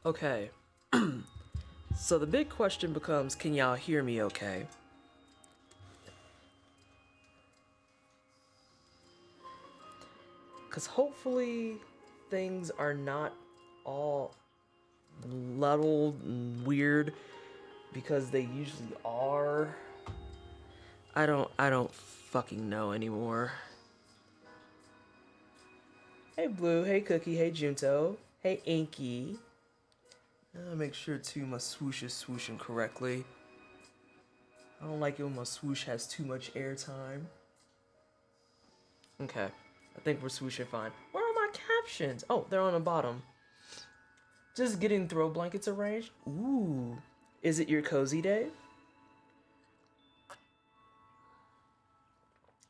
Okay. So the big question becomes, can y'all hear me okay? Because hopefully things are not all muddled and weird because they usually are. I don't fucking know anymore. Hey Blue, hey Cookie, hey Junto, hey Inky. I'll make sure too my swoosh is swooshing correctly. I don't like it when my swoosh has too much airtime. Okay, I think we're swooshing fine. Where are my captions? Oh, they're on the bottom. Just getting throw blankets arranged. Ooh, is it your cozy day?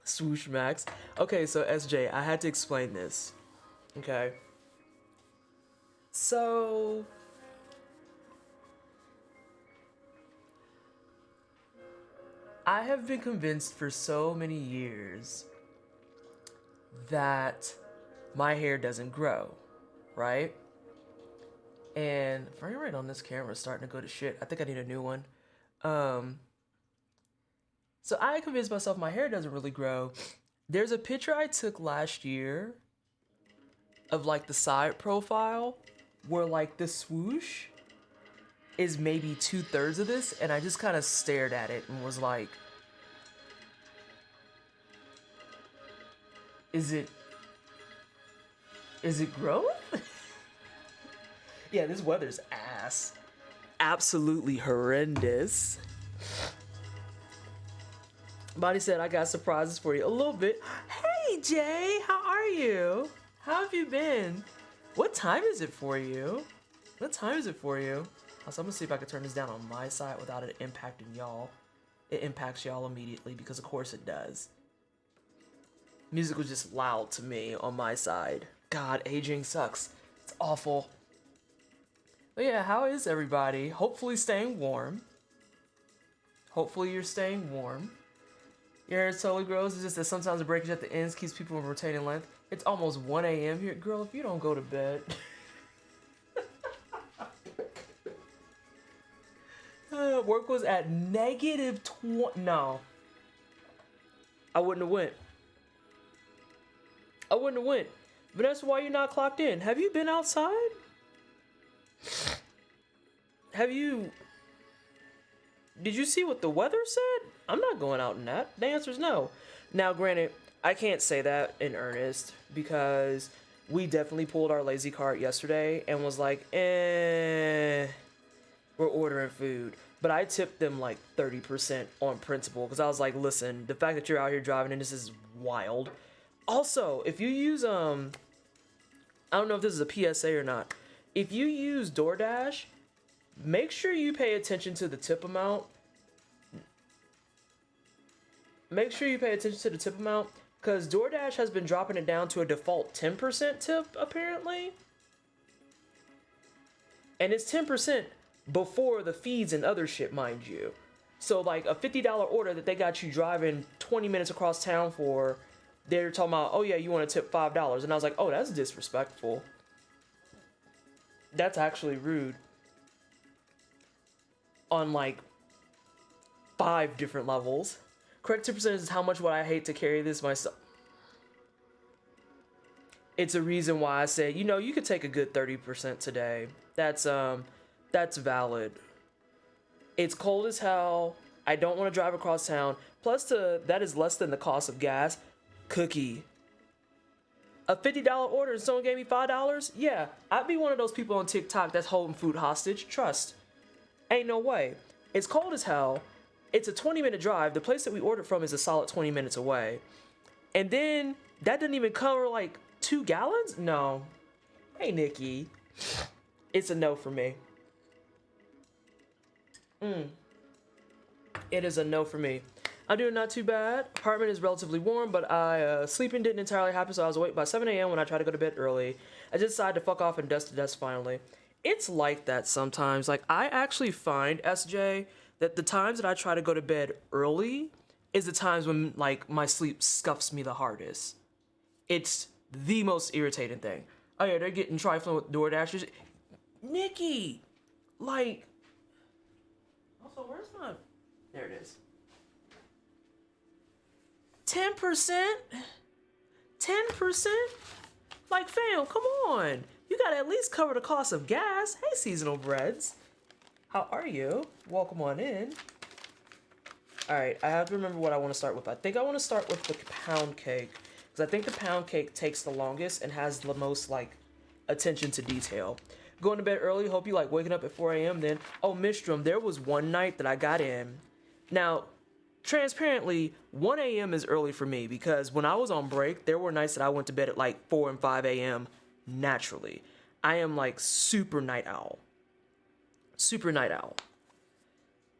Swoosh Max. Okay, so SJ, I had to explain this. Okay. So I have been convinced for so many years that my hair doesn't grow, right? And frame rate on this camera is starting to go to shit. I think I need a new one. Um, so I convinced myself my hair doesn't really grow. There's a picture I took last year of like the side profile where like the swoosh is maybe 2/3 of this, and I just kind of stared at it and was like, is it growth? Yeah, this weather's ass. Absolutely horrendous. Bonnie said, I got surprises for you. A little bit. Hey, Jay, how are you? How have you been? What time is it for you? What time is it for you? Also, I'm gonna see if I can turn this down on my side without it impacting y'all. It impacts y'all immediately because of course it does. Music was just loud to me on my side. God, aging sucks. It's awful. But yeah, how is everybody? Hopefully staying warm. Hopefully you're staying warm. Your hair totally grows. It's just that sometimes the breakage at the ends keeps people from retaining length. It's almost 1 a.m. here. Girl, if you don't go to bed. Work was at negative 20. No. I wouldn't have went. I wouldn't have went. Vanessa, why you not clocked in? Have you been outside? Have you... Did you see what the weather said? I'm not going out in that. The answer is no. Now, granted, I can't say that in earnest because we definitely pulled our lazy cart yesterday and was like, we're ordering food. But I tipped them like 30% on principle because I was like, listen, the fact that you're out here driving and this is wild. Also, if you use, I don't know if this is a PSA or not. If you use DoorDash, make sure you pay attention to the tip amount. Make sure you pay attention to the tip amount because DoorDash has been dropping it down to a default 10% tip, apparently. And it's 10% before the fees and other shit, mind you. So, like, a $50 order that they got you driving 20 minutes across town for, they're talking about, oh yeah, you want to tip $5. And I was like, oh, that's disrespectful. That's actually rude. On, like, 5 different levels. Correct 10% is how much would I hate to carry this myself. It's a reason why I said, you know, you could take a good 30% today. That's valid. It's cold as hell. I don't want to drive across town. Plus, that is less than the cost of gas. Cookie. A $50 order and someone gave me $5? Yeah, I'd be one of those people on TikTok that's holding food hostage. Trust. Ain't no way. It's cold as hell. It's a 20-minute drive. The place that we ordered from is a solid 20 minutes away. And then, that didn't even cover like 2 gallons? No. Hey, Nikki. It's a no for me. It is a no for me. I'm doing not too bad. Apartment is relatively warm, but sleeping didn't entirely happen, so I was awake by 7 a.m. when I tried to go to bed early. I just decided to fuck off and dust to dust finally. It's like that sometimes. Like, I actually find, SJ, that the times that I try to go to bed early is the times when, like, my sleep scuffs me the hardest. It's the most irritating thing. Oh yeah, they're getting trifling with DoorDashers. Nikki, like, also, where's my, there it is. 10%? 10%? Like, fam, come on. You gotta at least cover the cost of gas. Hey, Seasonal Breads. How are you? Welcome on in. All right, I have to remember what I want to start with. I think I want to start with the pound cake, because I think the pound cake takes the longest and has the most, like, attention to detail. Going to bed early, hope you like waking up at 4 a.m. then. Oh, Mistrum, there was one night that I got in. Now, transparently, 1 a.m. is early for me, because when I was on break, there were nights that I went to bed at like 4 and 5 a.m. naturally. I am like super night owl. Super night owl.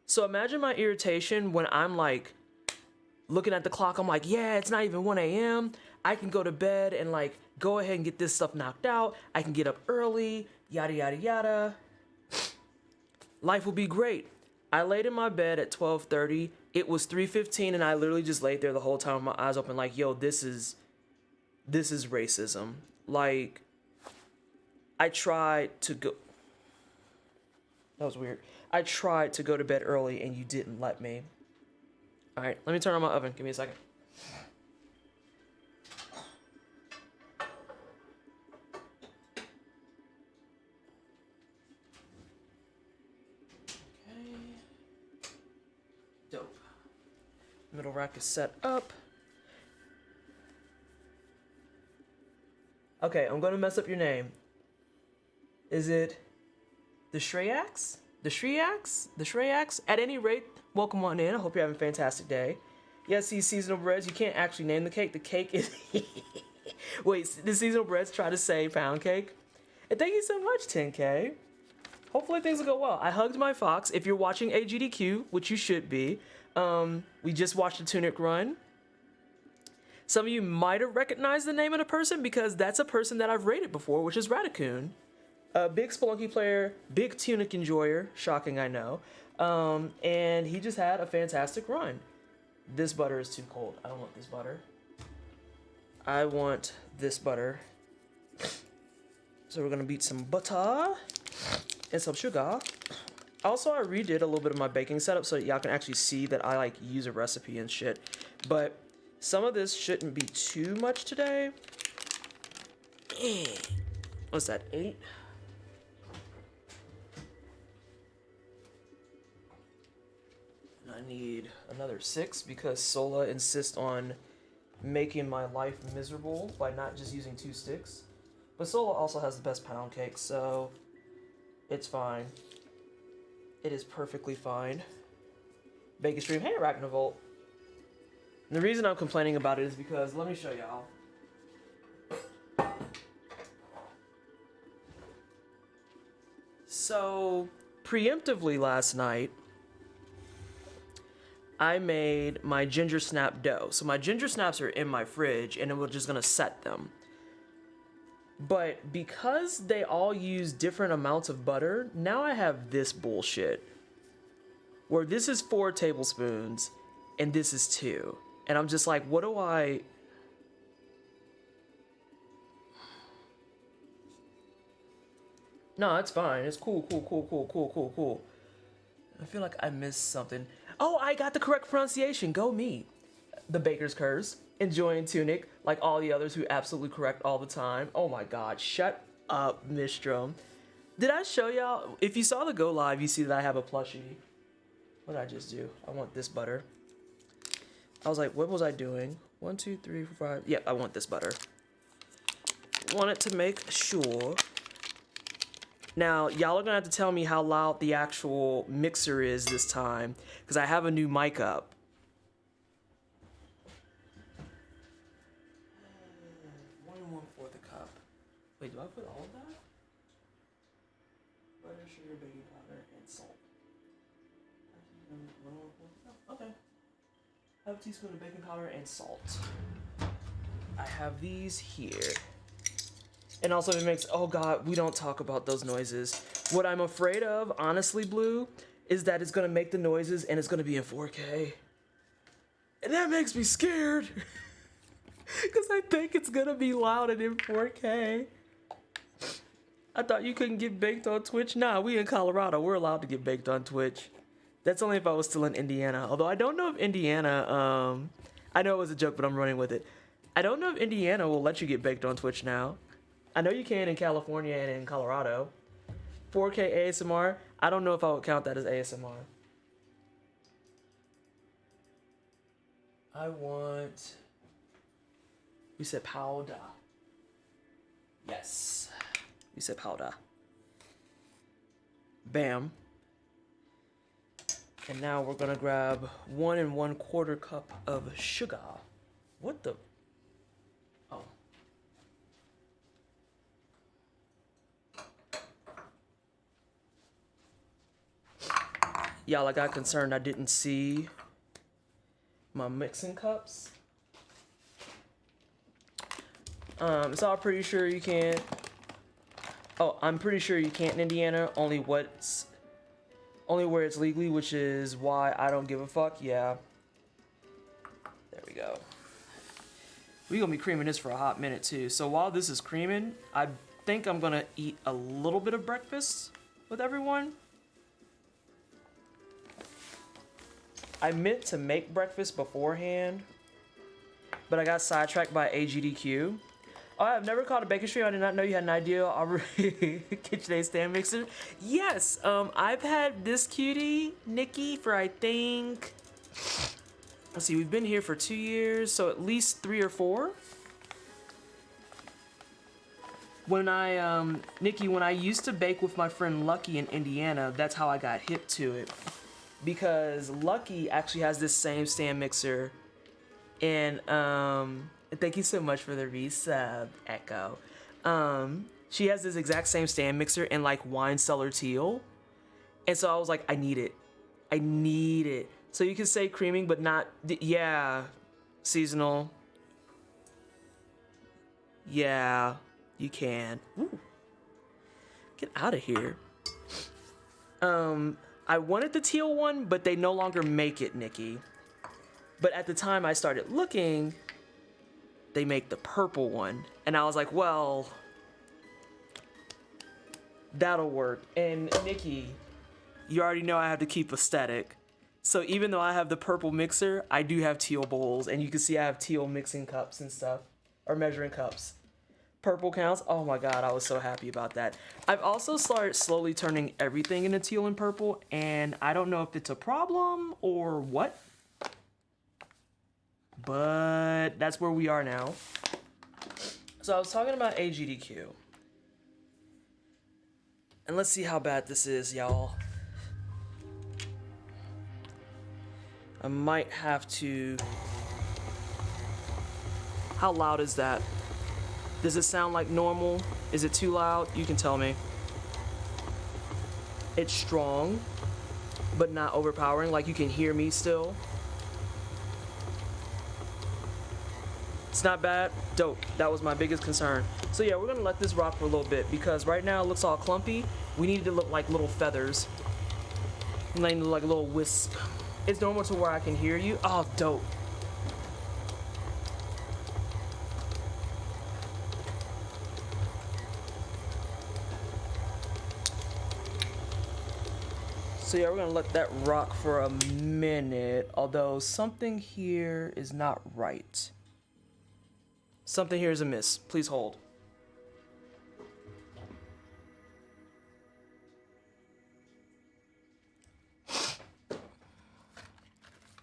So imagine my irritation when I'm like looking at the clock. I'm like, yeah, it's not even 1 a.m. I can go to bed and like go ahead and get this stuff knocked out. I can get up early, yada, yada, yada. Life will be great. I laid in my bed at 12:30. It was 3:15 and I literally just laid there the whole time with my eyes open like, yo, this is racism. Like, I tried to go... That was weird. I tried to go to bed early and you didn't let me. All right, let me turn on my oven. Give me a second. Okay. Dope. Middle rack is set up. Okay, I'm gonna mess up your name. Is it the Shreyax? The Shreyax? The Shreyax? At any rate, welcome on in. I hope you're having a fantastic day. Yes, these Seasonal Breads, you can't actually name the cake. The cake is... Wait, the Seasonal Breads try to say pound cake? And thank you so much, 10K. Hopefully things will go well. I hugged my fox. If you're watching AGDQ, which you should be, we just watched a Tunic run. Some of you might have recognized the name of the person because that's a person that I've rated before, which is Radicoon. A big Spelunky player, big Tunic enjoyer, shocking I know, and he just had a fantastic run. This butter is too cold. I don't want this butter. I want this butter. So we're gonna beat some butter and some sugar. Also, I redid a little bit of my baking setup so y'all can actually see that I like use a recipe and shit. But some of this shouldn't be too much today. What's that, 8? I need another 6 because Sola insists on making my life miserable by not just using 2 sticks. But Sola also has the best pound cake, so it's fine. It is perfectly fine. Bacon Stream, hey Arachnovolt. And the reason I'm complaining about it is because, let me show y'all. So, preemptively last night, I made my ginger snap dough. So my ginger snaps are in my fridge and we're just gonna set them. But because they all use different amounts of butter, now I have this bullshit. Where this is 4 tablespoons and this is 2. And I'm just like, what do I... No, it's fine. It's cool. I feel like I missed something. Oh, I got the correct pronunciation. Go me. The Baker's Curse. Enjoying Tunic, like all the others who absolutely correct all the time. Oh my god, shut up, Mistrum. Did I show y'all? If you saw the go live, you see that I have a plushie. What did I just do? I want this butter. I was like, what was I doing? 1, 2, 3, 4, 5. Yep, I want this butter. Want it to make sure. Now, y'all are gonna have to tell me how loud the actual mixer is this time, because I have a new mic up. 1 1/4 a cup. Wait, do I put all of that? Butter, sugar, baking powder, and salt. Okay. Half a teaspoon of baking powder and salt. I have these here. And also it makes, oh god, we don't talk about those noises. What I'm afraid of, honestly, Blue, is that it's gonna make the noises and it's gonna be in 4K. And that makes me scared. Because I think it's gonna be loud and in 4K. I thought you couldn't get baked on Twitch. Nah, we in Colorado. We're allowed to get baked on Twitch. That's only if I was still in Indiana. Although I don't know if Indiana, I know it was a joke, but I'm running with it. I don't know if Indiana will let you get baked on Twitch now. I know you can in California and in Colorado. 4K ASMR, I don't know if I would count that as ASMR. I want... We said powder. Yes. We said powder. Bam. And now we're gonna grab 1 1/4 cup of sugar. What the? Oh. Y'all, I got concerned I didn't see my mixing cups. So I'm pretty sure you can't. Oh, I'm pretty sure you can't in Indiana. Only where it's legally, which is why I don't give a fuck. Yeah. There we go. We're gonna be creaming this for a hot minute too. So while this is creaming, I think I'm gonna eat a little bit of breakfast with everyone. I meant to make breakfast beforehand, but I got sidetracked by AGDQ. Oh, I've never caught a baking stream. I did not know you had an idea already. KitchenAid stand mixer. Yes, I've had this cutie, Nikki, for I think, let's see, we've been here for 2 years, so at least 3 or 4. When Nikki, when I used to bake with my friend Lucky in Indiana, that's how I got hip to it. Because Lucky actually has this same stand mixer, and thank you so much for the resub, Echo. She has this exact same stand mixer in like wine cellar teal, and so I was like, I need it. So you can say creaming, but not, yeah, seasonal. Yeah, you can. Ooh. Get out of here. I wanted the teal one, but they no longer make it, Nikki. But at the time I started looking, they make the purple one. And I was like, well, that'll work. And Nikki, you already know I have to keep aesthetic. So even though I have the purple mixer, I do have teal bowls. And you can see I have teal mixing cups and stuff, or measuring cups. Purple counts. Oh my God, I was so happy about that. I've also started slowly turning everything into teal and purple, and I don't know if it's a problem or what, but that's where we are now. So I was talking about AGDQ, and let's see how bad this is, y'all. I might have to... How loud is that? Does it sound like normal? Is it too loud? You can tell me. It's strong, but not overpowering. Like you can hear me still. It's not bad. Dope. That was my biggest concern. So yeah, we're gonna let this rock for a little bit because right now it looks all clumpy. We need it to look like little feathers. Like a little wisp. It's normal to where I can hear you. Oh, dope. So yeah, we're gonna let that rock for a minute, although something here is not right. Something here is amiss. Please hold.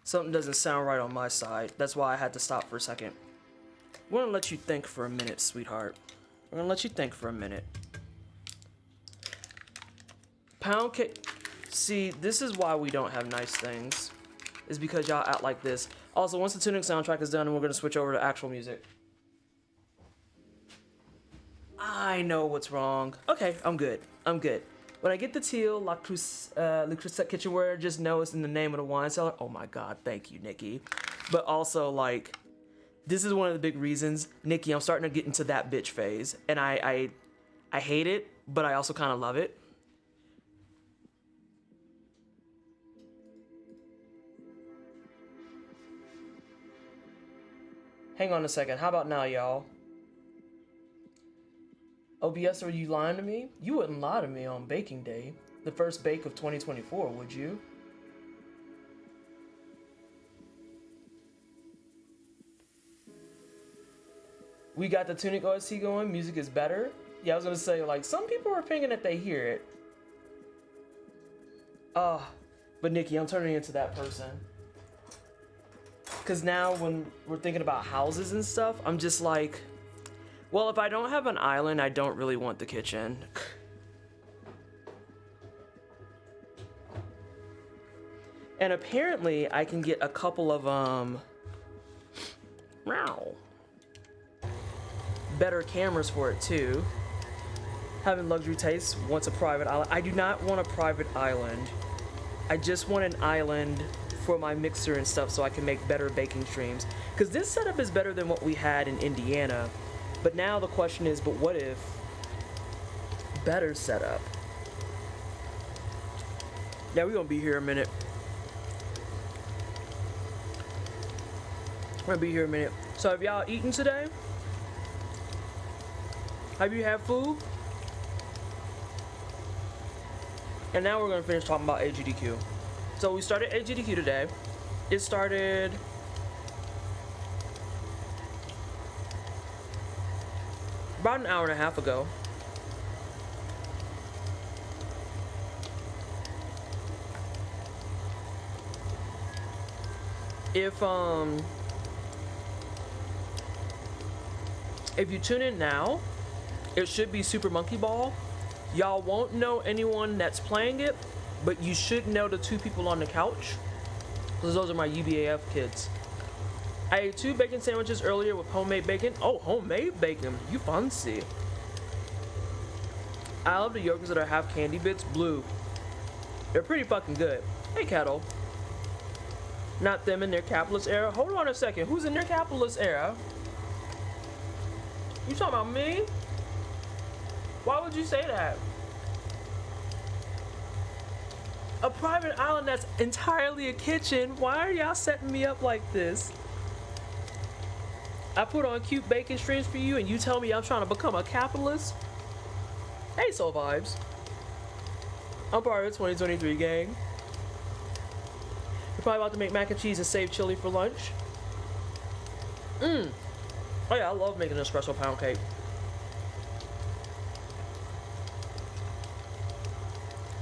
Something doesn't sound right on my side. That's why I had to stop for a second. We're gonna let you think for a minute, sweetheart. We're gonna let you think for a minute. Pound cake. See, this is why we don't have nice things. Is because y'all act like this. Also, once the tuning soundtrack is done, we're gonna switch over to actual music. I know what's wrong. Okay, I'm good. I'm good. When I get the teal Le Creuset kitchenware, just know it's in the name of the wine cellar. Oh my God, thank you, Nikki. But also, like, this is one of the big reasons, Nikki, I'm starting to get into that bitch phase. And I hate it, but I also kind of love it. Hang on a second. How about now, y'all? OBS, are you lying to me? You wouldn't lie to me on baking day. The first bake of 2024, would you? We got the Tunic OST going. Music is better. Yeah, I was gonna say, like, some people are thinking that they hear it. But Nikki, I'm turning into that person. Because now when we're thinking about houses and stuff, I'm just like, well, if I don't have an island, I don't really want the kitchen. And apparently, I can get a couple of, better cameras for it too. Having luxury tastes wants a private island. I do not want a private island. I just want an island for my mixer and stuff so I can make better baking streams. Because this setup is better than what we had in Indiana. But now the question is, but what if better setup? Yeah, we're gonna be here a minute. We're gonna be here a minute. So have y'all eaten today? Have you had food? And now we're gonna finish talking about AGDQ. So we started AGDQ today. It started about an hour and a half ago. If you tune in now, it should be Super Monkey Ball. Y'all won't know anyone that's playing it, but you should know the two people on the couch, because those are my UBAF kids. I ate 2 bacon sandwiches earlier with homemade bacon. Oh, homemade bacon, you fancy. I love the yogurts that are half candy bits, blue. They're pretty fucking good. Hey, Kettle. Not them in their capitalist era. Hold on a second, who's in their capitalist era? You talking about me? Why would you say that? A private island that's entirely a kitchen? Why are y'all setting me up like this? I put on cute bacon streams for you and you tell me I'm trying to become a capitalist? Hey, Soul Vibes. I'm part of the 2023 gang. You're probably about to make mac and cheese and save chili for lunch. Oh yeah, I love making an espresso pound cake.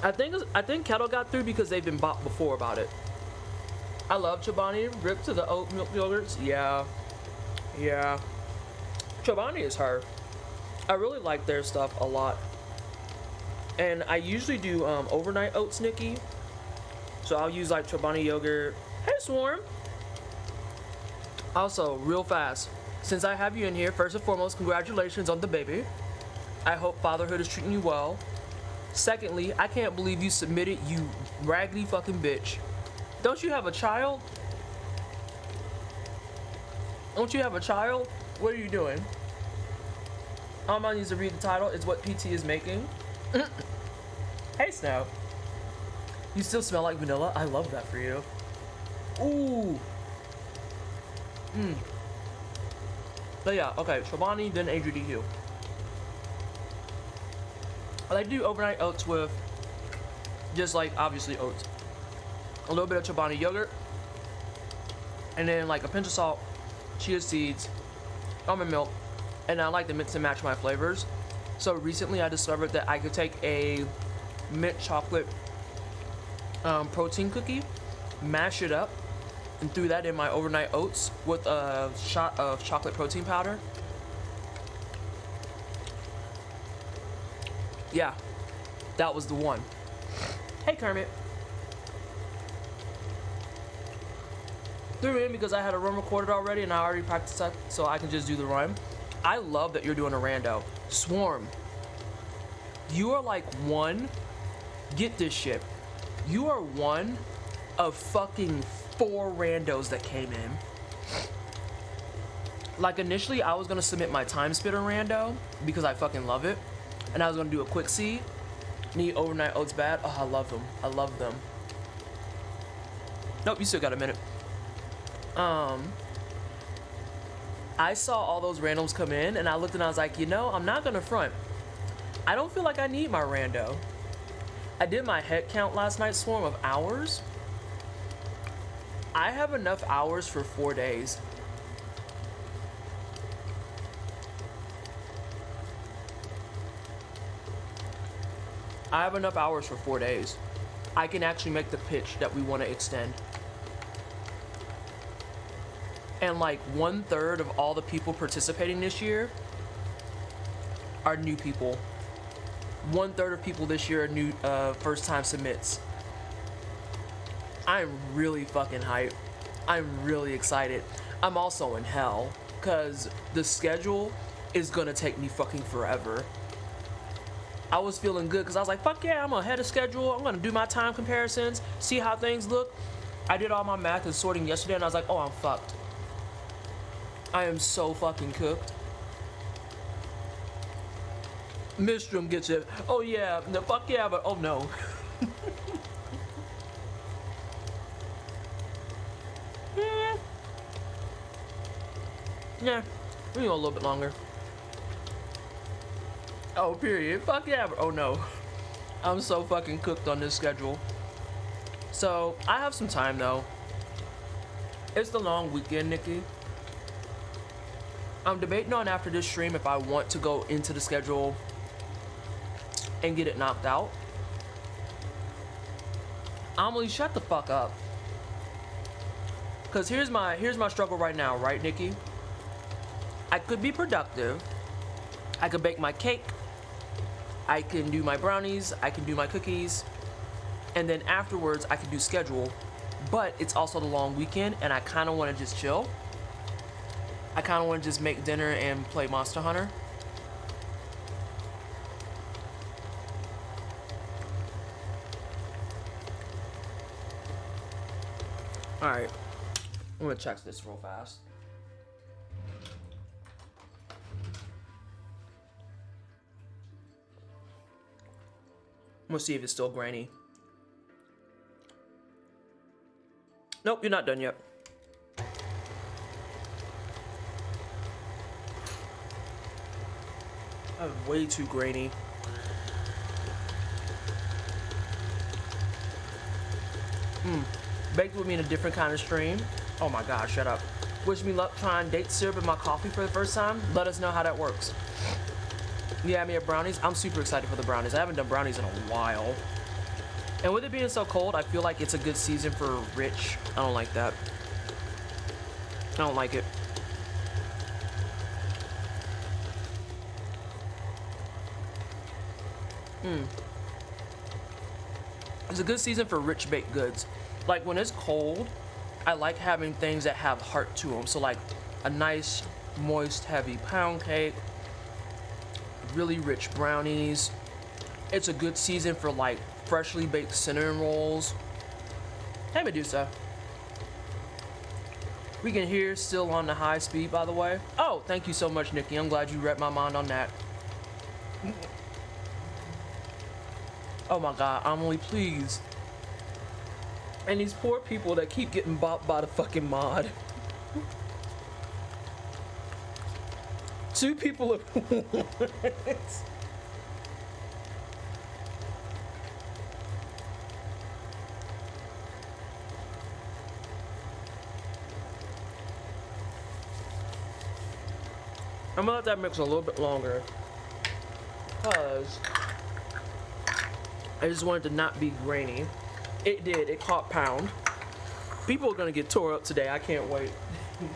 I think Kettle got through because they've been bought before about it. I love Chobani. Rip to the oat milk yogurts. Yeah. Chobani is her. I really like their stuff a lot. And I usually do overnight oats, Nikki. So I'll use like Chobani yogurt. Hey, Swarm. Also, real fast, since I have you in here, first and foremost, congratulations on the baby. I hope fatherhood is treating you well. Secondly, I can't believe you submitted, you raggedy fucking bitch. Don't you have a child? Don't you have a child? What are you doing? Alma needs to read the title. It's what PT is making. Hey, Snow. You still smell like vanilla? I love that for you. Ooh. But yeah, okay, Chobani, then AGDQ. I like to do overnight oats with just like obviously oats, a little bit of Chobani yogurt, and then like a pinch of salt, chia seeds, almond milk, and I like to mix and match my flavors. So recently I discovered that I could take a mint chocolate protein cookie, mash it up, and threw that in my overnight oats with a shot of chocolate protein powder. Yeah, that was the one. Hey, Kermit. Threw in because I had a run recorded already and I already practiced that, so I can just do the rhyme. I love that you're doing a rando. Swarm, you are like one, get this shit, you are one of fucking 4 randos that came in. Like initially I was gonna submit my time spitter rando because I fucking love it. And I was gonna do a quick seed. Need overnight oats bad. Oh, I love them. I love them. Nope, you still got a minute. I saw all those randoms come in and I looked and I was like, you know, I'm not gonna front. I don't feel like I need my rando. I did my head count last night, Swarm, of hours. I have enough hours for 4 days. I have enough hours for 4 days. I can actually make the pitch that we want to extend. And like 1/3 of all the people participating this year are new people. 1/3 of people this year are new, first time submits. I'm really fucking hyped. I'm really excited. I'm also in hell because the schedule is gonna take me fucking forever. I was feeling good because I was like, fuck yeah, I'm ahead of schedule. I'm gonna do my time comparisons, see how things look. I did all my math and sorting yesterday and I was like, oh, I'm fucked. I am so fucking cooked. Mistrum gets it. Oh yeah, no, fuck yeah, but oh no. Yeah, we can go a little bit longer. Oh, period. Fuck yeah, but oh no. I'm so fucking cooked on this schedule. So, I have some time though. It's the long weekend, Nikki. I'm debating on after this stream if I want to go into the schedule and get it knocked out. Amelie, shut the fuck up. Cause here's my struggle right now, right, Nikki? I could be productive. I could bake my cake. I can do my brownies. I can do my cookies. And then afterwards, I can do schedule. But it's also the long weekend, and I kind of want to just chill. I kind of want to just make dinner and play Monster Hunter. Alright. I'm going to check this real fast. I'm going to see if it's still grainy. Nope, you're not done yet. I'm way too grainy. Baked with me in a different kind of stream. Oh my god, shut up. Wish me luck trying date syrup in my coffee for the first time. Let us know how that works. You have me at brownies? I'm super excited for the brownies. I haven't done brownies in a while. And with it being so cold, I feel like it's a good season for rich. I don't like that. I don't like it. It's a good season for rich baked goods. Like when it's cold, I like having things that have heart to them. So like a nice, moist, heavy pound cake, really rich brownies. It's a good season for like freshly baked cinnamon rolls. Hey Medusa. We can hear still on the high speed, by the way. Oh, thank you so much, Nikki. I'm glad you read my mind on that. Oh my god, Amelie, please. And these poor people that keep getting bopped by the fucking mod. 2 people at once. I'm gonna let that mix a little bit longer because I just wanted to not be grainy. It did, it caught pound. People are gonna get tore up today, I can't wait. Yeah.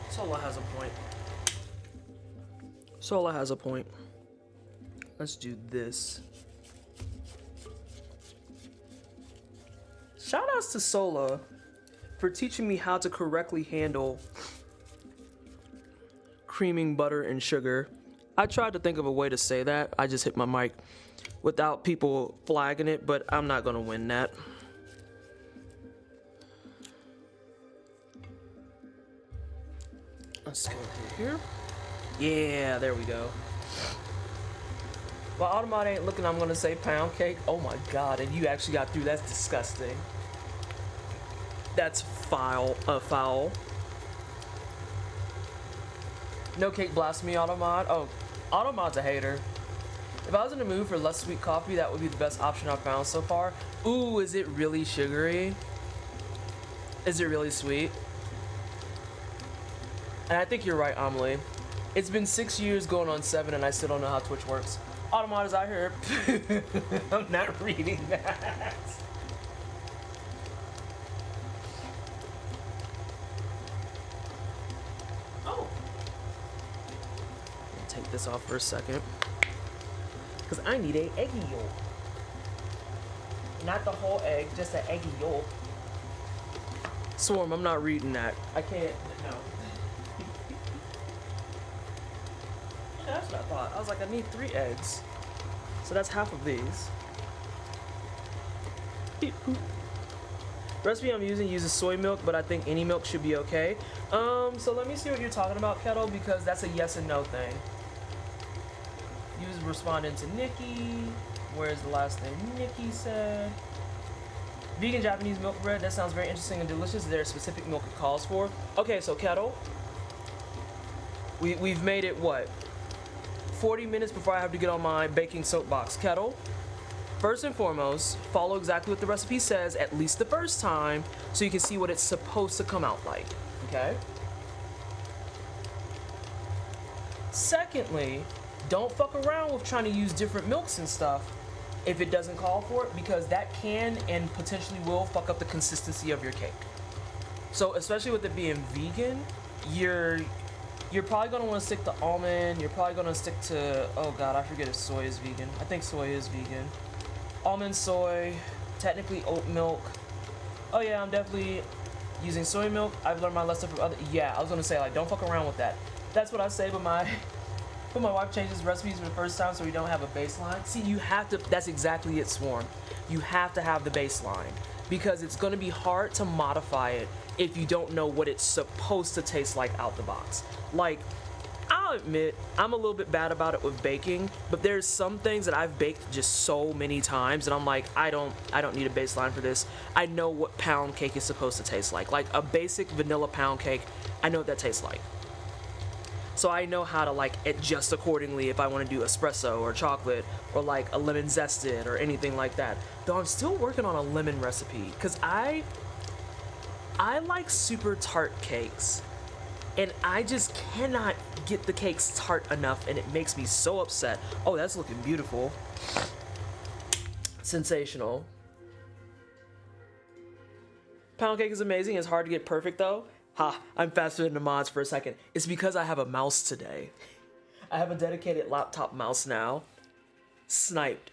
Sola has a point. Sola has a point. Let's do this. Shout outs to Sola for teaching me how to correctly handle creaming butter and sugar. I tried to think of a way to say that. I just hit my mic without people flagging it, but I'm not gonna win that. Let's go through here. Yeah, there we go. While Automata ain't looking, I'm gonna say pound cake. Oh my god, and you actually got through. That's disgusting. That's foul. Foul. No cake blasphemy, Automod. Oh, Automod's a hater. If I was in the mood for less sweet coffee, that would be the best option I've found so far. Ooh, is it really sugary? Is it really sweet? And I think you're right, Amelie. It's been 6 years going on 7 and I still don't know how Twitch works. Automod is out here. I'm not reading that. Oh. Take this off for a second. Because I need an eggy yolk. Not the whole egg, just an eggy yolk. Swarm, I'm not reading that. I can't, no. Yeah, that's what I thought. I was like, I need 3 eggs. So that's half of these. Recipe I'm using uses soy milk, but I think any milk should be okay. So let me see what you're talking about, Kettle, because that's a yes and no thing. Use responding to Nikki. Where's the last thing Nikki said? Vegan Japanese milk bread. That sounds very interesting and delicious. Is there a specific milk it calls for? Okay, so Kettle. We've made it what? 40 minutes before I have to get on my baking soapbox. Kettle. First and foremost, follow exactly what the recipe says at least the first time so you can see what it's supposed to come out like. Okay? Secondly, don't fuck around with trying to use different milks and stuff if it doesn't call for it, because that can and potentially will fuck up the consistency of your cake. So especially with it being vegan, you're probably gonna want to stick to almond. You're probably gonna stick to, oh god, I forget if soy is vegan. I think soy is vegan. Almond, soy, technically oat milk. Oh yeah, I'm definitely using soy milk. I've learned my lesson from other. Yeah, I was gonna say, like, don't fuck around with that. That's what I say, but my wife changes recipes for the first time so we don't have a baseline. See, you have to, that's exactly it, Swarm. You have to have the baseline because it's gonna be hard to modify it if you don't know what it's supposed to taste like out the box. Like, I'll admit, I'm a little bit bad about it with baking, but there's some things that I've baked just so many times and I'm like, I don't need a baseline for this. I know what pound cake is supposed to taste like. Like a basic vanilla pound cake, I know what that tastes like. So I know how to like adjust accordingly if I want to do espresso or chocolate or like a lemon zested or anything like that. Though I'm still working on a lemon recipe because I like super tart cakes and I just cannot get the cakes tart enough and it makes me so upset. Oh, that's looking beautiful. Sensational. Pound cake is amazing. It's hard to get perfect though. Ha, I'm faster than the mods for a second. It's because I have a mouse today. I have a dedicated laptop mouse now. Sniped.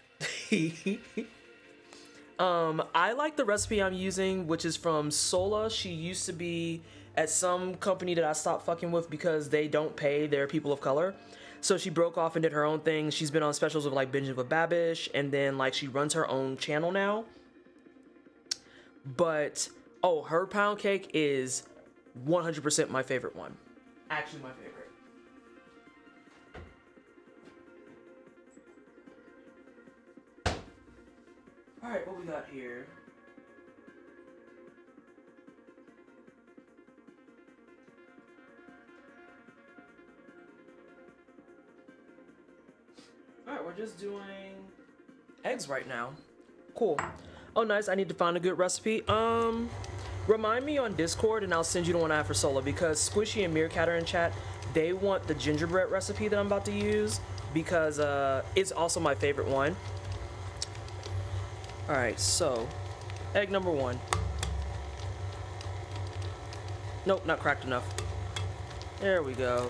I like the recipe I'm using, which is from Sola. She used to be at some company that I stopped fucking with because they don't pay their people of color. So she broke off and did her own thing. She's been on specials with like Binging with Babish, and then like she runs her own channel now. But, oh, her pound cake is 100% my favorite one. Actually my favorite. Alright, what we got here? Alright, we're just doing eggs right now. Cool. Oh nice, I need to find a good recipe. Remind me on Discord and I'll send you the one I have for Sola because Squishy and Meerkat are in chat. They want the gingerbread recipe that I'm about to use because it's also my favorite one. Alright, so egg number 1. Nope, not cracked enough. There we go.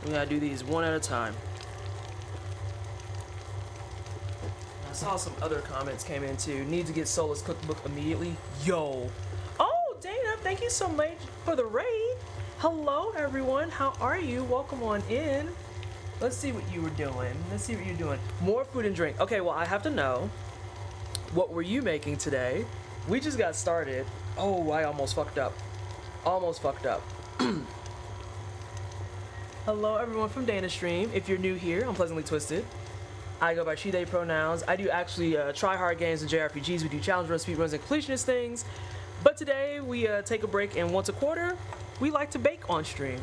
We gotta do these one at a time. I saw some other comments came in too. Need to get Sola's cookbook immediately. Yo. Oh, Dana, thank you so much for the raid. Hello, everyone. How are you? Welcome on in. Let's see what you were doing. Let's see what you're doing. More food and drink. Okay, well, I have to know. What were you making today? We just got started. Oh, I almost fucked up. Almost fucked up. Hello everyone from Dana Stream. If you're new here, I'm Pleasantly Twisted. I go by she, they pronouns. I do actually try hard games and JRPGs. We do challenge runs, speed runs, and completionist things. But today we take a break, and once a quarter, we like to bake on stream.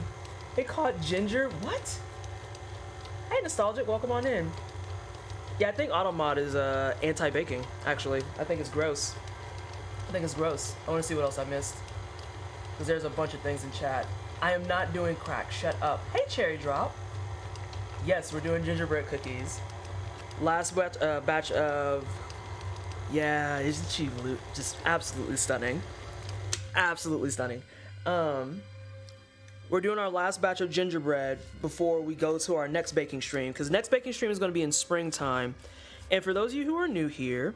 They call it ginger. What? Hey, Nostalgic, welcome on in. Yeah, I think Automod is anti-baking, actually. I think it's gross. I want to see what else I missed. Because there's a bunch of things in chat. I am not doing crack. Shut up. Hey, Cherry Drop. Yes, we're doing gingerbread cookies. Last batch of... Yeah, isn't she just absolutely stunning? Absolutely stunning. We're doing our last batch of gingerbread before we go to our next baking stream. Because next baking stream is going to be in springtime. And for those of you who are new here,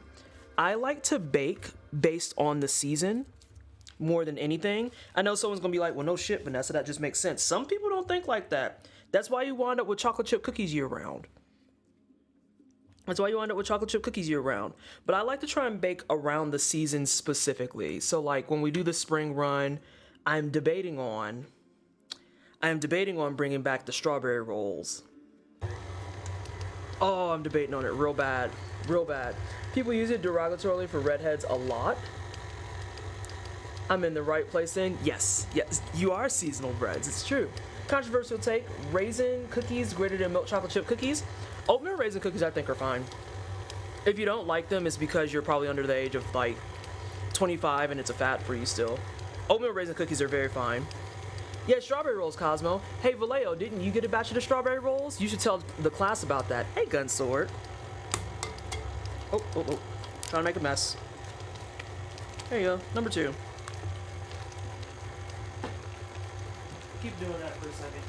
I like to bake based on the season more than anything. I know someone's gonna be like, well, no shit, Vanessa, that just makes sense. Some people don't think like that. That's why you wind up with chocolate chip cookies year round. But I like to try and bake around the season specifically. So like when we do the spring run, I'm debating on bringing back the strawberry rolls. Oh, I'm debating on it real bad. People use it derogatorily for redheads a lot. I'm in the right place then? Yes, you are seasonal breads, it's true. Controversial take, raisin cookies greater than milk chocolate chip cookies. Oatmeal raisin cookies I think are fine. If you don't like them, it's because you're probably under the age of like 25 and it's a fat for you still. Oatmeal raisin cookies are very fine. Yeah, strawberry rolls, Cosmo. Hey, Vallejo, didn't you get a batch of the strawberry rolls? You should tell the class about that. Hey, Gunsword. Oh. Trying to make a mess. There you go, number 2. Keep doing that for a second.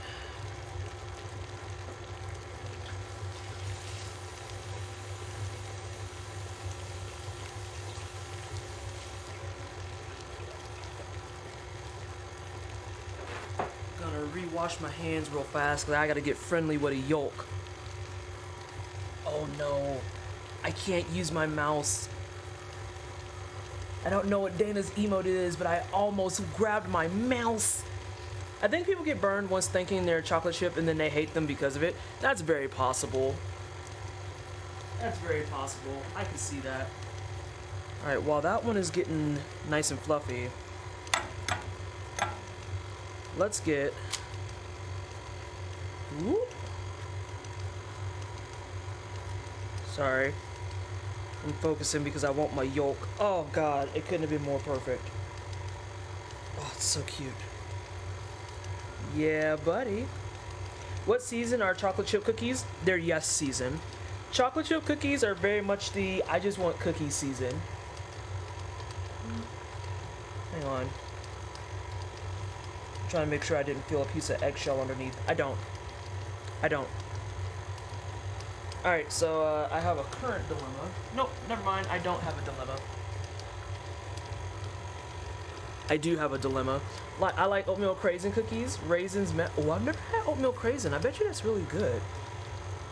Gonna rewash my hands real fast because I gotta get friendly with a yolk. Oh no, I can't use my mouse. I don't know what Dana's emote is, but I almost grabbed my mouse. I think people get burned once thinking they're a chocolate chip and then they hate them because of it. That's very possible. I can see that. Alright, while that one is getting nice and fluffy, let's get... Ooh. Sorry. I'm focusing because I want my yolk. Oh god, it couldn't have been more perfect. Oh, it's so cute. Yeah, buddy. What season are chocolate chip cookies? They're yes season. Chocolate chip cookies are very much the I just want cookies season. Hang on. I'm trying to make sure I didn't feel a piece of eggshell underneath. I don't. Alright, so I have a current dilemma. Nope, never mind. I don't have a dilemma. I do have a dilemma. I like oatmeal craisin cookies, raisins. Oh, I've never had oatmeal craisin. I bet you that's really good.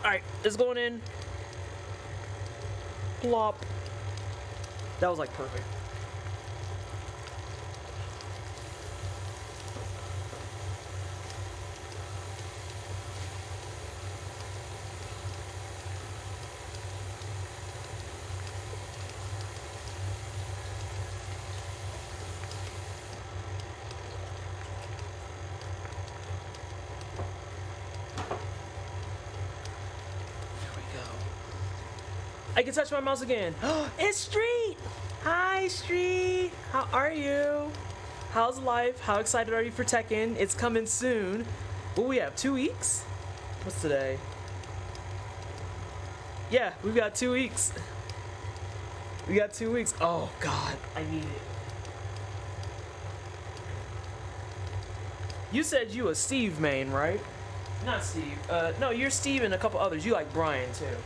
All right, it's going in. Plop. That was like perfect. I can touch my mouse again. It's Street! Hi, Street! How are you? How's life? How excited are you for Tekken? It's coming soon. What we have, 2 weeks? What's today? Yeah, we've got 2 weeks. Oh, God, I need it. You said you a Steve main, right? Not Steve. No, you're Steve and a couple others. You like Brian, too.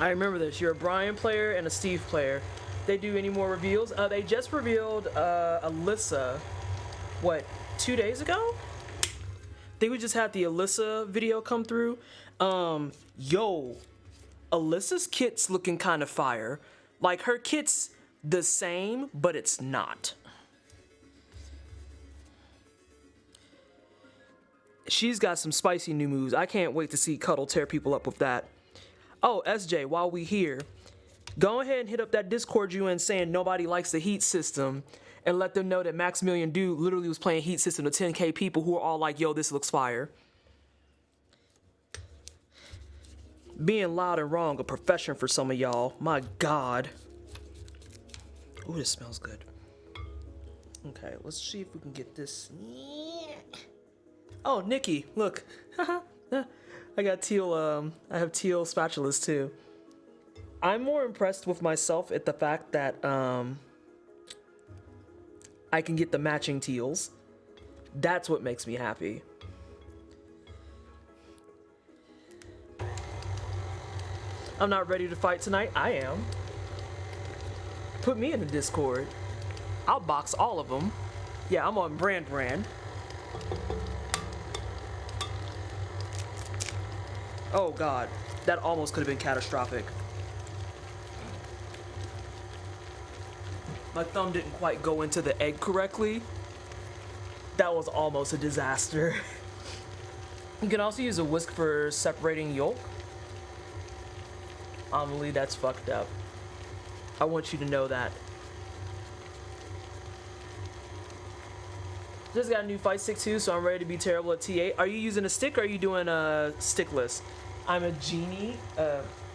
I remember this. You're a Brian player and a Steve player. They do any more reveals? They just revealed Alyssa, what, 2 days ago? I think we just had the Alyssa video come through. Yo, Alyssa's kit's looking kind of fire. Like, her kit's the same, but it's not. she's got some spicy new moves. I can't wait to see Cuddle tear people up with that. Oh, SJ, while we here, go ahead and hit up that Discord you in saying nobody likes the Heat system, and let them know that Maximilian Dude literally was playing Heat system to 10K people who are all like, yo, this looks fire. Being loud and wrong, a profession for some of y'all. My God. Ooh, this smells good. Okay, let's see if we can get this. Oh, Nikki, look. I got teal, I have teal spatulas too. I'm more impressed with myself at the fact that I can get the matching teals. That's what makes me happy. I'm not ready to fight tonight. I am. Put me in the Discord. I'll box all of them. Yeah, I'm on brand. Oh God, that almost could have been catastrophic. My thumb didn't quite go into the egg correctly. That was almost a disaster. You can also use a whisk for separating yolk. Amelie, that's fucked up. I want you to know that. Just got a new fight stick too, so I'm ready to be terrible at T8. Are you using a stick or are you doing a stickless? I'm a genie.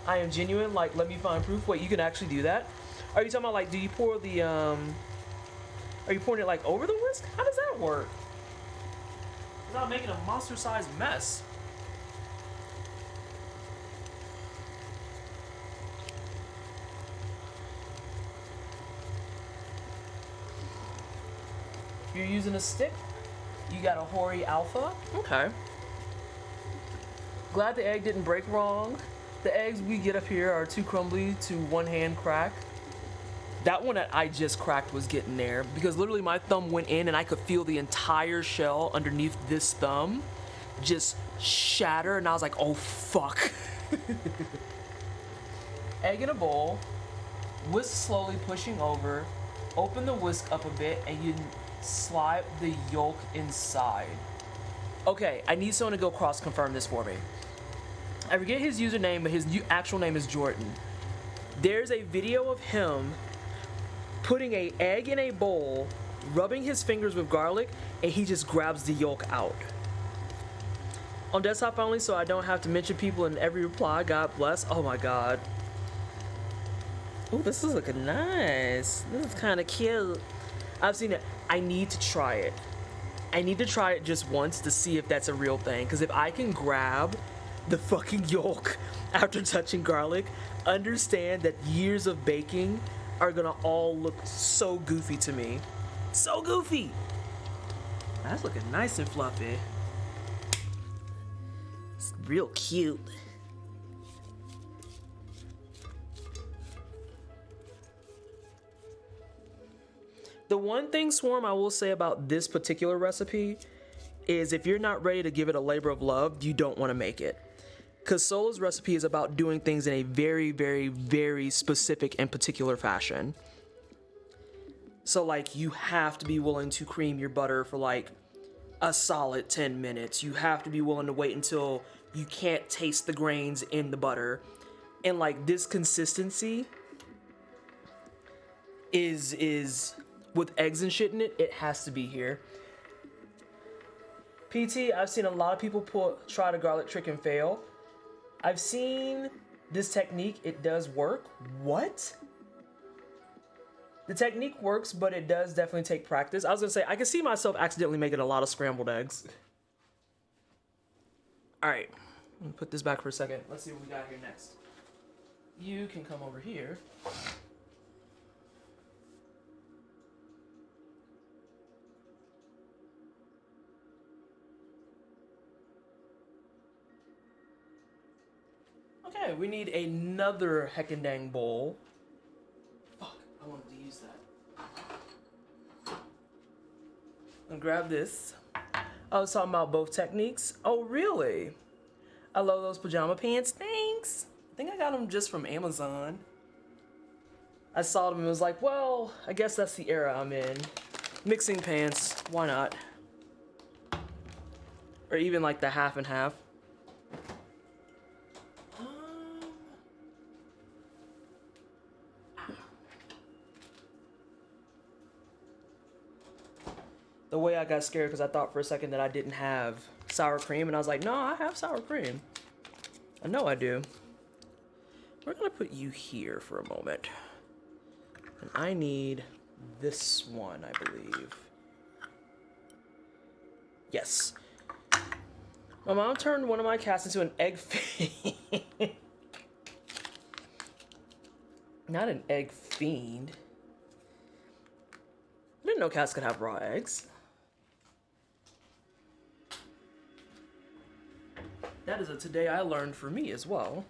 I am genuine. Like, let me find proof. Wait, you can actually do that? Are you talking about like, do you pour the are you pouring it like over the whisk? How does that work? Without making a monster-sized mess. You're using a stick? You got a Hori Alpha? Okay. Glad the egg didn't break wrong. The eggs we get up here are too crumbly to one hand crack. That one that I just cracked was getting there because literally my thumb went in and I could feel the entire shell underneath this thumb just shatter, and I was like, oh fuck. Egg in a bowl, whisk slowly pushing over, open the whisk up a bit, and you slide the yolk inside. Okay, I need someone to go cross-confirm this for me. I forget his username, but his actual name is Jordan. There's a video of him putting an egg in a bowl, rubbing his fingers with garlic, and he just grabs the yolk out. On desktop only, so I don't have to mention people in every reply. God bless. Oh my God. Oh, this is looking nice. This is kind of cute. I've seen it. I need to try it. I need to try it just once to see if that's a real thing. Because if I can grab the fucking yolk after touching garlic, understand that years of baking are gonna all look so goofy to me. So goofy. That's looking nice and fluffy. It's real cute. The one thing, Swarm, I will say about this particular recipe is if you're not ready to give it a labor of love, you don't want to make it. Because Solo's recipe is about doing things in a very, very, very specific and particular fashion. So, like, you have to be willing to cream your butter for, like, a solid 10 minutes. You have to be willing to wait until you can't taste the grains in the butter. And, like, this consistency is with eggs and shit in it, it has to be here. PT, I've seen a lot of people try the garlic trick and fail. I've seen this technique, it does work. What? The technique works, but it does definitely take practice. I was gonna say, I can see myself accidentally making a lot of scrambled eggs. All right, let me put this back for a second. Let's see what we got here next. You can come over here. Okay, we need another heckin' dang bowl. Fuck, I wanted to use that. And grab this. I was talking about both techniques. Oh, really? I love those pajama pants. Thanks. I think I got them just from Amazon. I saw them and was like, well, I guess that's the era I'm in. Mixing pants, why not? Or even like the half and half. The way I got scared because I thought for a second that I didn't have sour cream, and I was like, no, I have sour cream. I know I do. We're gonna put you here for a moment. And I need this one, I believe. Yes. My mom turned one of my cats into an egg fiend. Not an egg fiend. I didn't know cats could have raw eggs. That is a today I learned for me as well.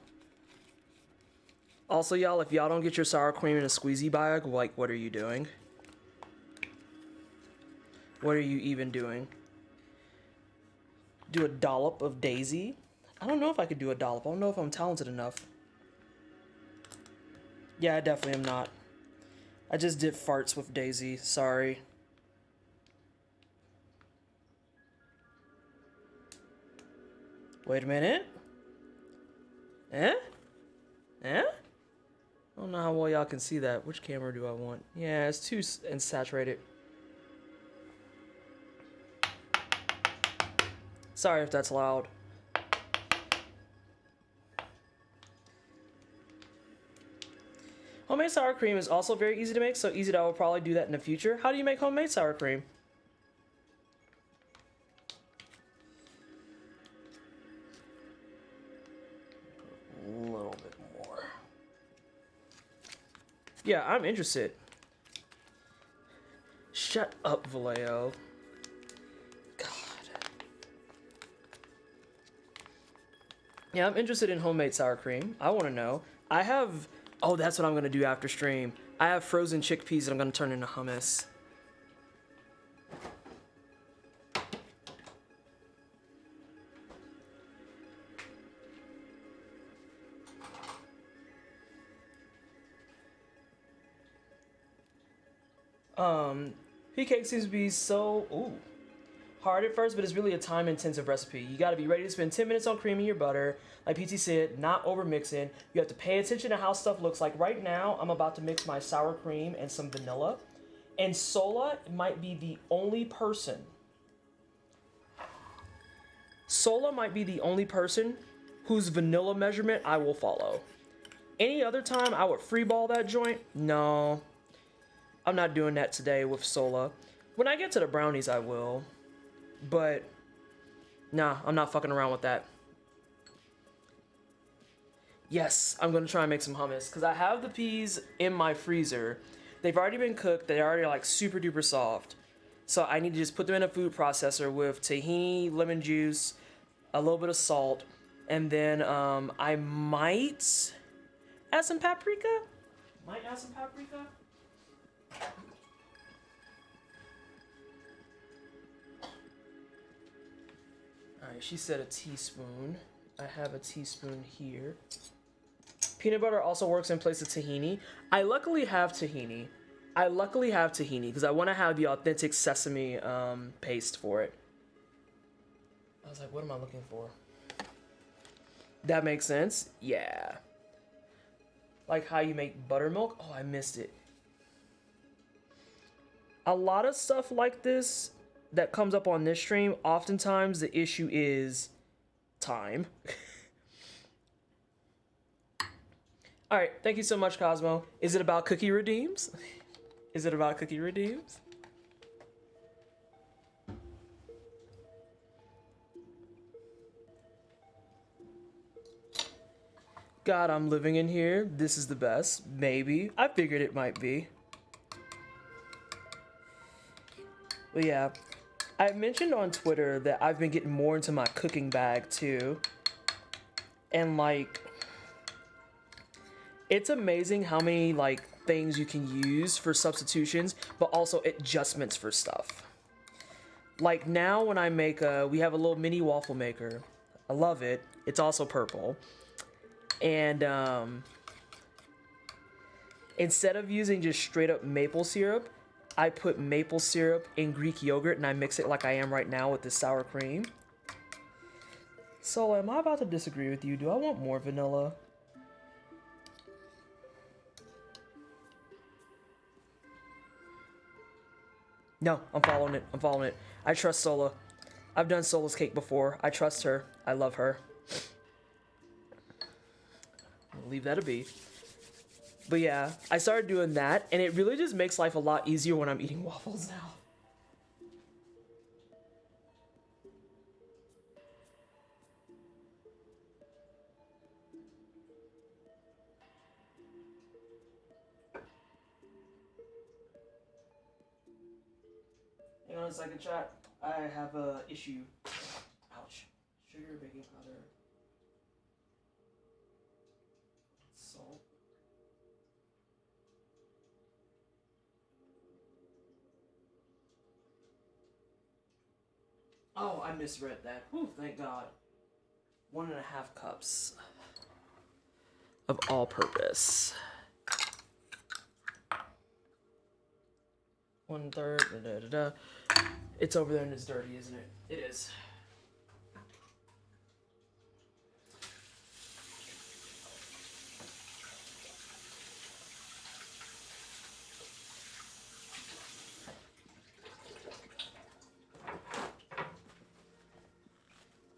Also, y'all, if y'all don't get your sour cream in a squeezy bag, like, what are you doing? What are you even doing? Do a dollop of Daisy? I don't know if I could do a dollop. I don't know if I'm talented enough. Yeah, I definitely am not. I just did farts with Daisy. Sorry. Wait a minute. Eh? Eh? I don't know how well y'all can see that. Which camera do I want? Yeah, it's too saturated. Sorry if that's loud. Homemade sour cream is also very easy to make, so easy that I will probably do that in the future. How do you make homemade sour cream? A little bit more. Yeah, I'm interested. Shut up, Vallejo. God. Yeah, I'm interested in homemade sour cream. I want to know. I have... Oh, that's what I'm going to do after stream. I have frozen chickpeas that I'm going to turn into hummus. Pea cake seems to be so hard at first, but it's really a time-intensive recipe. You got to be ready to spend 10 minutes on creaming your butter, like PT said, not over mixing. You have to pay attention to how stuff looks. Like right now, I'm about to mix my sour cream and some vanilla, and Sola might be the only person. Sola might be the only person whose vanilla measurement I will follow. Any other time, I would freeball that joint. No. I'm not doing that today with Sola. When I get to the brownies, I will. But, nah, I'm not fucking around with that. Yes, I'm gonna try and make some hummus. Because I have the peas in my freezer. They've already been cooked. They're already, like, super duper soft. So I need to just put them in a food processor with tahini, lemon juice, a little bit of salt. And then I might add some paprika. Alright, she said a teaspoon. I have a teaspoon here. Peanut butter also works in place of tahini. I luckily have tahini because I want to have the authentic sesame paste for it. I was like, what am I looking for? That makes sense? Yeah. Like how you make buttermilk? Oh, I missed it. A lot of stuff like this that comes up on this stream, oftentimes the issue is time. All right, thank you so much, Cosmo. Is it about cookie redeems? Is it about cookie redeems? God, I'm living in here. This is the best. Maybe. I figured it might be. But yeah, I mentioned on Twitter that I've been getting more into my cooking bag too. And like, it's amazing how many like things you can use for substitutions, but also adjustments for stuff. Like now when I make we have a little mini waffle maker. I love it. It's also purple. And instead of using just straight up maple syrup, I put maple syrup in Greek yogurt and I mix it like I am right now with the sour cream. So, am I about to disagree with you? Do I want more vanilla? No, I'm following it. I'm following it. I trust Sola. I've done Sola's cake before. I trust her. I love her. I'll leave that a be. But yeah, I started doing that, and it really just makes life a lot easier when I'm eating waffles now. Hang on a second, chat. I have a issue. Ouch. Sugar, baking powder, salt. Oh, I misread that. Whew, thank God. 1.5 cups of all-purpose. 1/3. Da, da, da. It's over there and it's dirty, isn't it? It is.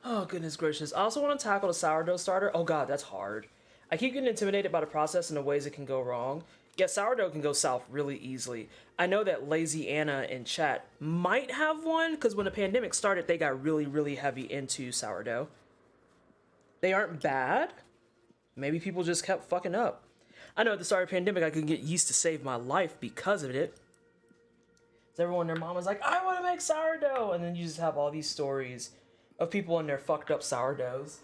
Oh, goodness gracious. I also want to tackle the sourdough starter. Oh, God, that's hard. I keep getting intimidated by the process and the ways it can go wrong. Yeah, sourdough can go south really easily. I know that Lazy Anna in chat might have one, because when the pandemic started, they got really, really heavy into sourdough. They aren't bad. Maybe people just kept fucking up. I know at the start of the pandemic, I couldn't get yeast to save my life because of it. So everyone, their mom was like, I want to make sourdough. And then you just have all these stories of people in their fucked up sourdoughs.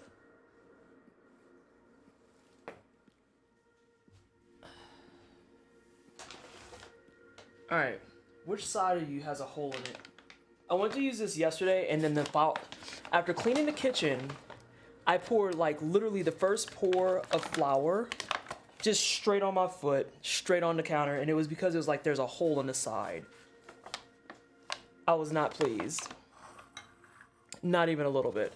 Alright, which side of you has a hole in it? I went to use this yesterday, and then after cleaning the kitchen, I poured like literally the first pour of flour just straight on my foot, straight on the counter, and it was because it was like there's a hole in the side. I was not pleased. Not even a little bit.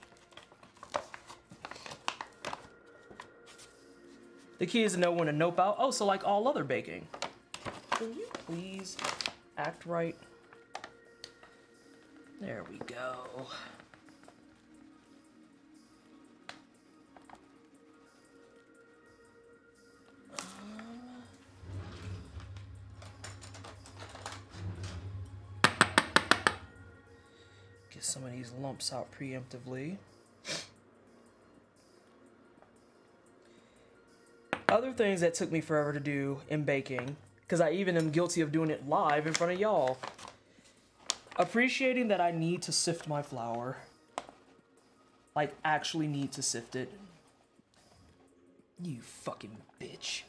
The key is to know when to nope out. Oh, so like all other baking. Can you please act right? There we go. Get some of these lumps out preemptively. Other things that took me forever to do in baking, because I even am guilty of doing it live in front of y'all. Appreciating that I need to sift my flour. Like, actually need to sift it. You fucking bitch.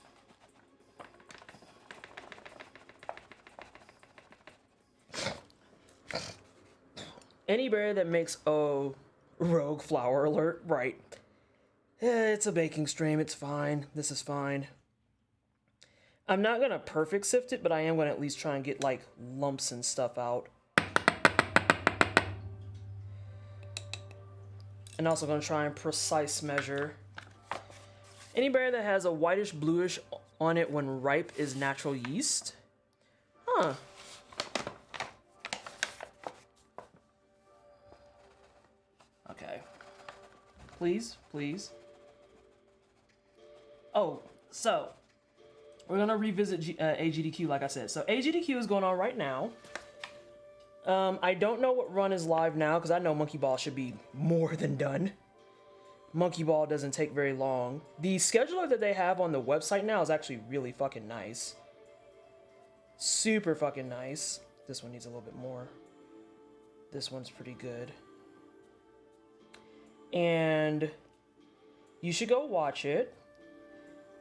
Any berry that makes, oh, rogue flour alert, right. It's a baking stream, it's fine. This is fine. I'm not gonna perfect sift it, but I am gonna at least try and get like lumps and stuff out. And also gonna try and precise measure. Any berry that has a whitish bluish on it when ripe is natural yeast. Huh. Okay. Please, please. Oh, so we're gonna revisit AGDQ like I said. So AGDQ is going on right now. I don't know what run is live now because I know Monkey Ball should be more than done. Monkey Ball doesn't take very long. The scheduler that they have on the website now is actually really fucking nice. Super fucking nice. This one needs a little bit more. This one's pretty good. And you should go watch it.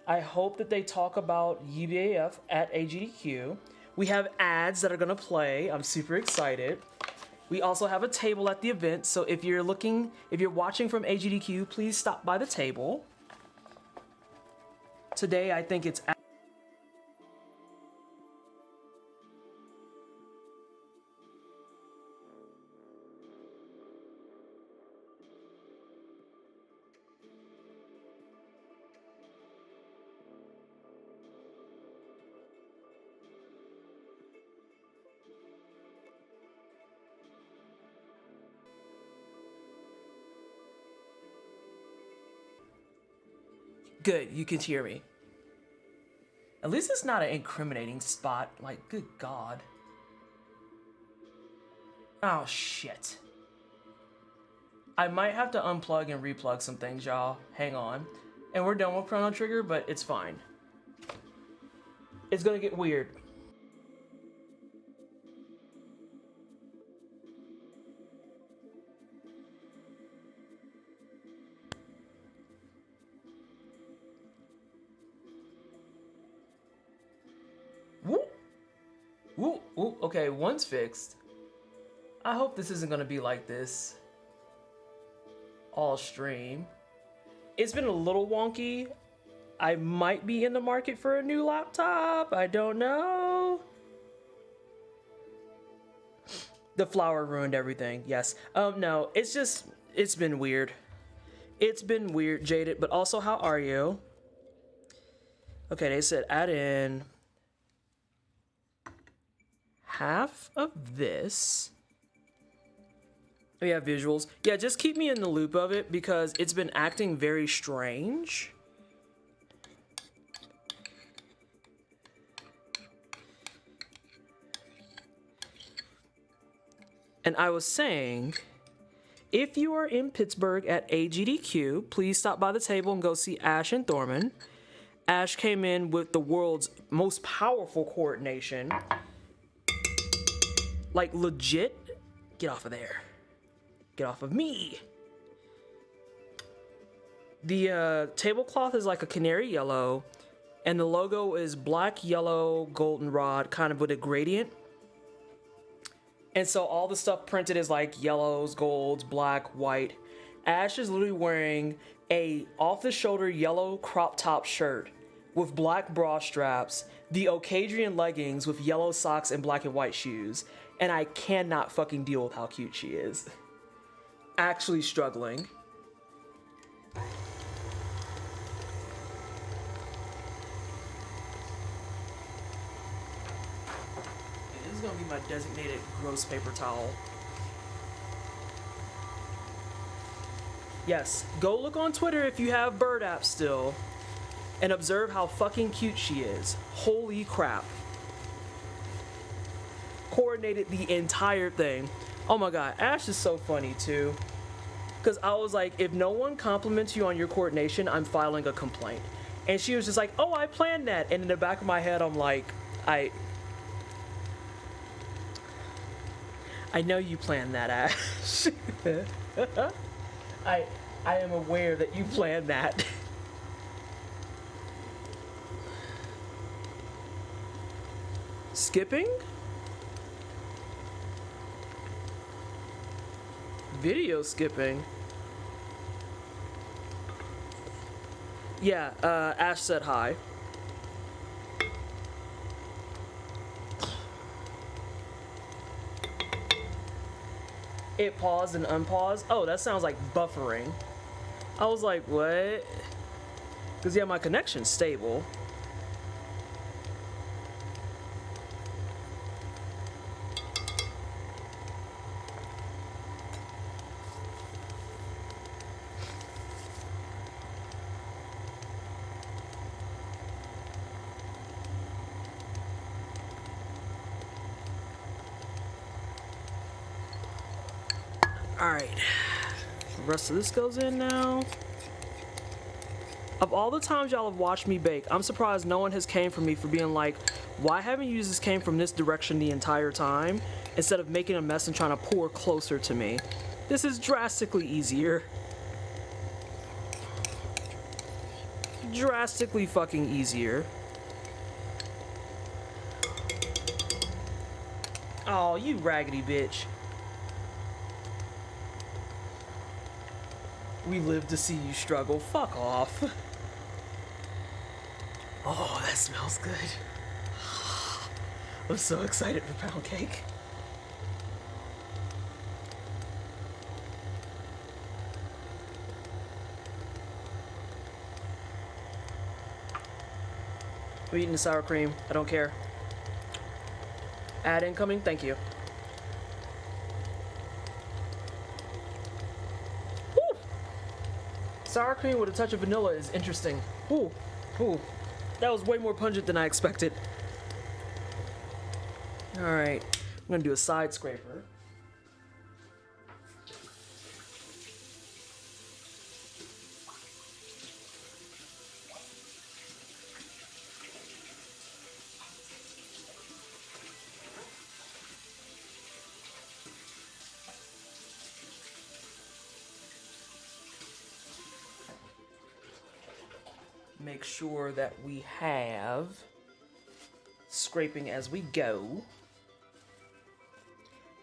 I hope that they talk about UBAF at AGDQ. We have ads that are gonna play. I'm super excited. We also have a table at the event, so if you're watching from AGDQ, please stop by the table. Today, I think it's Good, you can hear me. At least it's not an incriminating spot. Like, good God. Oh, shit. I might have to unplug and replug some things, y'all. Hang on. And we're done with Chrono Trigger, but it's fine. It's gonna get weird. Whoop. Whoop, whoop. Okay, one's fixed. I hope this isn't gonna be like this all stream. It's been a little wonky. I might be in the market for a new laptop. I don't know. The flower ruined everything. Yes. No, it's been weird. It's been weird, Jaded, but also, how are you? Okay, they said add in half of this. Oh yeah, visuals. Yeah, just keep me in the loop of it because it's been acting very strange. And I was saying, if you are in Pittsburgh at AGDQ, please stop by the table and go see Ash and Thorman. Ash came in with the world's most powerful coordination. Like, legit. Get off of there. Get off of me. The tablecloth is like a canary yellow, and the logo is black, yellow, goldenrod, kind of with a gradient. And so all the stuff printed is like yellows, golds, black, white. Ash is literally wearing a off-the-shoulder yellow crop top shirt with black bra straps, the Ocadrian leggings with yellow socks and black and white shoes. And I cannot fucking deal with how cute she is. Actually struggling. This is gonna be my designated gross paper towel. Yes, go look on Twitter if you have Bird app still and observe how fucking cute she is. Holy crap. Coordinated the entire thing. Oh my god, Ash is so funny too. Because I was like, if no one compliments you on your coordination, I'm filing a complaint. And she was just like, oh, I planned that. And in the back of my head, I'm like, I know you planned that, Ash. I am aware that you planned that. Skipping? Video skipping? Yeah, Ash said hi. It paused and unpaused. Oh, that sounds like buffering. I was like, what? Because, yeah, my connection's stable. Alright, the rest of this goes in now. Of all the times y'all have watched me bake, I'm surprised no one has came for me for being like, why haven't you just came from this direction the entire time instead of making a mess and trying to pour closer to me? This is drastically easier. Drastically fucking easier. Oh, you raggedy bitch. We live to see you struggle. Fuck off. Oh, that smells good. I'm so excited for pound cake. I'm eating the sour cream. I don't care. Ad incoming. Thank you. Sour cream with a touch of vanilla is interesting. Ooh, ooh. That was way more pungent than I expected. All right, I'm gonna do a side scraper. Make sure that we have scraping as we go.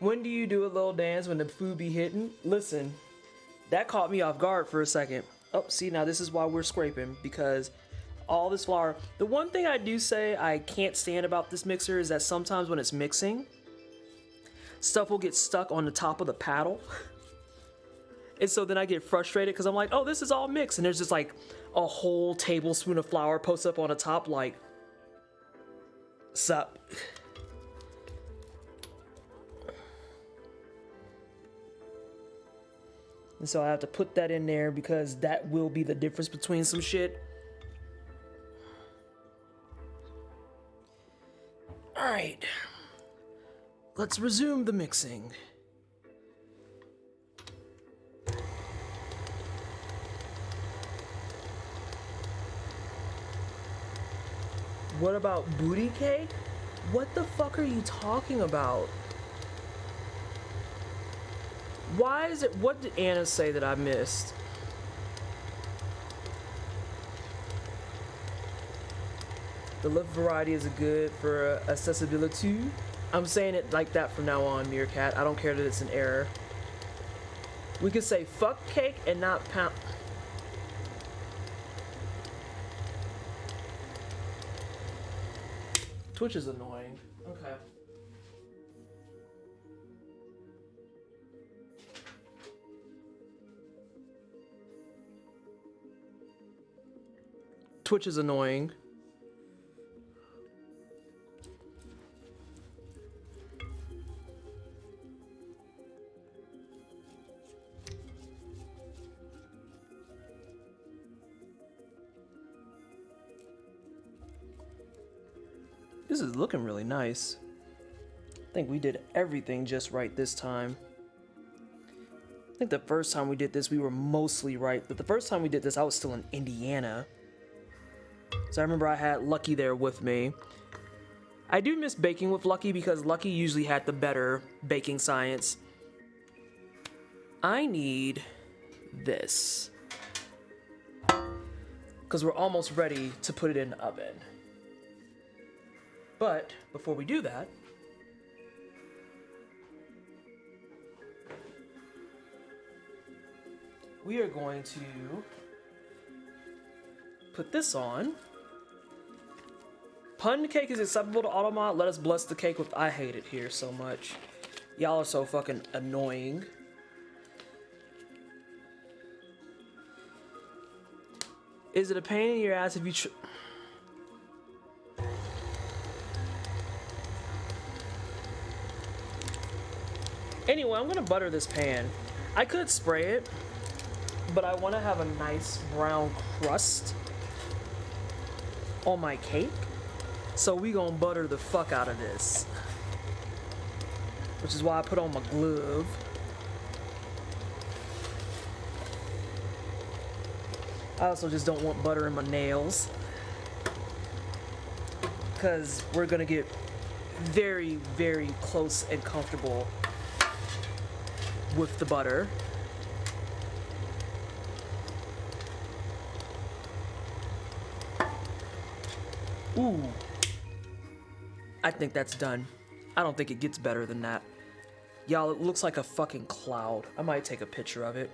When do you do a little dance when the food be hitting? Listen, that caught me off guard for a second. Oh, see, now this is why we're scraping, because all this flour. The one thing I do say I can't stand about this mixer is that sometimes when it's mixing, stuff will get stuck on the top of the paddle. And so then I get frustrated because I'm like, oh, this is all mixed. And there's just like a whole tablespoon of flour posted up on the top, like, sup. And so I have to put that in there because that will be the difference between some shit. All right, let's resume the mixing. What about booty cake? What the fuck are you talking about? Why is it, what did Anna say that I missed? The lip variety is good for accessibility. I'm saying it like that from now on, Meerkat. I don't care that it's an error. We could say fuck cake and not pound. Twitch is annoying. Okay. Twitch is annoying. This is looking really nice. I think we did everything just right this time. I think the first time we did this, we were mostly right. But the first time we did this, I was still in Indiana. So I remember I had Lucky there with me. I do miss baking with Lucky because Lucky usually had the better baking science. I need this, because we're almost ready to put it in the oven. But before we do that, we are going to put this on. Pun cake is acceptable to Automod. Let us bless the cake with I hate it here so much. Y'all are so fucking annoying. Is it a pain in your ass if you Anyway, I'm gonna butter this pan. I could spray it, but I want to have a nice brown crust on my cake. So we gonna butter the fuck out of this. Which is why I put on my glove. I also just don't want butter in my nails, because we're gonna get very, very close and comfortable with the butter. Ooh. I think that's done. I don't think it gets better than that. Y'all, it looks like a fucking cloud. I might take a picture of it.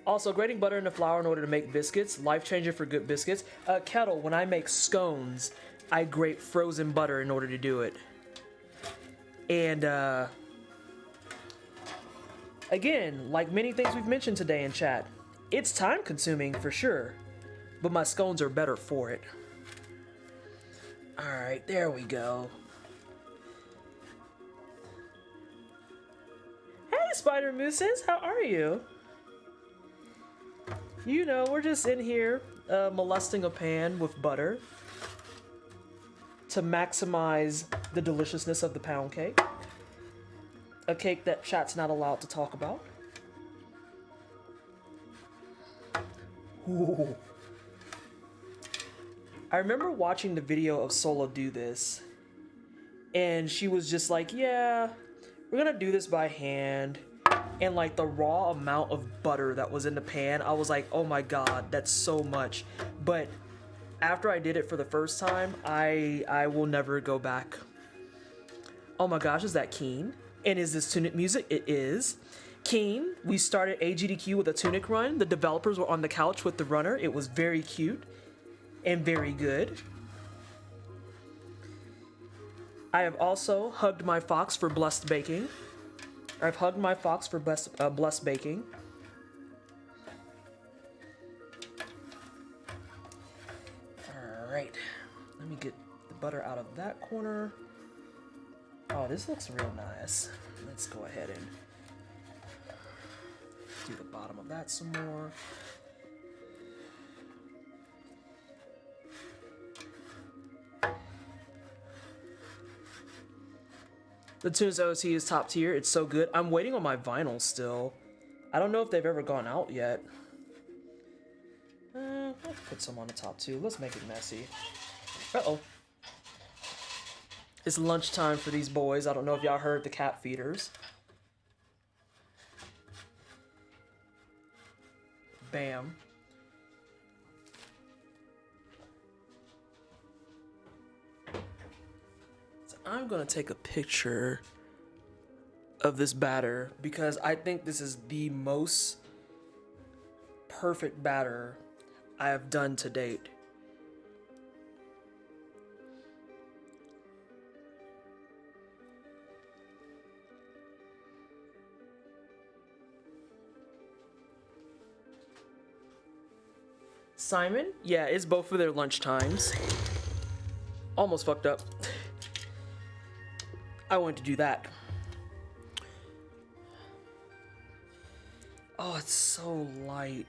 Also, grating butter into flour in order to make biscuits, life changer for good biscuits. Kettle, when I make scones, I grate frozen butter in order to do it. And, again, like many things we've mentioned today in chat, it's time consuming for sure, but my scones are better for it. Alright, there we go. Hey, Spider Mooses, how are you? You know, we're just in here molesting a pan with butter to maximize the deliciousness of the pound cake. A cake that chat's not allowed to talk about. Ooh. I remember watching the video of Sola do this, and she was just like, yeah, we're gonna do this by hand. And like the raw amount of butter that was in the pan, I was like, oh my god, that's so much. But after I did it for the first time, I will never go back. Oh my gosh, is that Keen? And is this Tunic music? It is. Keen, we started AGDQ with a Tunic run. The developers were on the couch with the runner. It was very cute and very good. I have also hugged my fox for blessed baking. I've hugged my fox for blessed baking. All right, let me get the butter out of that corner. Oh, this looks real nice. Let's go ahead and do the bottom of that some more. The Tunes OC is top tier. It's so good. I'm waiting on my vinyl still. I don't know if they've ever gone out yet. Let's put some on the top too. Let's make it messy. Uh-oh. It's lunchtime for these boys. I don't know if y'all heard the cat feeders. Bam. So I'm gonna take a picture of this batter because I think this is the most perfect batter I have done to date. Simon? Yeah, it's both of their lunch times. Almost fucked up. I wanted to do that. Oh, it's so light.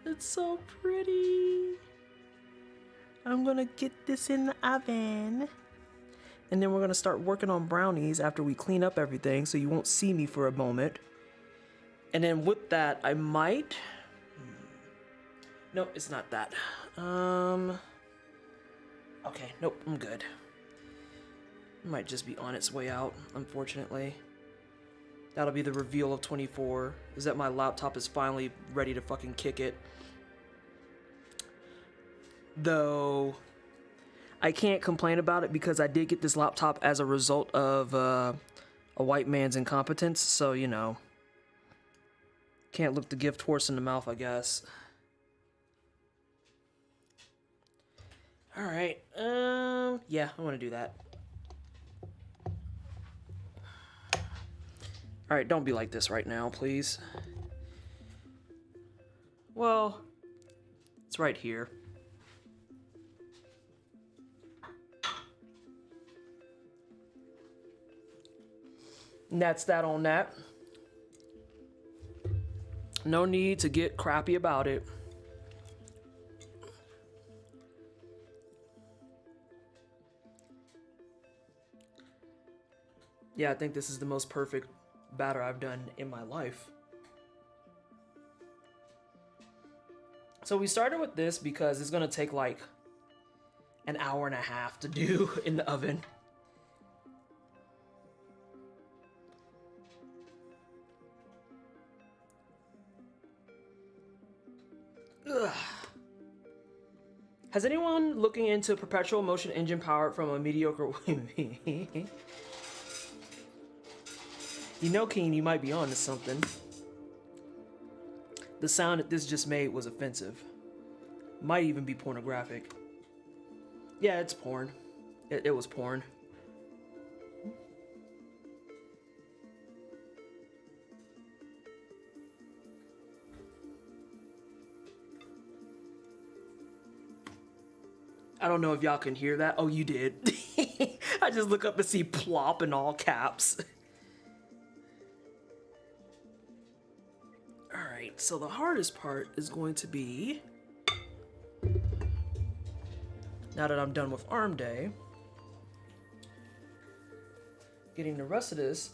It's so pretty. I'm gonna get this in the oven. And then we're gonna start working on brownies after we clean up everything, so you won't see me for a moment. And then with that, I might... Nope, it's not that. Okay, nope, I'm good. It might just be on its way out, unfortunately. That'll be the reveal of 24, is that my laptop is finally ready to fucking kick it. Though... I can't complain about it because I did get this laptop as a result of a white man's incompetence, so, you know. Can't look the gift horse in the mouth, I guess. Alright, yeah, I want to do that. Alright, don't be like this right now, please. Well, it's right here. And that's that on that. No need to get crappy about it. Yeah, I think this is the most perfect batter I've done in my life. So we started with this because it's gonna take like an hour and a half to do in the oven. Ugh. Has anyone looking into perpetual motion engine power from a mediocre... You know, Keen, you might be on to something. The sound that this just made was offensive. Might even be pornographic. Yeah, it's porn. It was porn. I don't know if y'all can hear that. Oh, you did. I just look up and see plop in all caps. So the hardest part is going to be, now that I'm done with arm day, getting the rest of this.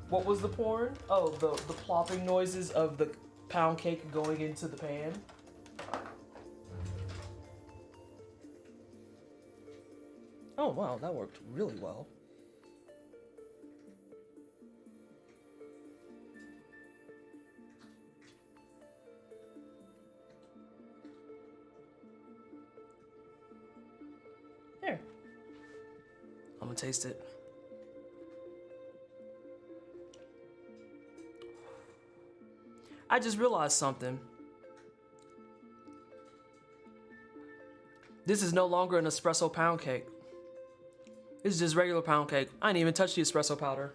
What was the porn? Oh, the plopping noises of the pound cake going into the pan. Oh wow, that worked really well. There. I'm gonna taste it. I just realized something. This is no longer an espresso pound cake. This is just regular pound cake. I didn't even touch the espresso powder.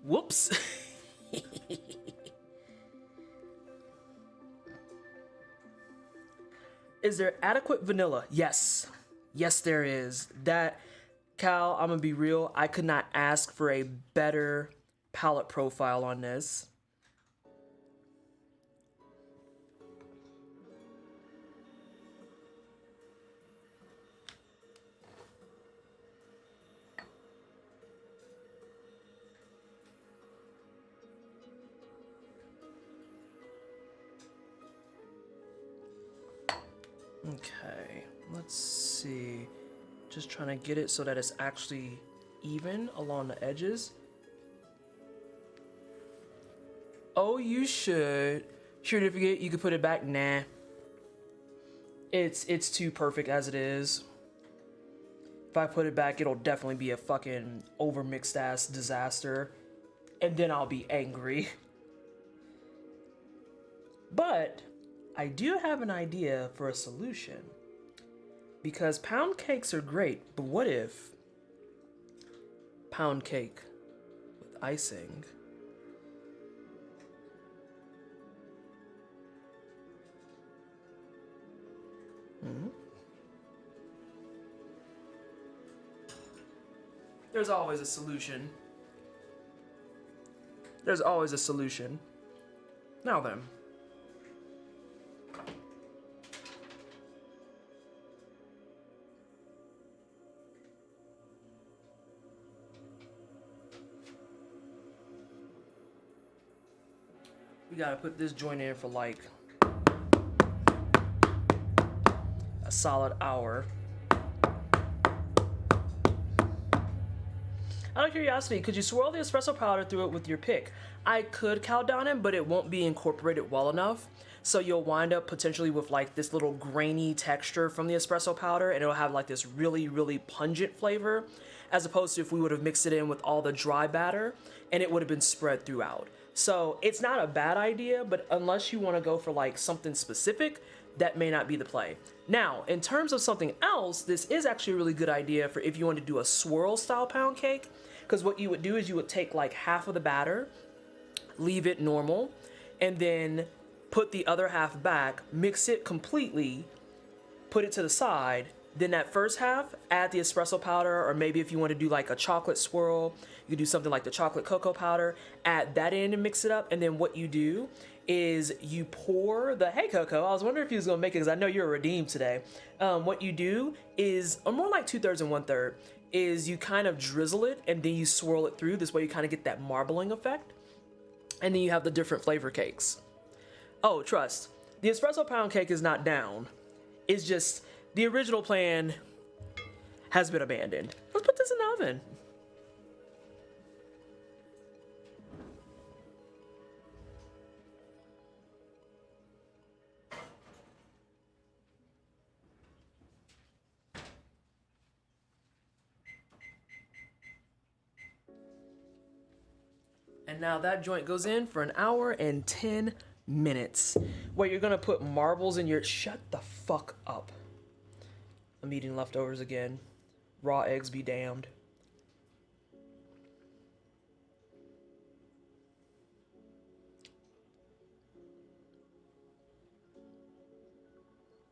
Whoops. Is there adequate vanilla? Yes. Yes, there is. That, Cal, I'm gonna be real. I could not ask for a better palette profile on this. Okay, let's see. Just trying to get it so that it's actually even along the edges. Oh, you should. Certificate, you could put it back. Nah. It's too perfect as it is. If I put it back, it'll definitely be a fucking overmixed ass disaster. And then I'll be angry. But I do have an idea for a solution. Because pound cakes are great, but what if pound cake with icing? There's always a solution. There's always a solution. Now then. We gotta put this joint in for like a solid hour. Out of curiosity, could you swirl the espresso powder through it with your pick? I could cow down it, but it won't be incorporated well enough. So you'll wind up potentially with like this little grainy texture from the espresso powder, and it'll have like this really, really pungent flavor, as opposed to if we would have mixed it in with all the dry batter and it would have been spread throughout. So it's not a bad idea, but unless you want to go for like something specific, that may not be the play. Now, in terms of something else, this is actually a really good idea for if you want to do a swirl style pound cake, because what you would do is you would take like half of the batter, leave it normal, and then put the other half back, mix it completely, put it to the side. Then that first half, add the espresso powder, or maybe if you want to do like a chocolate swirl, you do something like the chocolate cocoa powder, add that in and mix it up. And then what you do is you pour the, hey Coco, I was wondering if you was gonna make it because I know you're redeemed today. What you do is, or more like 2/3 and 1/3, is you kind of drizzle it and then you swirl it through. This way you kind of get that marbling effect. And then you have the different flavor cakes. Oh, trust, the espresso pound cake is not down. It's just, the original plan has been abandoned. Let's put this in the oven. And now that joint goes in for 1 hour and 10 minutes. Wait, you're gonna put marbles in your, shut the fuck up. I'm eating leftovers again. Raw eggs be damned.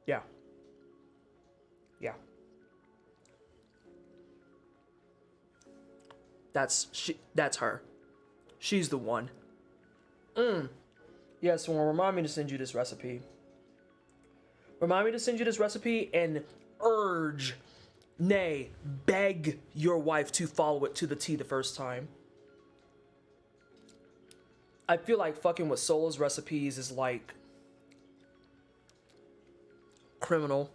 Yeah. Yeah. That's her. She's the one. Yes, well, remind me to send you this recipe. Remind me to send you this recipe and urge, nay, beg your wife to follow it to the T the first time. I feel like fucking with Sola's recipes is like criminal.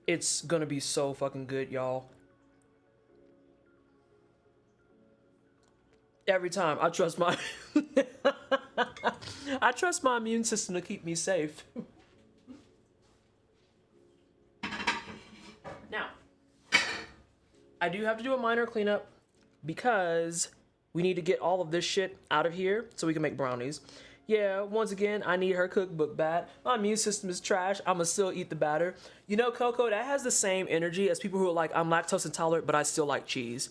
It's gonna be so fucking good, y'all. Every time I trust my I trust my immune system to keep me safe. Now, I do have to do a minor cleanup because we need to get all of this shit out of here so we can make brownies. Yeah, once again, I need her cookbook bad. My immune system is trash. I'ma still eat the batter. You know, Coco, that has the same energy as people who are like, I'm lactose intolerant, but I still like cheese.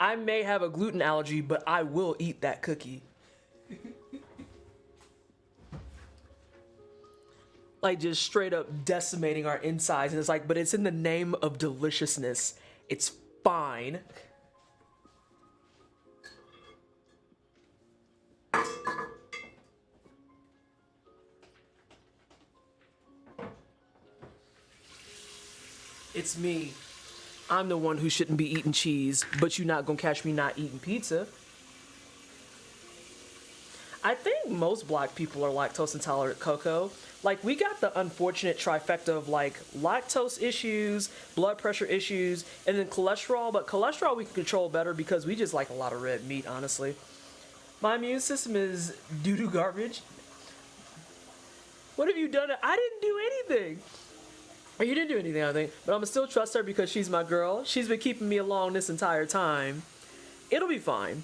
I may have a gluten allergy, but I will eat that cookie. Like, just straight up decimating our insides. And it's like, but it's in the name of deliciousness. It's fine. It's me. I'm the one who shouldn't be eating cheese, but you're not gonna catch me not eating pizza. I think most black people are lactose intolerant, Coco. Like, we got the unfortunate trifecta of like lactose issues, blood pressure issues, and then cholesterol. But cholesterol we can control better because we just like a lot of red meat, honestly. My immune system is doo-doo garbage. What have you done? I didn't do anything. Or you didn't do anything, I think. But I'm gonna still trust her because she's my girl. She's been keeping me along this entire time. It'll be fine.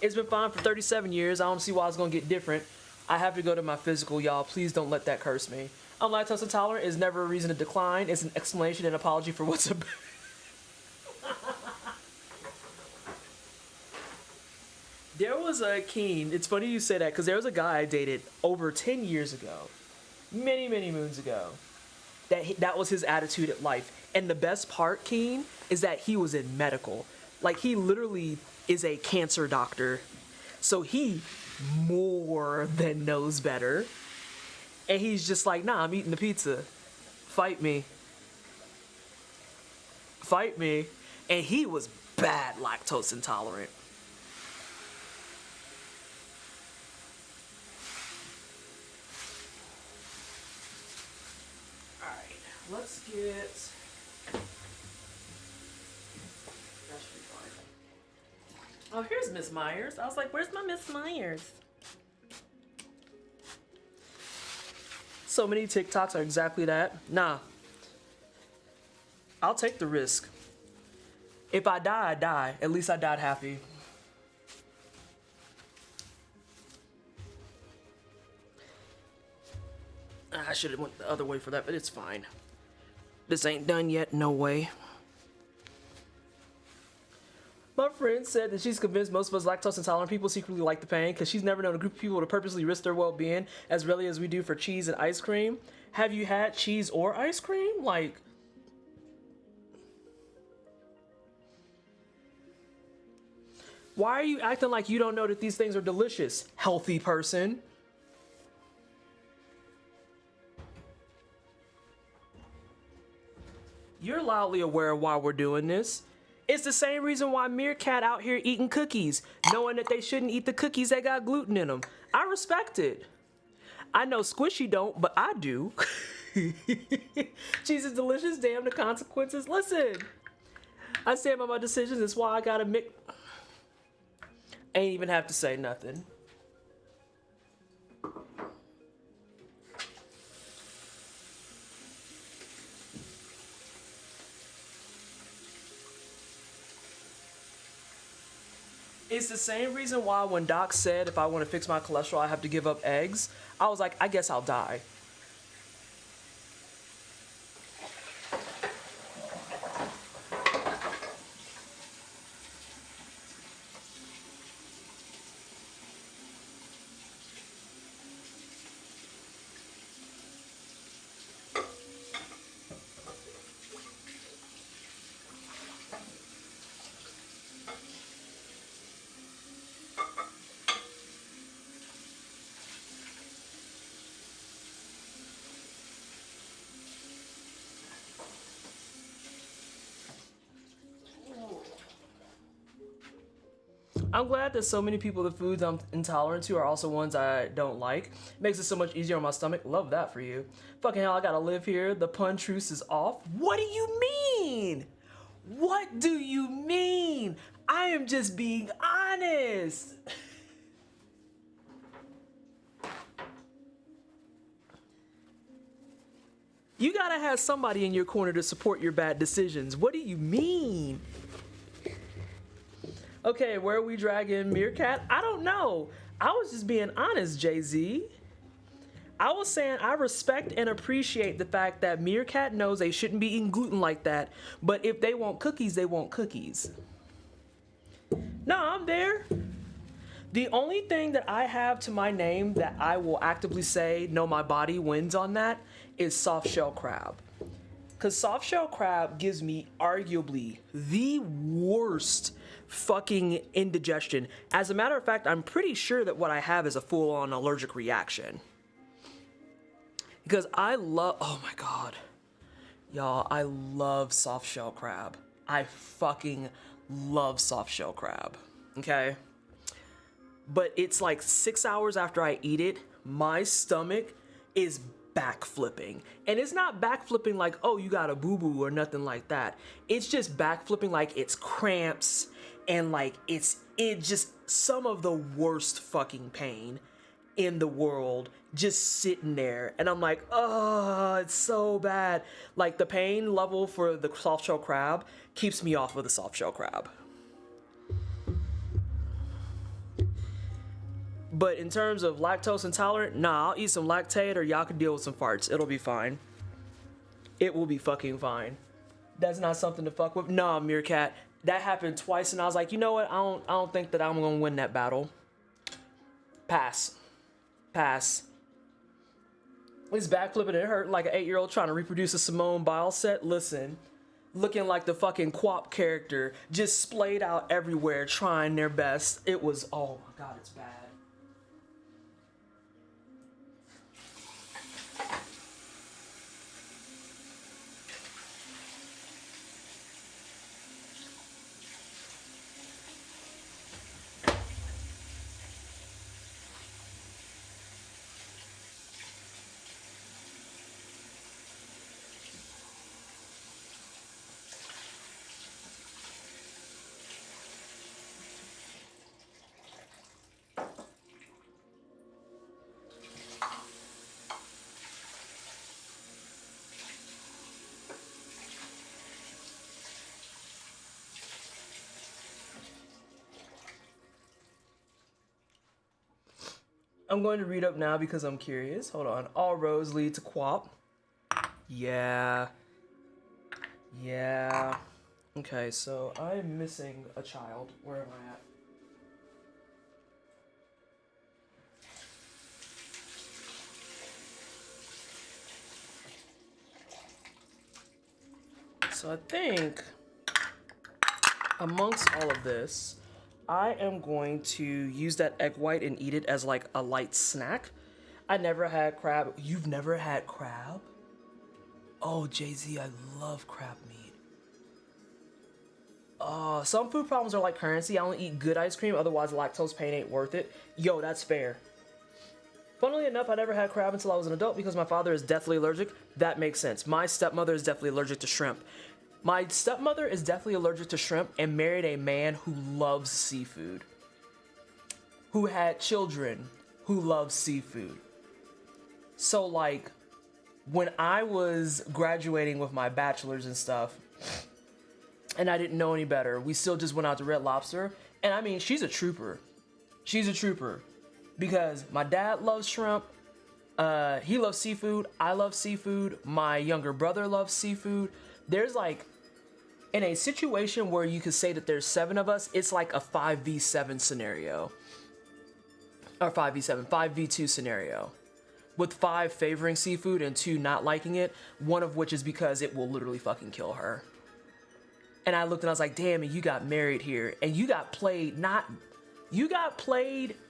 It's been fine for 37 years. I don't see why it's gonna get different. I have to go to my physical, y'all. Please don't let that curse me. I'm lactose intolerant is never a reason to decline. It's an explanation and apology for what's up. There was a Keen. It's funny you say that because there was a guy I dated over 10 years ago, many, many moons ago, that was his attitude at life. And the best part, Keen, is that he was in medical. Like, he literally is a cancer doctor. So he more than knows better. And he's just like, nah, I'm eating the pizza. Fight me. Fight me. And he was bad lactose intolerant. Let's get... That should be fine. Oh, here's Miss Myers. I was like, where's my Miss Myers? So many TikToks are exactly that. Nah. I'll take the risk. If I die, I die. At least I died happy. I should have went the other way for that, but it's fine. This ain't done yet, no way. My friend said that she's convinced most of us lactose intolerant people secretly like the pain because she's never known a group of people to purposely risk their well-being as really as we do for cheese and ice cream. Have you had cheese or ice cream? Like, why are you acting like you don't know that these things are delicious, healthy person? You're loudly aware of why we're doing this. It's the same reason why Meerkat out here eating cookies, knowing that they shouldn't eat the cookies that got gluten in them. I respect it. I know Squishy don't, but I do. Cheese is delicious, damn the consequences. Listen, I stand by my decisions. That's why I gotta make... Ain't even have to say nothing. It's the same reason why when Doc said if I want to fix my cholesterol, I have to give up eggs. I was like, I guess I'll die. I'm glad that so many people, the foods I'm intolerant to are also ones I don't like. Makes it so much easier on my stomach. Love that for you. Fucking hell, I gotta live here. The pun truce is off. What do you mean? What do you mean? I am just being honest. You gotta have somebody in your corner to support your bad decisions. What do you mean? Okay, where are we dragging Meerkat? I don't know. I was just being honest, Jay-Z. I was saying I respect and appreciate the fact that Meerkat knows they shouldn't be eating gluten like that, but if they want cookies, they want cookies. No, I'm there. The only thing that I have to my name that I will actively say, no, my body wins on that, is soft shell crab. Because soft shell crab gives me arguably the worst fucking indigestion. As a matter of fact, I'm pretty sure that what I have is a full-on allergic reaction. Because I love, oh my God. Y'all, I love soft shell crab. I fucking love soft shell crab, okay? But it's like 6 hours after I eat it, my stomach is backflipping. And it's not backflipping like, oh, you got a boo-boo or nothing like that. It's just backflipping like it's cramps and like it just some of the worst fucking pain in the world just sitting there. And I'm like, oh, it's so bad. Like the pain level for the soft shell crab keeps me off of the soft shell crab. But in terms of lactose intolerant, nah, I'll eat some lactate or y'all can deal with some farts. It'll be fine. It will be fucking fine. That's not something to fuck with. Nah, Meerkat. That happened twice and I was like, you know what? I don't think that I'm gonna win that battle. Pass. Pass. It's backflipping. It hurt like an 8-year-old trying to reproduce a Simone Biles set. Listen, looking like the fucking Quap character, just splayed out everywhere, trying their best. It was, oh my God, it's bad. I'm going to read up now because I'm curious. Hold on. All roads lead to Quap. Yeah. Yeah. Okay, so I'm missing a child. Where am I at? So I think amongst all of this, I am going to use that egg white and eat it as like a light snack. I never had crab. You've never had crab? Oh, Jay-Z, I love crab meat. Some food problems are like currency. I only eat good ice cream, otherwise lactose pain ain't worth it. Yo, that's fair. Funnily enough, I never had crab until I was an adult because my father is deathly allergic. That makes sense. My stepmother is deathly allergic to shrimp. My stepmother is deathly allergic to shrimp and married a man who loves seafood. Who had children who love seafood. So like, when I was graduating with my bachelor's and stuff, and I didn't know any better, we still just went out to Red Lobster. And I mean, she's a trooper. She's a trooper. Because my dad loves shrimp. He loves seafood. I love seafood. My younger brother loves seafood. There's like, in a situation where you could say that there's 7 of us, it's like a 5v7 scenario. Or 5v7, 5v2 scenario. With 5 favoring seafood and 2 not liking it, one of which is because it will literally fucking kill her. And I looked and I was like, damn, and you got married here. And you got played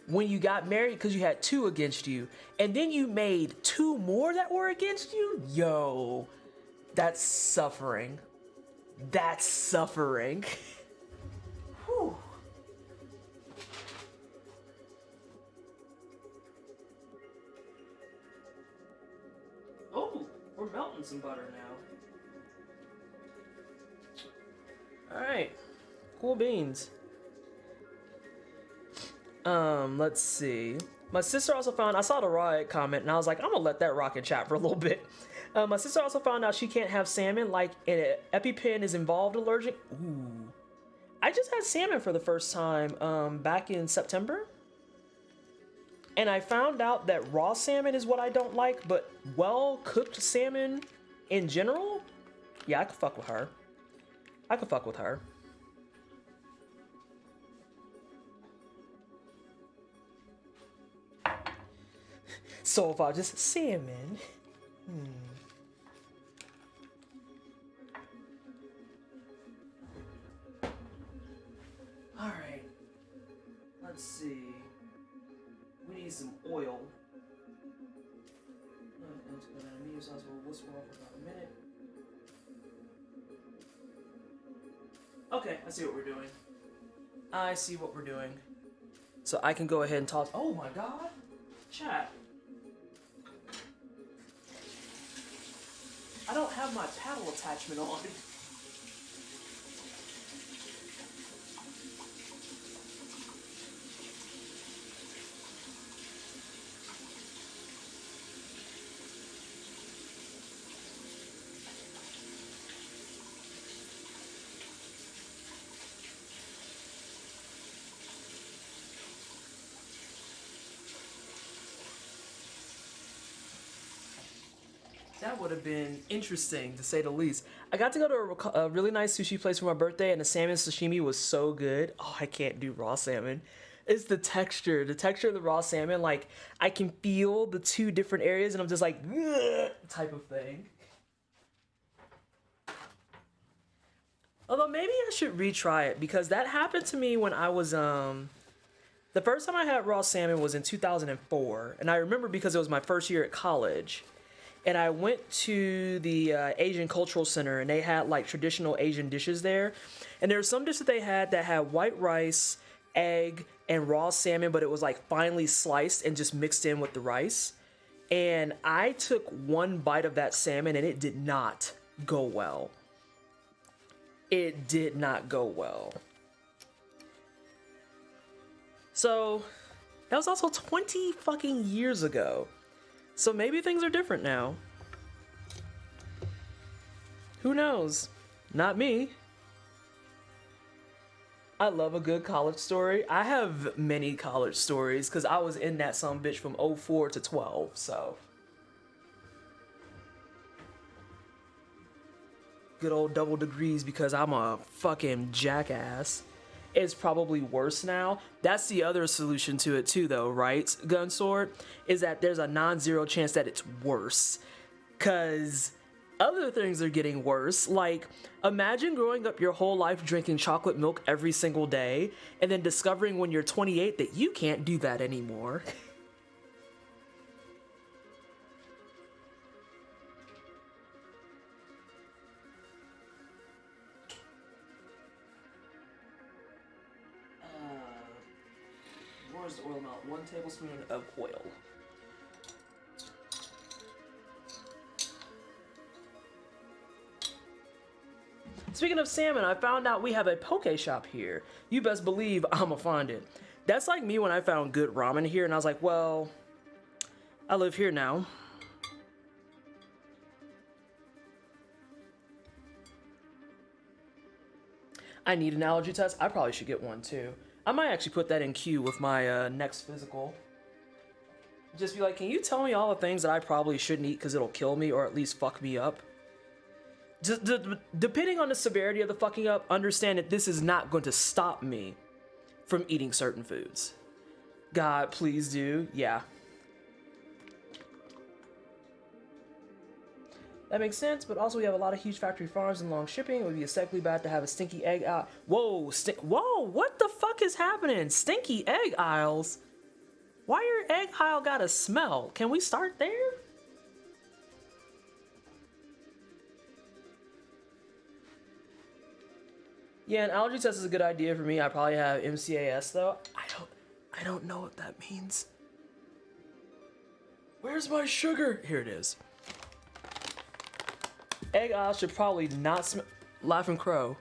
when you got married because you had 2 against you. And then you made 2 more that were against you? Yo, that's suffering. That's suffering. Whew. Oh, we're melting some butter now. Alright. Cool beans. Let's see. My sister also found, I saw the riot comment and I was like, I'm gonna let that rock and chat for a little bit. My sister also found out she can't have salmon, like an EpiPen is involved allergic. Ooh. I just had salmon for the first time back in September. And I found out that raw salmon is what I don't like, but well-cooked salmon in general, yeah, I could fuck with her. I could fuck with her. So if I just salmon, All right. Let's see. We need some oil. Okay, I see what we're doing. I see what we're doing. So I can go ahead and toss. Oh my god. Chat. I don't have my paddle attachment on. That would have been interesting, to say the least. I got to go to a really nice sushi place for my birthday, and the salmon sashimi was so good. Oh, I can't do raw salmon. It's the texture of the raw salmon. Like, I can feel the 2 different areas, and I'm just like, ugh, type of thing. Although maybe I should retry it, because that happened to me when I was, the first time I had raw salmon was in 2004, and I remember because it was my first year at college. And I went to the Asian Cultural Center, and they had like traditional Asian dishes there. And there were some dishes they had that had white rice, egg, and raw salmon, but it was like finely sliced and just mixed in with the rice. And I took 1 bite of that salmon, and it did not go well. It did not go well. So that was also 20 fucking years ago. So maybe things are different now. Who knows? Not me. I love a good college story. I have many college stories because I was in that sumbitch from 04 to 12, so. Good old double degrees because I'm a fucking jackass. It's probably worse now. That's the other solution to it too, though, right? Gunsword, is that there's a non-zero chance that it's worse. Cause other things are getting worse. Like, imagine growing up your whole life drinking chocolate milk every single day, and then discovering when you're 28 that you can't do that anymore. Where's the oil amount? 1 tablespoon of oil. Speaking of salmon, I found out we have a poke shop here. You best believe I'ma find it. That's like me when I found good ramen here, and I was like, well, I live here now. I need an allergy test. I probably should get one too. I might actually put that in queue with my next physical. Just be like, can you tell me all the things that I probably shouldn't eat because it'll kill me or at least fuck me up? Depending on the severity of the fucking up, understand that this is not going to stop me from eating certain foods. God, please do. Yeah. That makes sense, but also we have a lot of huge factory farms and long shipping. It would be aesthetically bad to have a stinky egg out. Whoa, whoa, what the fuck is happening? Stinky egg aisles? Why your egg aisle got a smell? Can we start there? Yeah, an allergy test is a good idea for me. I probably have MCAS though. I don't know what that means. Where's my sugar? Here it is. Egg aisle should probably not smell. Laughing Crow.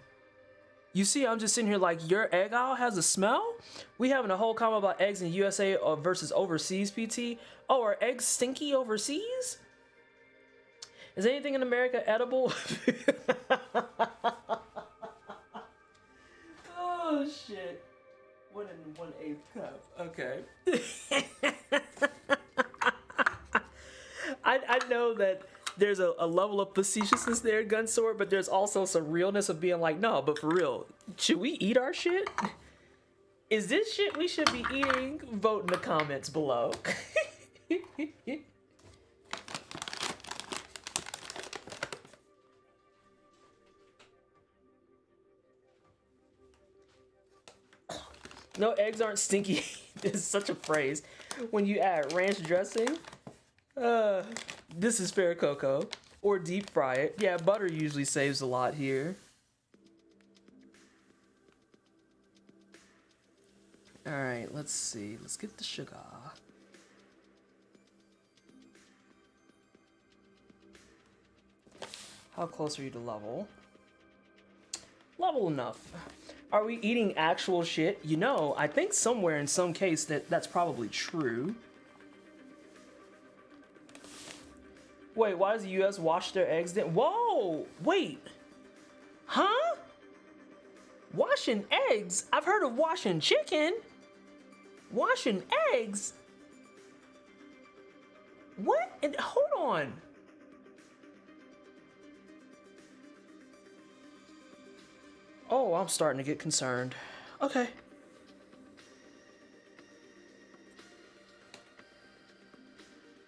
You see, I'm just sitting here like, your egg aisle has a smell? We having a whole comment about eggs in USA versus overseas, PT. Oh, are eggs stinky overseas? Is anything in America edible? Oh, shit. 1 1/8 cup. Okay. I know that there's a level of facetiousness there, Gunsword, but there's also some realness of being like, no, but for real, should we eat our shit? Is this shit we should be eating? Vote in the comments below. No, eggs aren't stinky. This is such a phrase. When you add ranch dressing, this is fair cocoa. Or deep fry it. Yeah, butter usually saves a lot here. Alright, let's see. Let's get the sugar. How close are you to level? Level enough. Are we eating actual shit? You know, I think somewhere in some case that's probably true. Wait, why does the US wash their eggs then? Whoa! Wait! Huh? Washing eggs? I've heard of washing chicken. Washing eggs? What? And hold on. Oh, I'm starting to get concerned. Okay.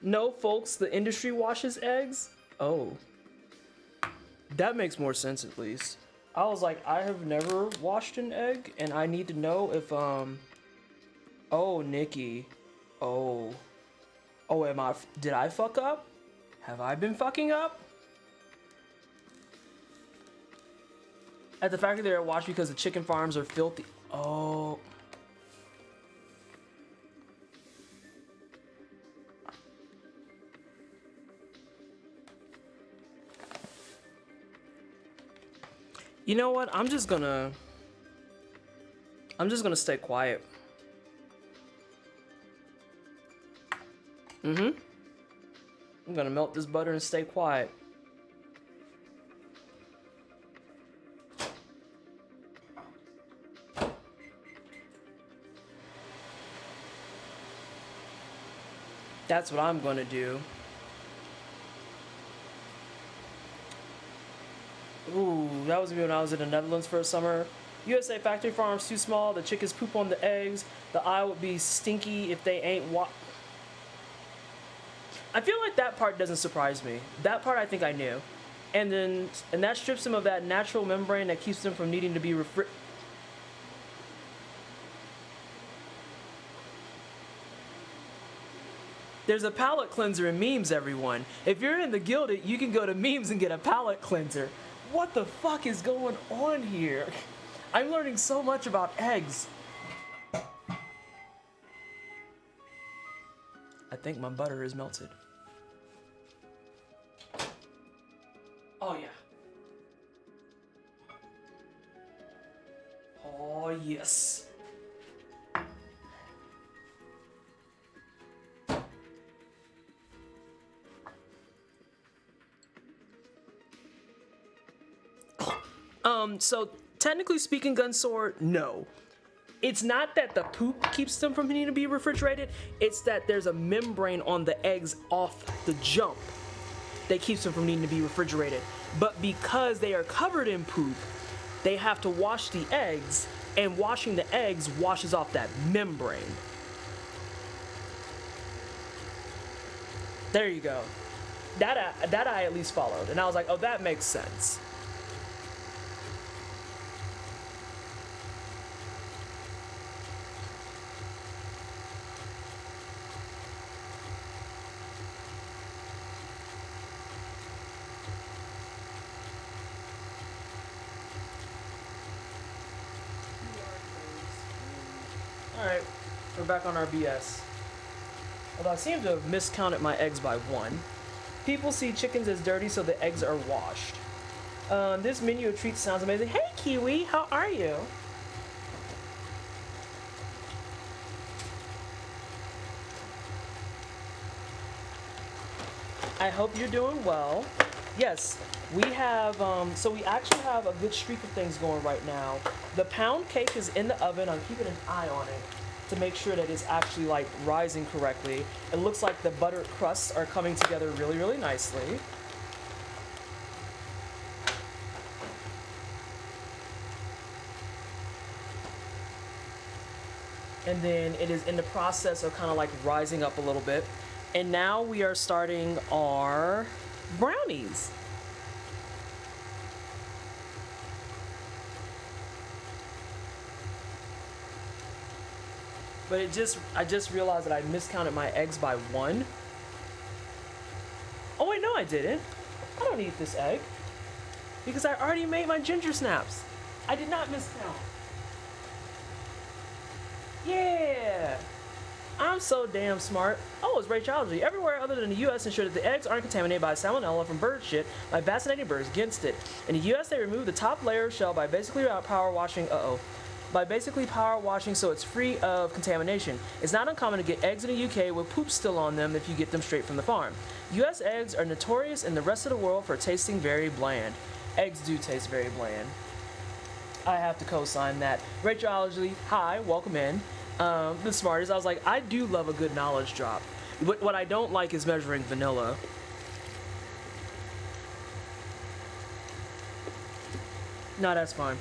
No, folks, the industry washes eggs? Oh. That makes more sense, at least. I was like, I have never washed an egg, and I need to know if, Oh, Nikki. Oh. Oh, did I fuck up? Have I been fucking up? At the factory, they're washed because the chicken farms are filthy. Oh. You know what? I'm just gonna stay quiet. I'm gonna melt this butter and stay quiet. That's what I'm gonna do. Ooh, that was me when I was in the Netherlands for a summer. USA factory farms too small. The chickens poop on the eggs. The eye would be stinky if they ain't I feel like that part doesn't surprise me. That part I think I knew. And that strips them of that natural membrane that keeps them from needing to be There's a palate cleanser in memes, everyone. If you're in the Gilded, you can go to memes and get a palate cleanser. What the fuck is going on here? I'm learning so much about eggs. I think my butter is melted. Oh, yeah. Oh, yes. So technically speaking, Gunsword, no. It's not that the poop keeps them from needing to be refrigerated, it's that there's a membrane on the eggs off the jump that keeps them from needing to be refrigerated. But because they are covered in poop, they have to wash the eggs, and washing the eggs washes off that membrane. There you go. that I at least followed, and I was like, oh, that makes sense. Alright, we're back on our BS. Although I seem to have miscounted my eggs by 1. People see chickens as dirty, so the eggs are washed. This menu of treats sounds amazing. Hey, Kiwi, how are you? I hope you're doing well. Yes, we have, so we actually have a good streak of things going right now. The pound cake is in the oven. I'm keeping an eye on it to make sure that it's actually like rising correctly. It looks like the buttered crusts are coming together really, really nicely. And then it is in the process of kind of like rising up a little bit. And now we are starting our brownies. But I just realized that I miscounted my eggs by 1. Oh wait, no I didn't. I don't eat this egg. Because I already made my ginger snaps. I did not miscount. Yeah! I'm so damn smart. Oh, it's radiology. Everywhere other than the U.S. ensure that the eggs aren't contaminated by salmonella from bird shit by vaccinating birds against it. In the U.S., they remove the top layer of shell by basically power washing. By basically power washing so it's free of contamination. It's not uncommon to get eggs in the UK with poop still on them if you get them straight from the farm. US eggs are notorious in the rest of the world for tasting very bland. Eggs do taste very bland. I have to co-sign that. Rachel, hi, welcome in. The smartest. I was like, I do love a good knowledge drop. But what I don't like is measuring vanilla. No, that's fine.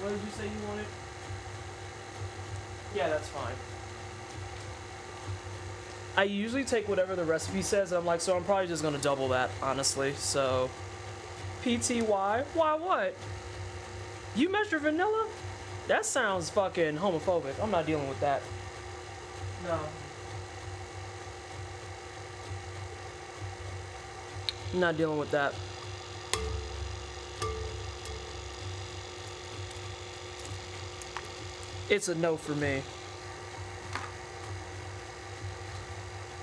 What did you say you wanted? Yeah, that's fine. I usually take whatever the recipe says, and I'm like, so I'm probably just gonna double that, honestly. So, PTY? Why what? You measure vanilla? That sounds fucking homophobic. I'm not dealing with that. No. I'm not dealing with that. It's a no for me.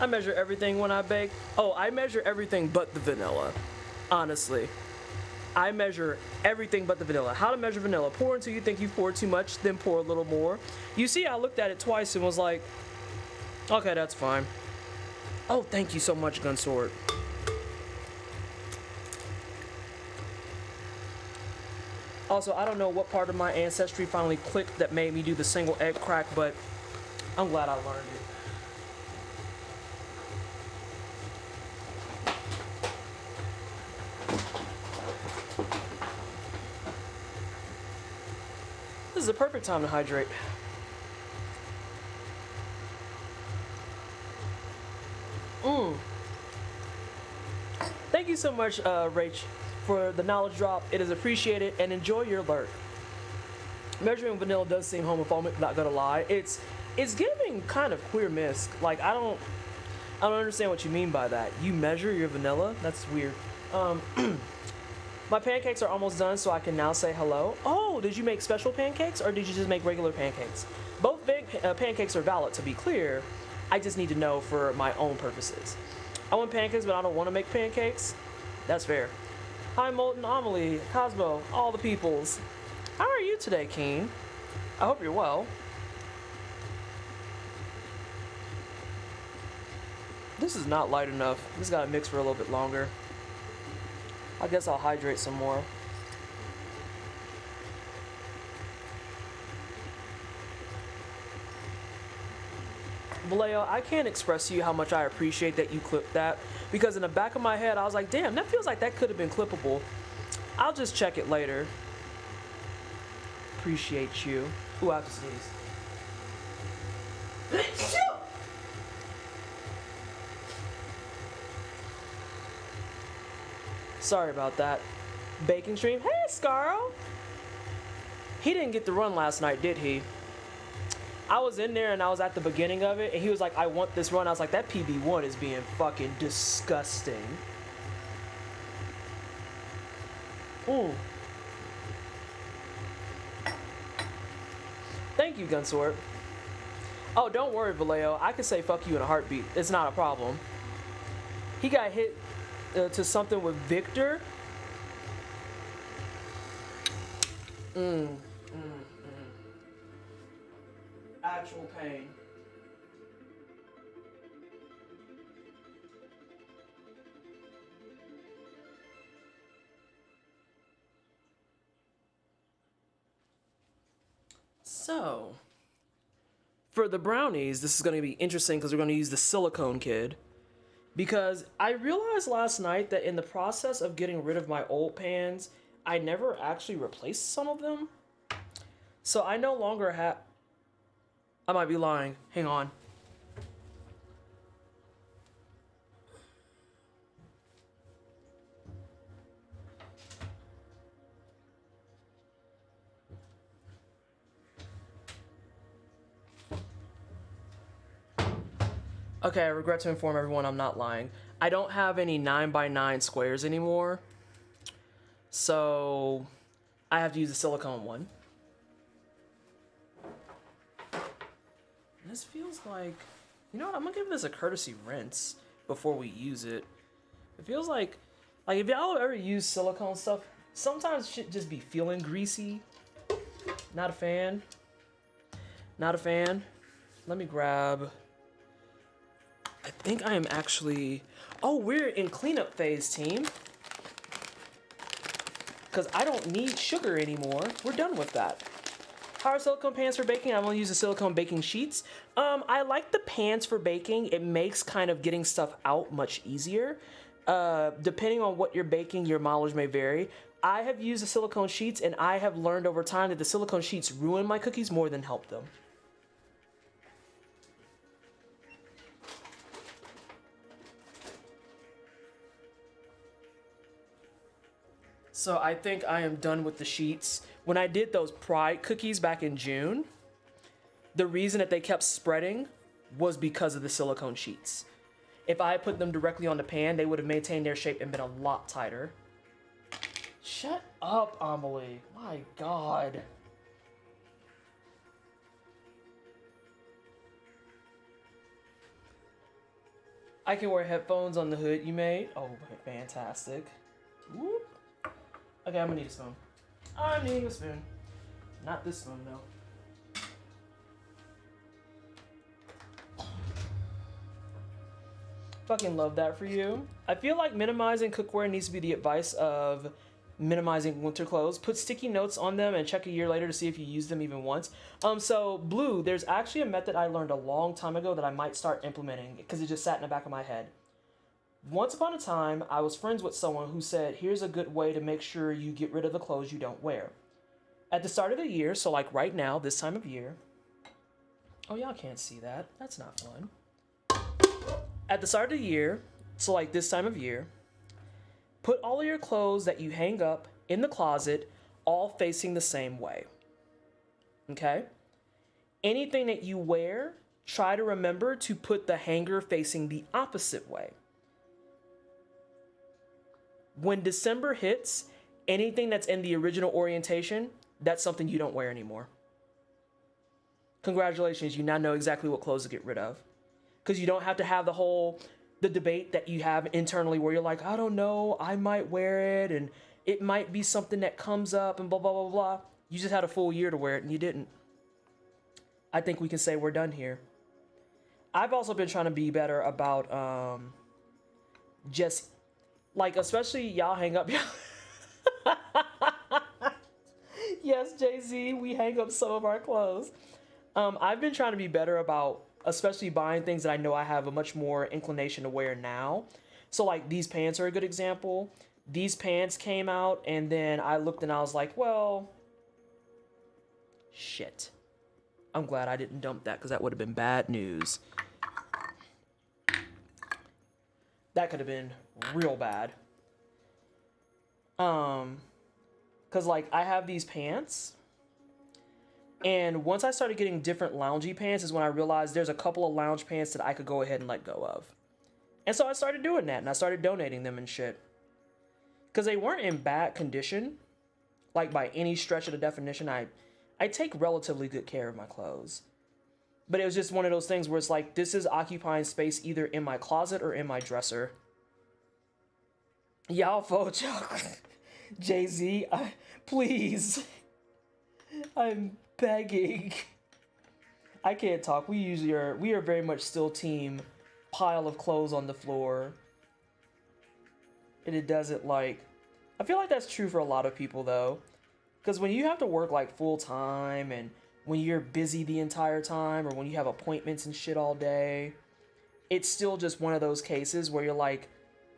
I measure everything when I bake. Oh, I measure everything but the vanilla. Honestly. I measure everything but the vanilla. How to measure vanilla. Pour until you think you've poured too much, then pour a little more. You see, I looked at it twice and was like, okay, that's fine. Oh, thank you so much, Gunsword. Also, I don't know what part of my ancestry finally clicked that made me do the single egg crack, but I'm glad I learned it. This is the perfect time to hydrate. Thank you so much, Rach, for the knowledge drop. It is appreciated, and enjoy your lurk. Measuring vanilla does seem homophobic, not gonna lie. It's giving kind of queer misc. Like, I don't understand what you mean by that. You measure your vanilla? That's weird. My pancakes are almost done, so I can now say hello. Oh, did you make special pancakes, or did you just make regular pancakes? Both pancakes are valid, to be clear. I just need to know for my own purposes. I want pancakes, but I don't want to make pancakes. That's fair. Hi, Molten, Amelie, Cosmo, all the peoples. How are you today, Keen? I hope you're well. This is not light enough. This gotta mix for a little bit longer. I guess I'll hydrate some more. Vallejo, I can't express to you how much I appreciate that you clipped that, because in the back of my head I was like, damn, that feels like that could have been clippable. I'll just check it later. Appreciate you. Ooh, I have to sneeze. Sorry about that. Baking stream. Hey, Scarl. He didn't get the run last night, did he? I was in there and I was at the beginning of it, and he was like, I want this run. I was like, that PB1 is being fucking disgusting. Ooh. Thank you, Gunsword. Oh, don't worry, Vallejo. I can say fuck you in a heartbeat. It's not a problem. He got hit to something with Victor. Actual pain. So, for the brownies, this is going to be interesting because we're going to use the silicone kid. Because I realized last night that in the process of getting rid of my old pans, I never actually replaced some of them. So I no longer have... I might be lying. Hang on. Okay, I regret to inform everyone I'm not lying. I don't have any 9x9 squares anymore. So I have to use a silicone one. This feels like, you know what, I'm gonna give this a courtesy rinse before we use it. It feels like if y'all ever use silicone stuff, sometimes shit just be feeling greasy. Not a fan. Not a fan. Let me grab, I think I am actually, oh, we're in cleanup phase, team. Because I don't need sugar anymore. We're done with that. How are silicone pans for baking? I'm gonna use the silicone baking sheets. I like the pans for baking. It makes kind of getting stuff out much easier. Depending on what you're baking, your mileage may vary. I have used the silicone sheets, and I have learned over time that the silicone sheets ruin my cookies more than help them. So I think I am done with the sheets. When I did those Pride cookies back in June, the reason that they kept spreading was because of the silicone sheets. If I had put them directly on the pan, they would have maintained their shape and been a lot tighter. Shut up, Amelie. My God. I can wear headphones on the hood you made. Oh, fantastic. Whoop. Okay, I'm gonna need a spoon. I'm needing a spoon. Not this spoon, though. Fucking love that for you. I feel like minimizing cookware needs to be the advice of minimizing winter clothes. Put sticky notes on them and check a year later to see if you use them even once. So Blue, there's actually a method I learned a long time ago that I might start implementing because it just sat in the back of my head. Once upon a time, I was friends with someone who said, here's a good way to make sure you get rid of the clothes you don't wear. At the start of the year, so like right now, this time of year. Oh, y'all can't see that. That's not fun. At the start of the year, so like this time of year, put all of your clothes that you hang up in the closet all facing the same way. Okay? Anything that you wear, try to remember to put the hanger facing the opposite way. When December hits, anything that's in the original orientation, that's something you don't wear anymore. Congratulations, you now know exactly what clothes to get rid of. Because you don't have to have the debate that you have internally where you're like, I don't know, I might wear it, and it might be something that comes up, and blah, blah, blah, blah. You just had a full year to wear it, and you didn't. I think we can say we're done here. I've also been trying to be better about just... like, especially y'all hang up. Yes, Jay-Z, we hang up some of our clothes. I've been trying to be better about, especially buying things that I know I have a much more inclination to wear now. So, like, these pants are a good example. These pants came out, and then I looked and I was like, well, shit. I'm glad I didn't dump that, because that would have been bad news. That could have been real bad. Cause like I have these pants, and once I started getting different loungy pants is when I realized there's a couple of lounge pants that I could go ahead and let go of. And so I started doing that, and I started donating them and shit. Cause they weren't in bad condition, like by any stretch of the definition. I take relatively good care of my clothes. But it was just one of those things where it's like, this is occupying space either in my closet or in my dresser. Y'all vote, y'all. Jay-Z, please. I'm begging. I can't talk. We are very much still team pile of clothes on the floor. And it doesn't like, I feel like that's true for a lot of people though. Because when you have to work like full time and when you're busy the entire time or when you have appointments and shit all day, it's still just one of those cases where you're like,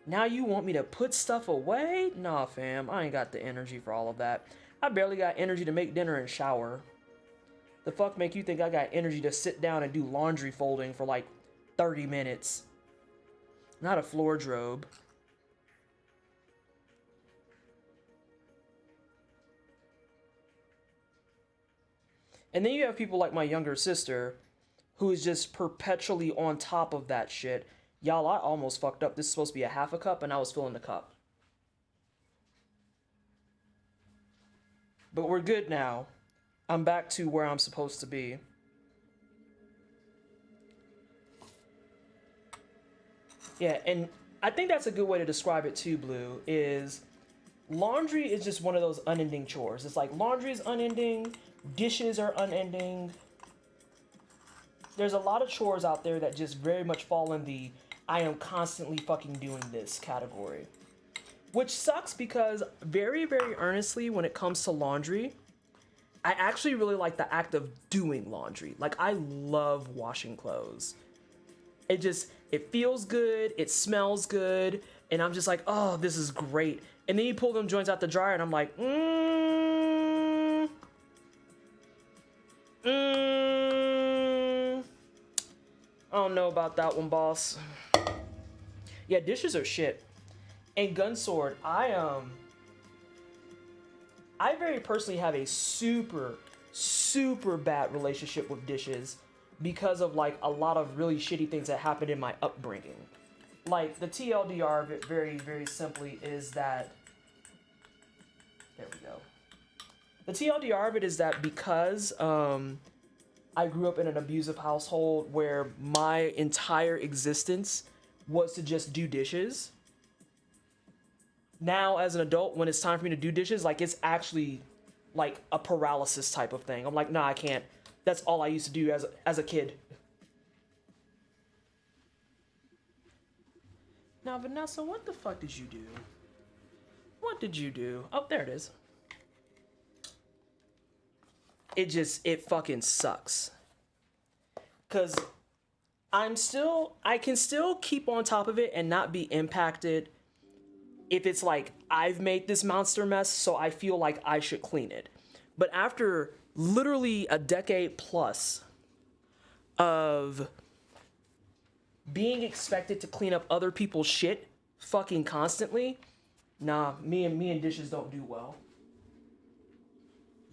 now you want me to put stuff away? Nah, fam, I ain't got the energy for all of that. I barely got energy to make dinner and shower. The fuck make you think I got energy to sit down and do laundry folding for like 30 minutes? Not a floor drobe. And then you have people like my younger sister who is just perpetually on top of that shit. Y'all, I almost fucked up. This is supposed to be a half a cup and I was filling the cup. But we're good now. I'm back to where I'm supposed to be. Yeah, and I think that's a good way to describe it too, Blue, is laundry is just one of those unending chores. It's like laundry is unending, dishes are unending. There's a lot of chores out there that just very much fall in the I am constantly fucking doing this category. Which sucks because very, very earnestly when it comes to laundry, I actually really like the act of doing laundry. Like I love washing clothes. It feels good, it smells good, and I'm just like, oh, this is great. And then you pull them joints out the dryer and I'm like, I don't know about that one, boss. Yeah, dishes are shit. And Gunsword, I very personally have a super, super bad relationship with dishes because of like a lot of really shitty things that happened in my upbringing. Like the TLDR of it very, very simply is that, there we go. The TLDR of it is that because I grew up in an abusive household where my entire existence was to just do dishes. Now, as an adult, when it's time for me to do dishes, like it's actually like a paralysis type of thing. I'm like, nah, I can't. That's all I used to do as a kid. Now, Vanessa, what the fuck did you do? What did you do? Oh, there it is. It fucking sucks. Cause I can still keep on top of it and not be impacted if it's like, I've made this monster mess, so I feel like I should clean it. But after literally a decade plus of being expected to clean up other people's shit fucking constantly, nah, me and dishes don't do well.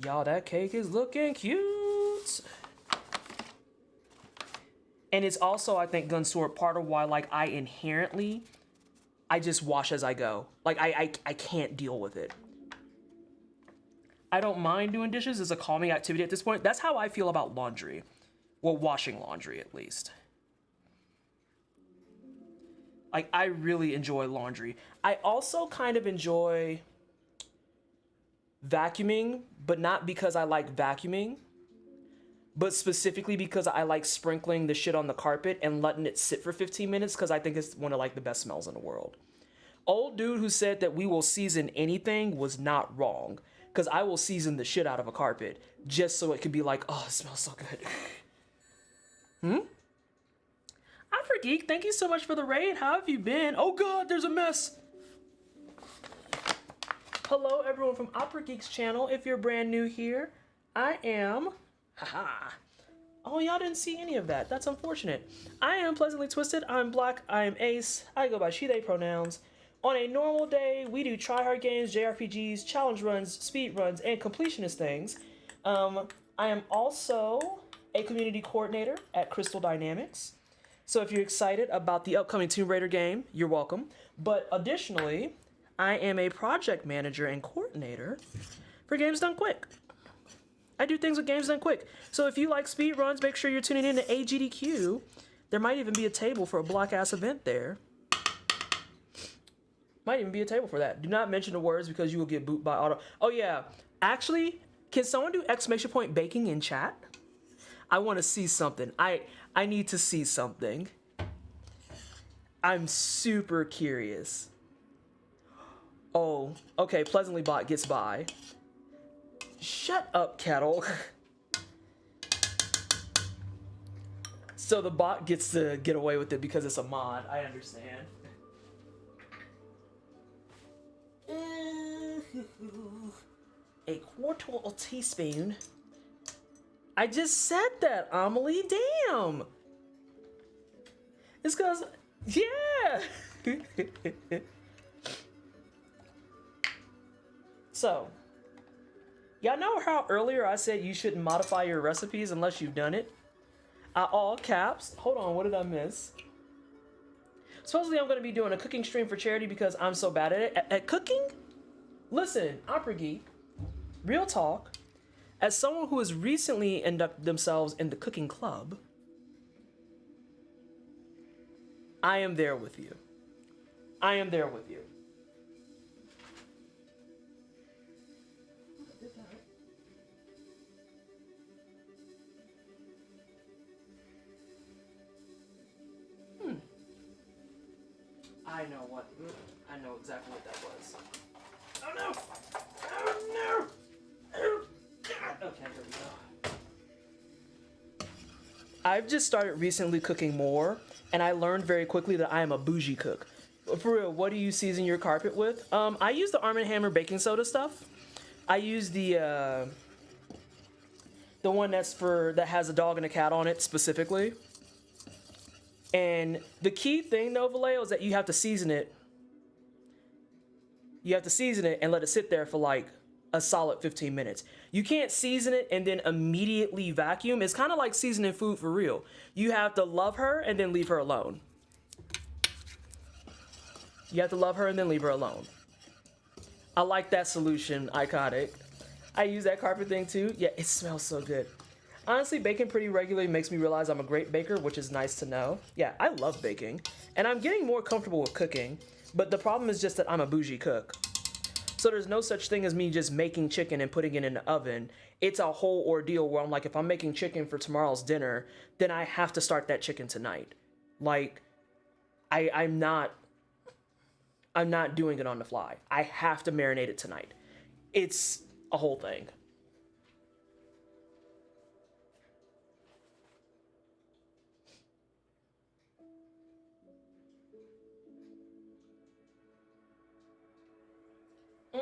Y'all, that cake is looking cute. And it's also, I think, Gunsword, part of why, like, I just wash as I go. Like, I can't deal with it. I don't mind doing dishes as a calming activity at this point. That's how I feel about laundry. Well, washing laundry, at least. Like, I really enjoy laundry. I also kind of enjoy vacuuming, but not because I like vacuuming, but specifically because I like sprinkling the shit on the carpet and letting it sit for 15 minutes because I think it's one of like the best smells in the world. Old dude who said that we will season anything was not wrong, because I will season the shit out of a carpet just so it could be like, oh, it smells so good. Afrogeek, thank you so much for the raid. How have you been? Oh god, there's a mess. Hello everyone from Opera Geek's channel. If you're brand new here, I am, haha. Oh, y'all didn't see any of that. That's unfortunate. I am Pleasantly Twisted. I'm Black. I am Ace. I go by she, they pronouns. On a normal day, we do try-hard games, JRPGs, challenge runs, speed runs, and completionist things. I am also a community coordinator at Crystal Dynamics. So if you're excited about the upcoming Tomb Raider game, you're welcome. But additionally, I am a project manager and coordinator for Games Done Quick. I do things with Games Done Quick. So if you like speed runs, make sure you're tuning in to AGDQ. There might even be a table for a block-ass event there. Might even be a table for that. Do not mention the words because you will get booted by auto. Oh yeah, actually, can someone do exclamation point baking in chat? I want to see something. I need to see something. I'm super curious. Oh, okay, Pleasantly Bot gets by. Shut up, Kettle. So the bot gets to get away with it because it's a mod. I understand. A quarter of a teaspoon. I just said that, Amelie. Damn. It's because, yeah. So, y'all know how earlier I said you shouldn't modify your recipes unless you've done it? All caps. Hold on, what did I miss? Supposedly I'm going to be doing a cooking stream for charity because I'm so bad at it. At cooking? Listen, Opera Geek, real talk, as someone who has recently inducted themselves in the cooking club, I am there with you. I am there with you. I know exactly what that was. Oh no! Oh no! Oh God! Okay, here we go. I've just started recently cooking more, and I learned very quickly that I am a bougie cook. For real, what do you season your carpet with? I use the Arm & Hammer baking soda stuff. I use the one that has a dog and a cat on it specifically. And the key thing though, Vallejo, is that you have to season it. You have to season it and let it sit there for like a solid 15 minutes. You can't season it and then immediately vacuum. It's kind of like seasoning food for real. You have to love her and then leave her alone. You have to love her and then leave her alone. I like that solution, Iconic. I use that carpet thing too. Yeah, it smells so good. Honestly, baking pretty regularly makes me realize I'm a great baker, which is nice to know. Yeah, I love baking. And I'm getting more comfortable with cooking. But the problem is just that I'm a bougie cook. So there's no such thing as me just making chicken and putting it in the oven. It's a whole ordeal where I'm like, if I'm making chicken for tomorrow's dinner, then I have to start that chicken tonight. Like, I'm not doing it on the fly. I have to marinate it tonight. It's a whole thing.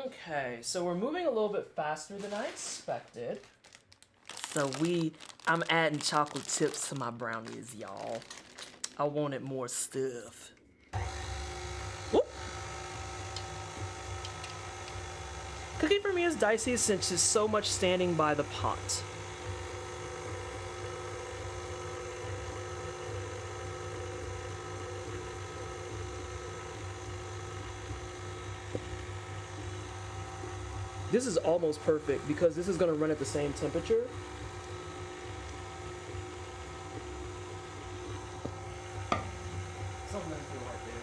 Okay, so we're moving a little bit faster than I expected. So I'm adding chocolate chips to my brownies, y'all. I wanted more stuff. Whoop. Cooking for me is dicey since there's so much standing by the pot. This is almost perfect because this is going to run at the same temperature. Something doesn't feel right there.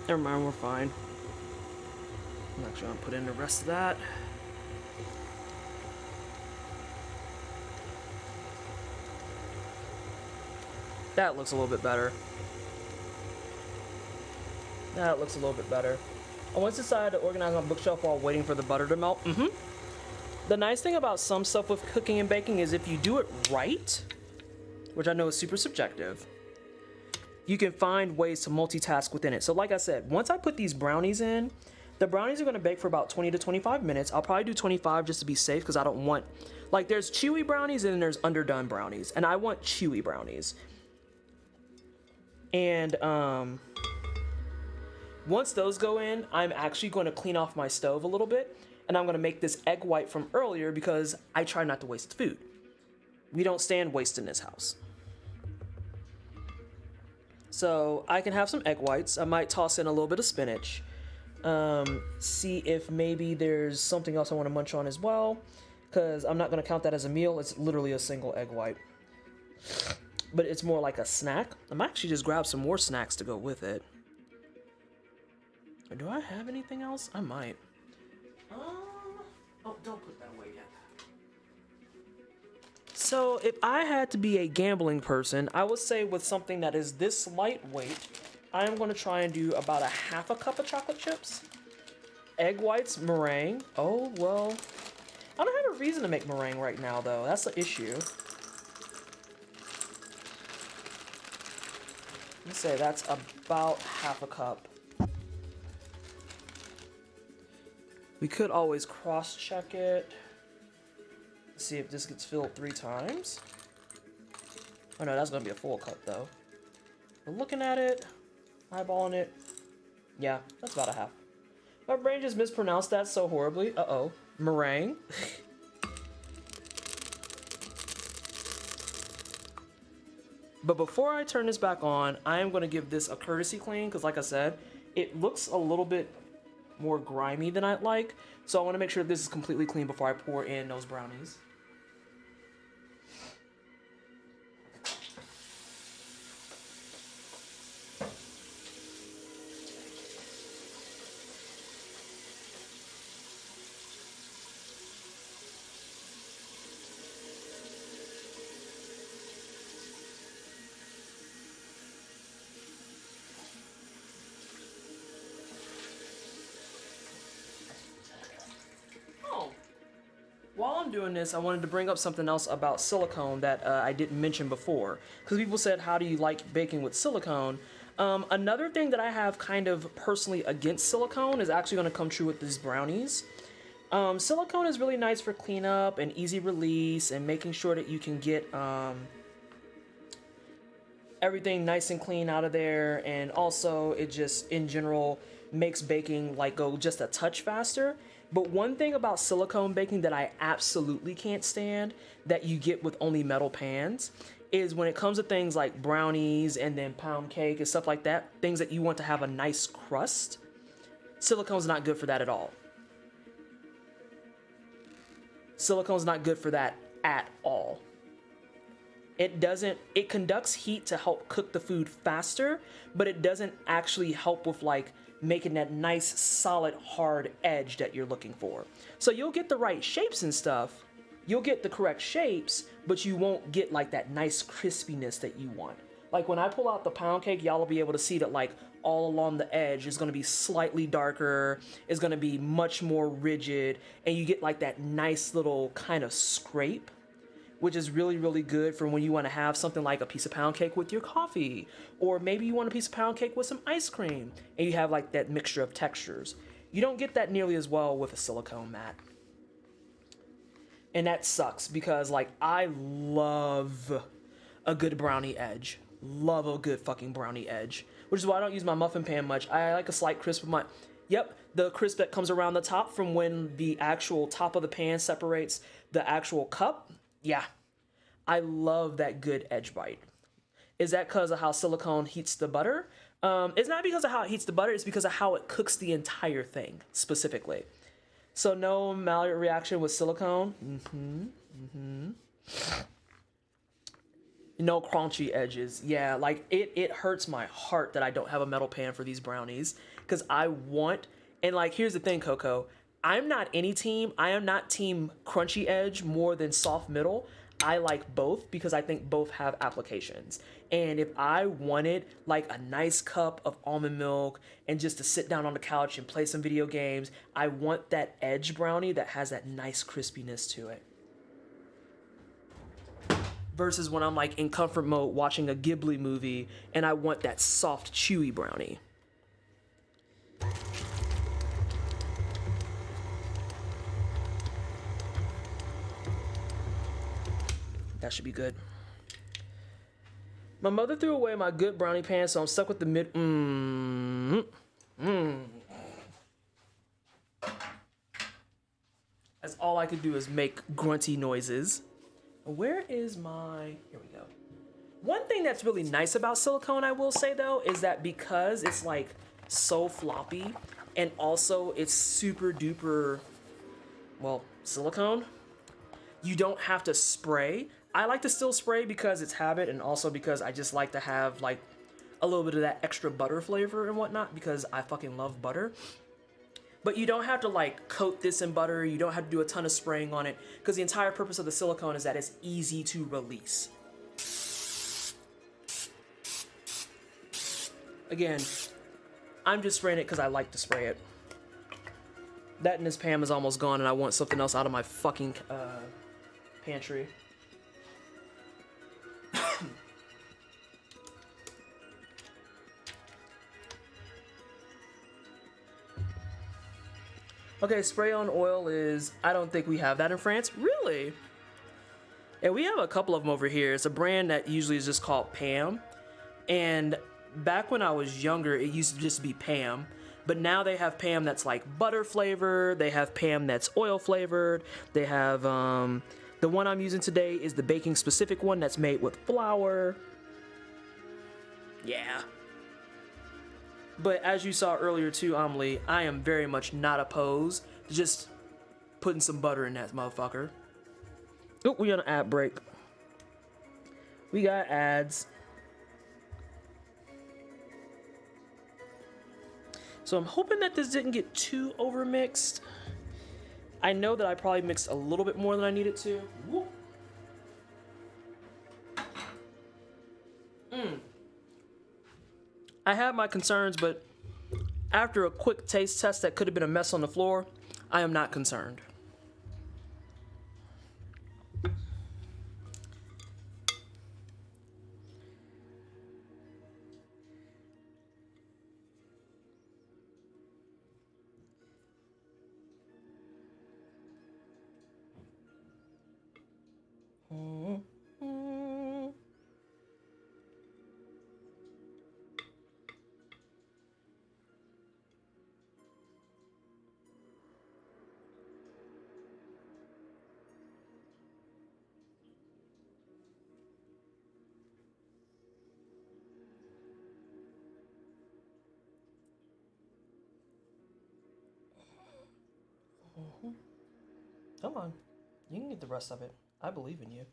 Never mind, we're fine. I'm actually going to put in the rest of that. That looks a little bit better. That looks a little bit better. I once decided to organize my bookshelf while waiting for the butter to melt. The nice thing about some stuff with cooking and baking is if you do it right, which I know is super subjective, you can find ways to multitask within it. So like I said, once I put these brownies in, The brownies are going to bake for about 20 to 25 minutes. I'll probably do 25 just to be safe because I don't want, like, there's chewy brownies and there's underdone brownies, and I want chewy brownies. And once those go in, I'm actually going to clean off my stove a little bit, and I'm going to make this egg white from earlier because I try not to waste food. We don't stand waste in this house. So I can have some egg whites. I might toss in a little bit of spinach. See if maybe there's something else I want to munch on as well, because I'm not going to count that as a meal. It's literally a single egg white, but it's more like a snack. I might actually just grab some more snacks to go with it. Or do I have anything else? I might. Oh, don't put that away yet. So if I had to be a gambling person, I would say with something that is this lightweight, I am going to try and do about a half a cup of chocolate chips. Egg whites, meringue. Oh, well, I don't have a reason to make meringue right now, though. That's the issue. Let's say that's about half a cup. We could always cross-check it. See if this gets filled 3 times. Oh no, that's gonna be a full cup though. We're looking at it, eyeballing it. Yeah, that's about a half. My brain just mispronounced that so horribly. Uh-oh. Meringue. But before I turn this back on, I am gonna give this a courtesy clean, because like I said, it looks a little bit more grimy than I'd like. So I wanna make sure this is completely clean before I pour in those brownies. While I'm doing this, I wanted to bring up something else about silicone that I didn't mention before. Because people said, how do you like baking with silicone? Another thing that I have kind of personally against silicone is actually going to come true with these brownies. Silicone is really nice for cleanup and easy release and making sure that you can get everything nice and clean out of there. And also it just in general makes baking like go just a touch faster. But one thing about silicone baking that I absolutely can't stand that you get with only metal pans is when it comes to things like brownies and then pound cake and stuff like that, things that you want to have a nice crust, silicone's not good for that at all. Silicone's not good for that at all. It conducts heat to help cook the food faster, but it doesn't actually help with like making that nice, solid, hard edge that you're looking for. So you'll get the right shapes and stuff, you'll get the correct shapes, but you won't get like that nice crispiness that you want. Like when I pull out the pound cake, y'all will be able to see that like all along the edge is gonna be slightly darker, it's gonna be much more rigid, and you get like that nice little kind of scrape, which is really, really good for when you want to have something like a piece of pound cake with your coffee, or maybe you want a piece of pound cake with some ice cream, and you have like that mixture of textures. You don't get that nearly as well with a silicone mat. And that sucks because like I love a good brownie edge. Love a good fucking brownie edge, which is why I don't use my muffin pan much. I like a slight crisp with my, the crisp that comes around the top from when the actual top of the pan separates the actual cup. Yeah, I love that good edge bite. Is that because of how silicone heats the butter? It's not because of how it heats the butter, it's because of how it cooks the entire thing, specifically. So no Maillard reaction with silicone. No crunchy edges. Yeah, like it hurts my heart that I don't have a metal pan for these brownies. Because I want, and like here's the thing, Coco. I'm not any team. I am not team crunchy edge more than soft middle. I like both because I think both have applications. And if I wanted like a nice cup of almond milk and just to sit down on the couch and play some video games, I want that edge brownie that has that nice crispiness to it. Versus when I'm like in comfort mode watching a Ghibli movie and I want that soft, chewy brownie. That should be good. My mother threw away my good brownie pan, so I'm stuck with the mid. That's all I could do is make grunty noises. Where is my... Here we go. One thing that's really nice about silicone, I will say though, is that because it's like so floppy and also it's super duper, well, silicone, you don't have to spray. I like to still spray because it's habit and also because I just like to have like a little bit of that extra butter flavor and whatnot because I fucking love butter. But you don't have to like coat this in butter. You don't have to do a ton of spraying on it because the entire purpose of the silicone is that it's easy to release. Again, I'm just spraying it because I like to spray it. That and this Pam is almost gone and I want something else out of my fucking pantry. Okay, spray on oil is, I don't think we have that in France. Really? Yeah, we have a couple of them over here. It's a brand that usually is just called Pam. And back when I was younger, it used to just be Pam. But now they have Pam that's like butter flavored. They have Pam that's oil flavored. They have, the one I'm using today is the baking specific one that's made with flour. Yeah. But as you saw earlier too, Amelie, I am very much not opposed to just putting some butter in that motherfucker. Oh, we on an ad break. We got ads. So I'm hoping that this didn't get too overmixed. I know that I probably mixed a little bit more than I needed to. Whoop. I have my concerns, but after a quick taste test that could have been a mess on the floor, I am not concerned. Come on, you can get the rest of it. I believe in you.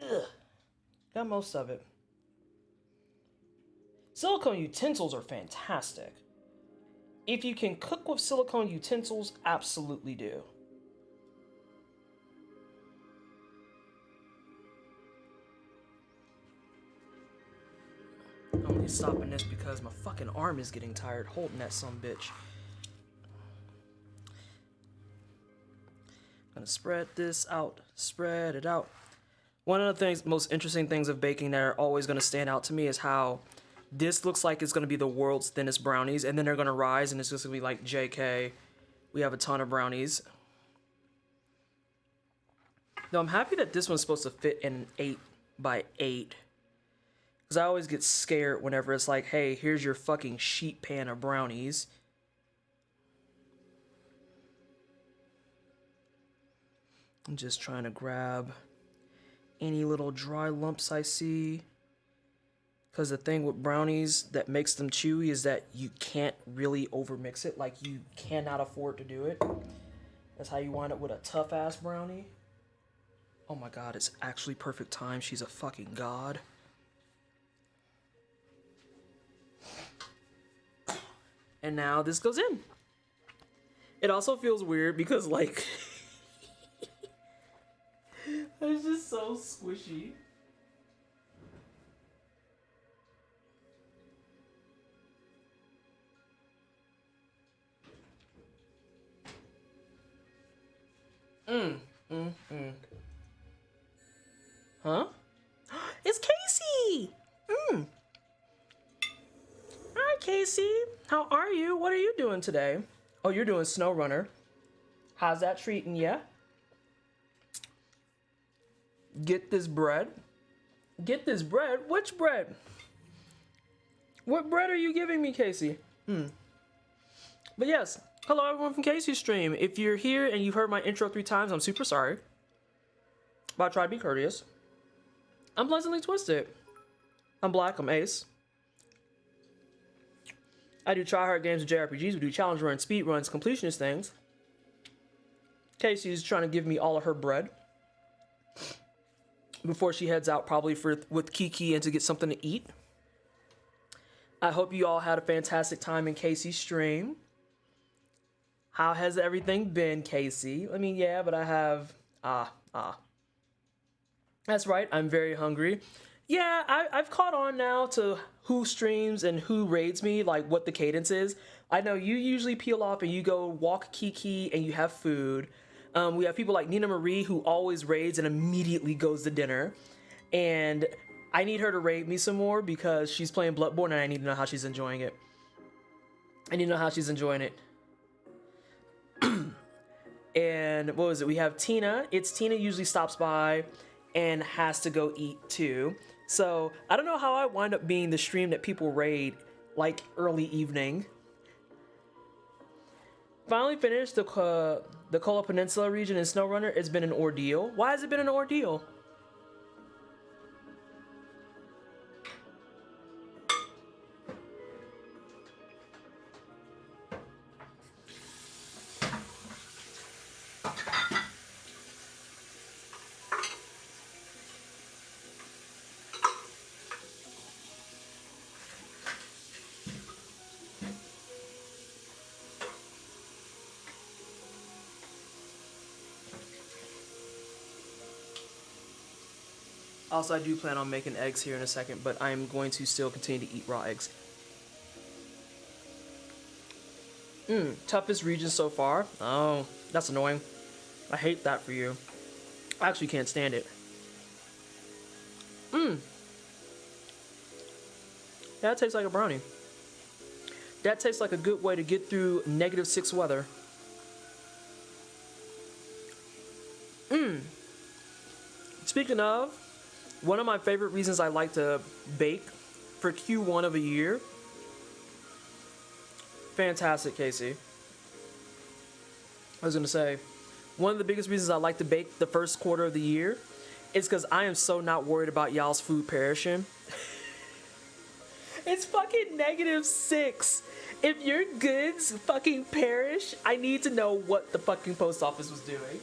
Ugh. Got most of it. Silicone utensils are fantastic. If you can cook with silicone utensils, absolutely do. I'm only stopping this because my fucking arm is getting tired holding that sumbitch. Gonna spread this out, spread it out. One of the things, most interesting things of baking that are always gonna stand out to me is how this looks like it's gonna be the world's thinnest brownies, and then they're gonna rise and it's just gonna be like, JK, we have a ton of brownies. Now I'm happy that this one's supposed to fit in an 8 by 8. Because I always get scared whenever it's like, hey, here's your fucking sheet pan of brownies. I'm just trying to grab any little dry lumps I see. Because the thing with brownies that makes them chewy is that you can't really overmix it. Like, you cannot afford to do it. That's how you wind up with a tough-ass brownie. Oh my god, it's actually perfect time. She's a fucking god. And now this goes in. It also feels weird because, like, it's just so squishy. Huh? It's Casey! Hi, Casey. How are you? What are you doing today? Oh, you're doing Snow Runner. How's that treating ya? Get this bread. Get this bread? Which bread? What bread are you giving me, Casey? But yes, hello everyone from Casey's stream. If you're here and you've heard my intro 3 times, I'm super sorry. But I try to be courteous. I'm pleasantly twisted. I'm black, I'm ace. I do try-hard games with JRPGs, we do challenge runs, speed runs, completionist things. Casey's trying to give me all of her bread before she heads out probably with Kiki and to get something to eat. I hope you all had a fantastic time in Casey's stream. How has everything been, Casey? I mean, yeah, but I have... That's right, I'm very hungry. Yeah, I've caught on now to who streams and who raids me, like what the cadence is. I know you usually peel off and you go walk Kiki and you have food. We have people like Nina Marie who always raids and immediately goes to dinner. And I need her to raid me some more because she's playing Bloodborne and I need to know how she's enjoying it. I need to know how she's enjoying it. And what was it? We have Tina. Tina usually stops by and has to go eat too. So I don't know how I wind up being the stream that people raid like early evening. Finally finished the Kola Peninsula region in SnowRunner. It's been an ordeal. Why has it been an ordeal? Also, I do plan on making eggs here in a second, but I'm going to still continue to eat raw eggs. Toughest region so far? Oh, that's annoying. I hate that for you. I actually can't stand it. That tastes like a brownie. That tastes like a good way to get through -6 weather. Speaking of, one of my favorite reasons I like to bake for Q1 of a year. Fantastic, Casey. I was gonna say, one of the biggest reasons I like to bake the first quarter of the year is because I am so not worried about y'all's food perishing. It's fucking -6. If your goods fucking perish, I need to know what the fucking post office was doing.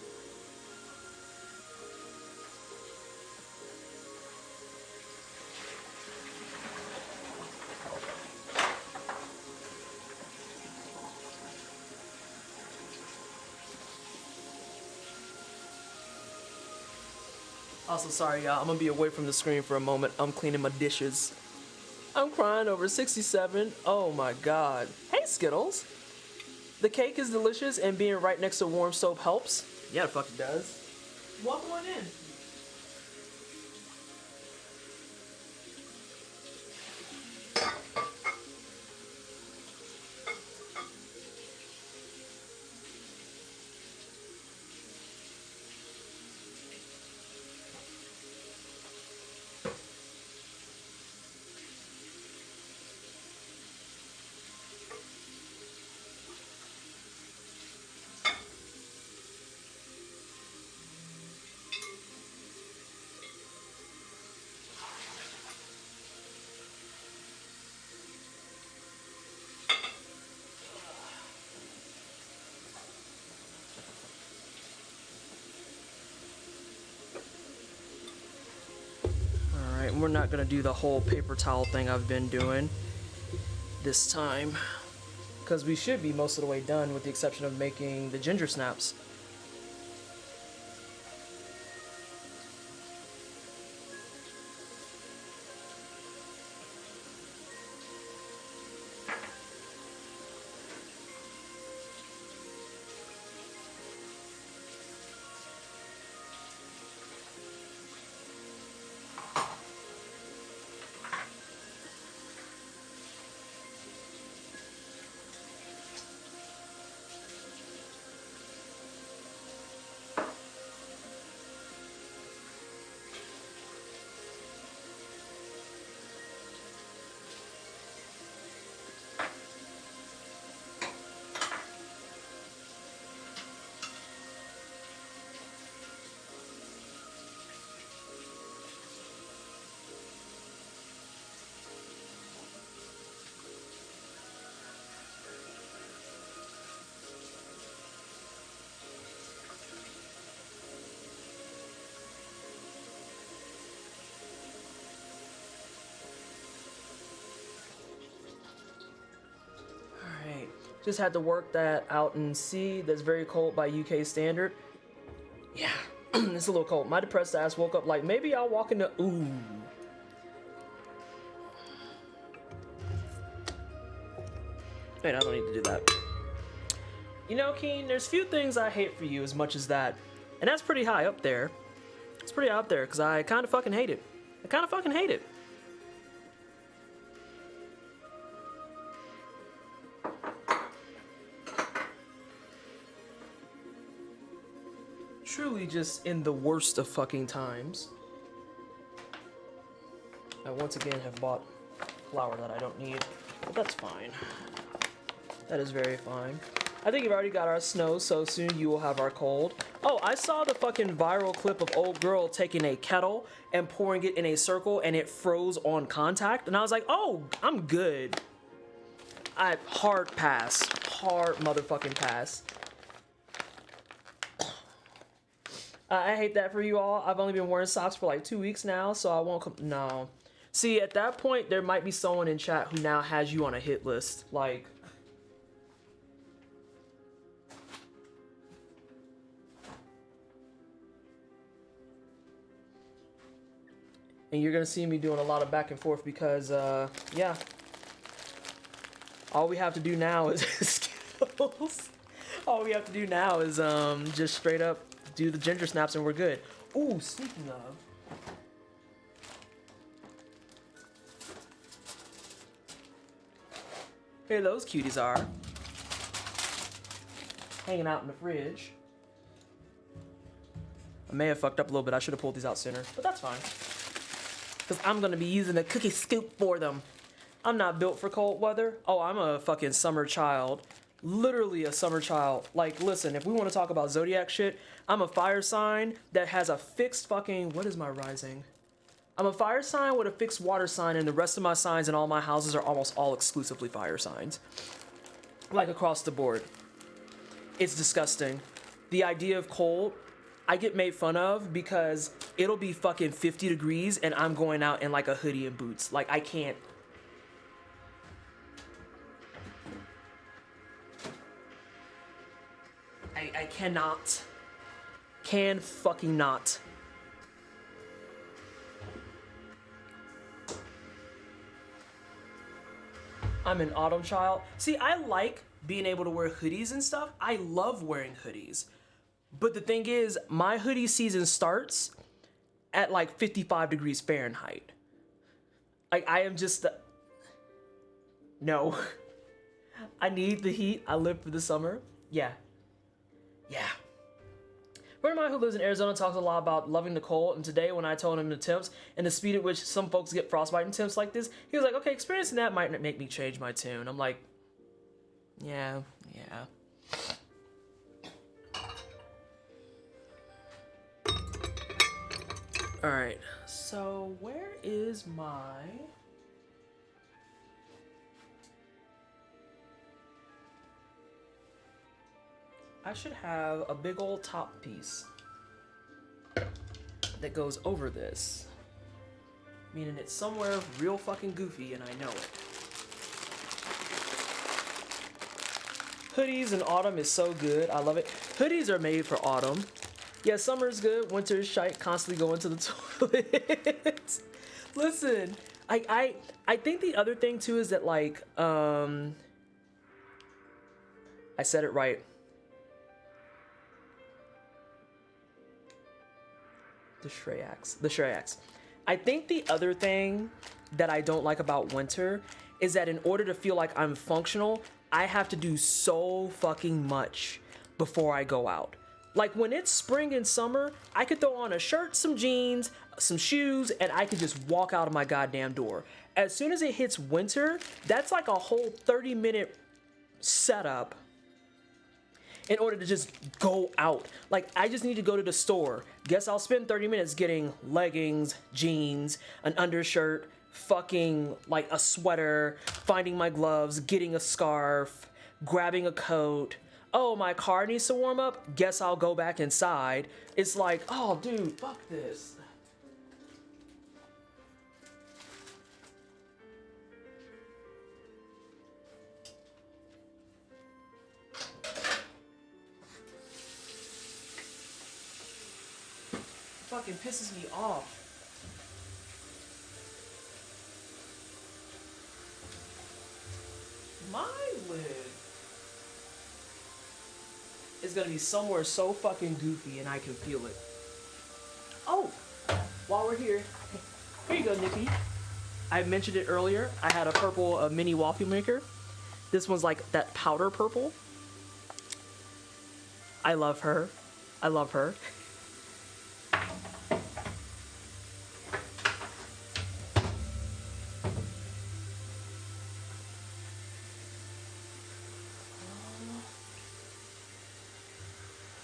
Also, sorry, y'all. I'm gonna be away from the screen for a moment. I'm cleaning my dishes. I'm crying over 67. Oh my god. Hey, Skittles. The cake is delicious and being right next to a warm stove helps. Yeah, the fuck it does. Welcome on in. We're not gonna do the whole paper towel thing I've been doing this time because we should be most of the way done with the exception of making the ginger snaps. Just had to work that out in C. That's very cold by UK standard. Yeah, it's a little cold. My depressed ass woke up like, maybe I'll walk into, ooh. Wait, I don't need to do that. You know, Keen, there's few things I hate for you as much as that. And that's pretty high up there. It's pretty out there, because I kind of fucking hate it. I kind of fucking hate it. Truly just in the worst of fucking times. I once again have bought flour that I don't need, but that's fine. That is very fine. I think you've already got our snow, so soon you will have our cold. Oh, I saw the fucking viral clip of old girl taking a kettle and pouring it in a circle and it froze on contact. And I was like, oh, I'm good. Hard pass. Hard motherfucking pass. I hate that for you all. I've only been wearing socks for like 2 weeks now, so I won't no. See, at that point, there might be someone in chat who now has you on a hit list. Like... And you're gonna see me doing a lot of back and forth because, yeah. All we have to do now is Skittles. All we have to do now is, just straight up do the ginger snaps and we're good. Ooh, speaking of. Here those cuties are. Hanging out in the fridge. I may have fucked up a little bit. I should have pulled these out sooner, but that's fine. Because I'm going to be using a cookie scoop for them. I'm not built for cold weather. Oh, I'm a fucking summer child. Literally a summer child. Like, listen, if we want to talk about zodiac shit, I'm a fire sign that has a fixed fucking... What is my rising? I'm a fire sign with a fixed water sign, and the rest of my signs in all my houses are almost all exclusively fire signs. Like, across the board. It's disgusting. The idea of cold... I get made fun of because it'll be fucking 50 degrees and I'm going out in like a hoodie and boots. Like, I can't. I cannot. Can fucking not. I'm an autumn child. See, I like being able to wear hoodies and stuff. I love wearing hoodies. But the thing is, my hoodie season starts at like 55 degrees Fahrenheit. Like, I am just... No. I need the heat. I live for the summer. Yeah. Yeah. A friend of mine who lives in Arizona talks a lot about loving the cold, and today when I told him the temps and the speed at which some folks get frostbite in temps like this, he was like, okay, experiencing that might make me change my tune. I'm like, yeah. Alright, so where is my... I should have a big old top piece that goes over this. Meaning it's somewhere real fucking goofy and I know it. Hoodies in autumn is so good. I love it. Hoodies are made for autumn. Yeah, summer is good. Winter is shite. Constantly going to the toilet. Listen, I think the other thing too is that like, I said it right. The Shreyaks. I think the other thing that I don't like about winter is that in order to feel like I'm functional, I have to do so fucking much before I go out. Like when it's spring and summer, I could throw on a shirt, some jeans, some shoes, and I could just walk out of my goddamn door. As soon as it hits winter, that's like a whole 30-minute setup in order to just go out. Like, I just need to go to the store. Guess I'll spend 30 minutes getting leggings, jeans, an undershirt, fucking like a sweater, finding my gloves, getting a scarf, grabbing a coat. Oh, my car needs to warm up. Guess I'll go back inside. It's like, oh, dude, fuck this. fucking pisses me off. My lid is gonna be somewhere so fucking goofy and I can feel it. Oh, while we're here you go, Nikki. I mentioned it earlier. I had a purple mini waffle maker. This one's like that powder purple. I love her. I love her.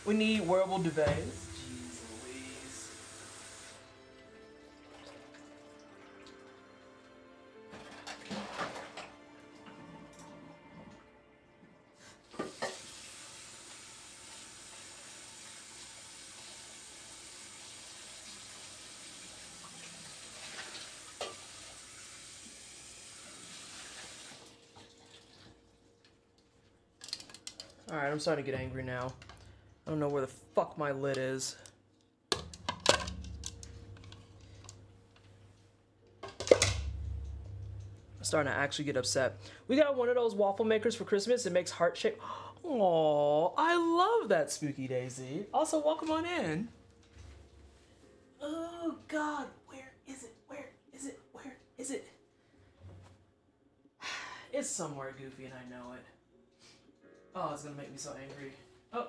We need wearable duvets. Jeez Louise. Alright, I'm starting to get angry now. I don't know where the fuck my lid is. I'm starting to actually get upset. We got one of those waffle makers for Christmas. It makes heart shape. Aww, I love that, Spooky Daisy. Also, welcome on in. Oh God, where is it? Where is it? Where is it? It's somewhere goofy and I know it. Oh, it's gonna make me so angry. Oh.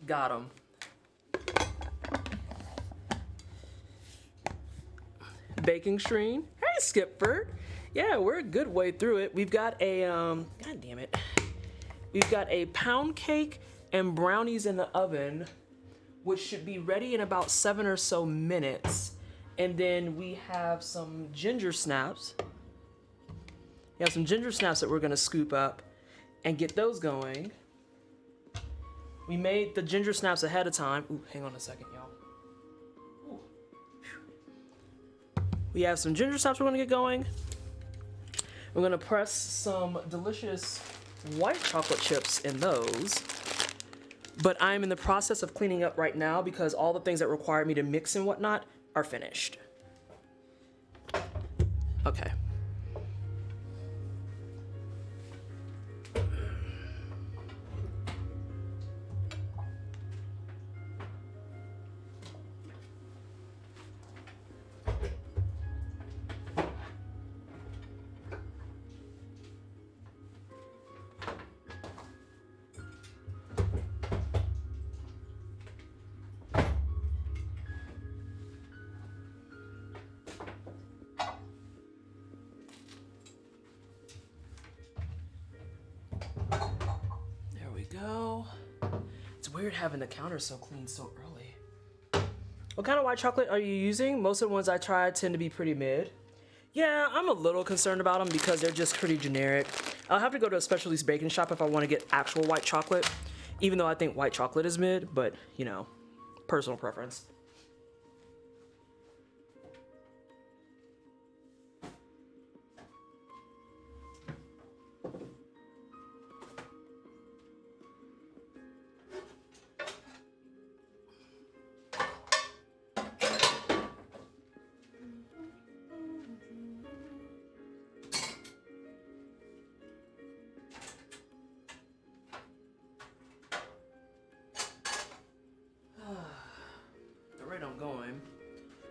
Got him. Baking stream. Hey, Skipford. Yeah, we're a good way through it. We've got a, God damn it. We've got a pound cake and brownies in the oven, which should be ready in about 7 or so minutes. And then we have some ginger snaps. We have some ginger snaps that we're gonna scoop up and get those going. We made the ginger snaps ahead of time. Ooh, hang on a second, y'all. We have some ginger snaps we're gonna get going. We're gonna press some delicious white chocolate chips in those. But I'm in the process of cleaning up right now because all the things that require me to mix and whatnot are finished. Okay. Go. It's weird having the counter so clean so early. What kind of white chocolate are you using? Most of the ones I try tend to be pretty mid. Yeah, I'm a little concerned about them because they're just pretty generic. I'll have to go to a specialty baking shop if I want to get actual white chocolate, even though I think white chocolate is mid, but you know, personal preference.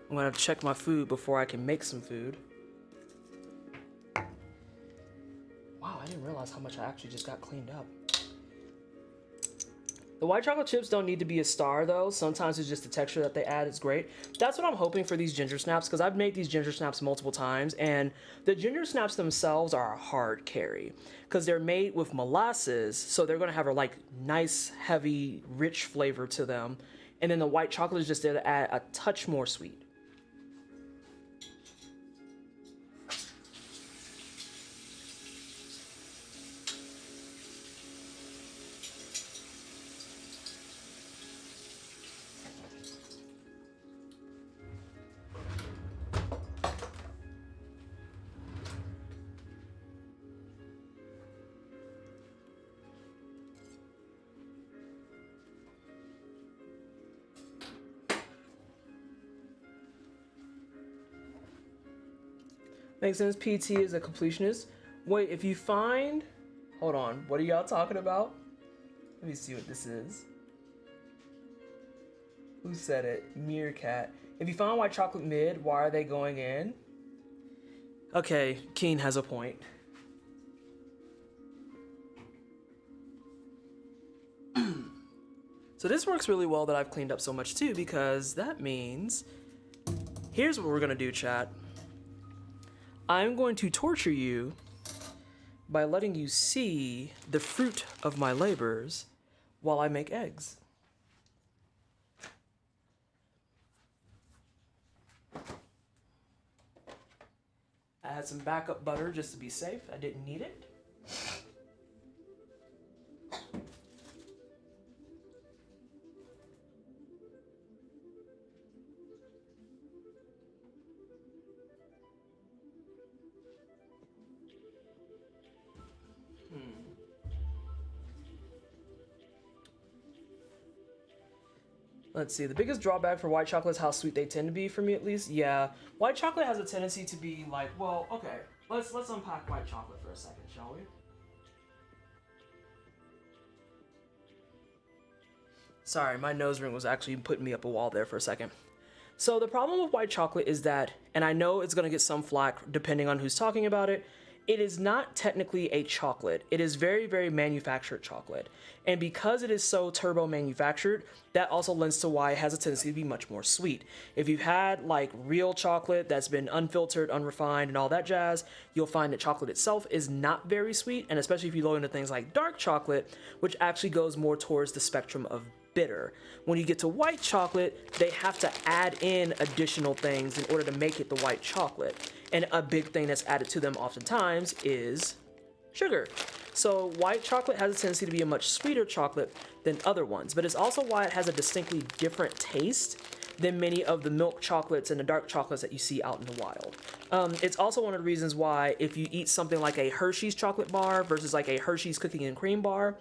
I'm gonna check my food before I can make some food. Wow, I didn't realize how much I actually just got cleaned up. The white chocolate chips don't need to be a star though. Sometimes it's just the texture that they add is great. That's what I'm hoping for these ginger snaps because I've made these ginger snaps multiple times and the ginger snaps themselves are a hard carry because they're made with molasses. So they're gonna have a like nice, heavy, rich flavor to them. And then the white chocolate is just there to add a touch more sweet. Makes sense. PT is a completionist. Wait, if you find... Hold on. What are y'all talking about? Let me see what this is. Who said it? Meerkat. If you find white chocolate mid, why are they going in? Okay, Keen has a point. So this works really well that I've cleaned up so much too, because that means... Here's what we're gonna do, chat. I'm going to torture you by letting you see the fruit of my labors while I make eggs. I had some backup butter just to be safe. I didn't need it. Let's see, the biggest drawback for white chocolate is how sweet they tend to be, for me at least. Yeah, white chocolate has a tendency to be like, well, okay, let's unpack white chocolate for a second, shall we? Sorry, my nose ring was actually putting me up a wall there for a second. So the problem with white chocolate is that, and I know it's gonna get some flack depending on who's talking about it, it is not technically a chocolate. It is very, very manufactured chocolate. And because it is so turbo manufactured, that also lends to why it has a tendency to be much more sweet. If you've had like real chocolate that's been unfiltered, unrefined, and all that jazz, you'll find that chocolate itself is not very sweet. And especially if you go into things like dark chocolate, which actually goes more towards the spectrum of bitter. When you get to white chocolate, they have to add in additional things in order to make it the white chocolate. And a big thing that's added to them oftentimes is sugar. So white chocolate has a tendency to be a much sweeter chocolate than other ones, but it's also why it has a distinctly different taste than many of the milk chocolates and the dark chocolates that you see out in the wild. It's also one of the reasons why if you eat something like a Hershey's chocolate bar versus like a Hershey's cookie and cream bar,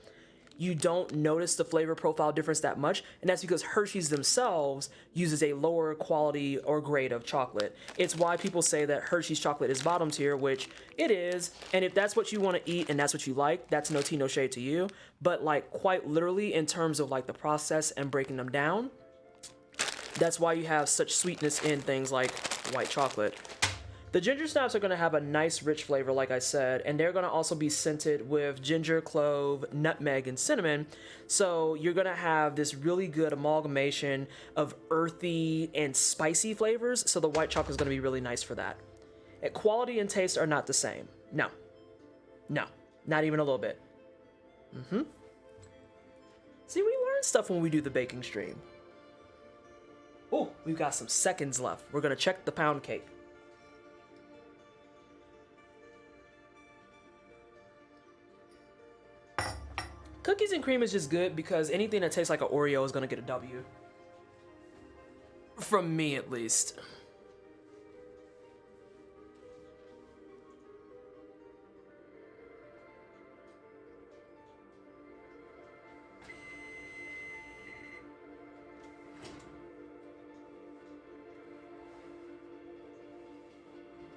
you don't notice the flavor profile difference that much, and that's because Hershey's themselves uses a lower quality or grade of chocolate. It's why people say that Hershey's chocolate is bottom tier, which it is, and if that's what you want to eat and that's what you like, that's no tea, no shade to you, but like quite literally in terms of like the process and breaking them down, that's why you have such sweetness in things like white chocolate. The ginger snaps are going to have a nice rich flavor, like I said, and they're going to also be scented with ginger, clove, nutmeg, and cinnamon. So you're going to have this really good amalgamation of earthy and spicy flavors, so the white chocolate is going to be really nice for that. And quality and taste are not the same. No, not even a little bit. See, we learn stuff when we do the baking stream. Oh, we've got some seconds left. We're going to check the pound cake. Cookies and cream is just good because anything that tastes like an Oreo is gonna get a W. From me, at least.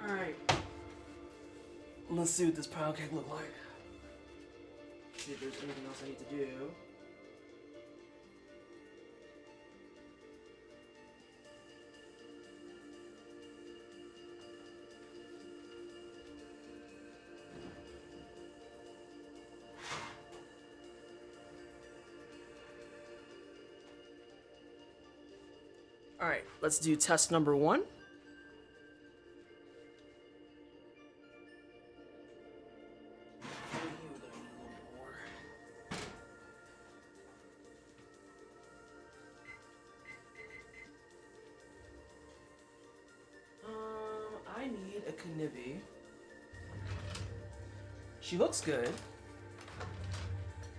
Alright. Let's see what this pound cake look like. See if there's anything else I need to do. All right, let's do test number 1. I need a Knippy. She looks good.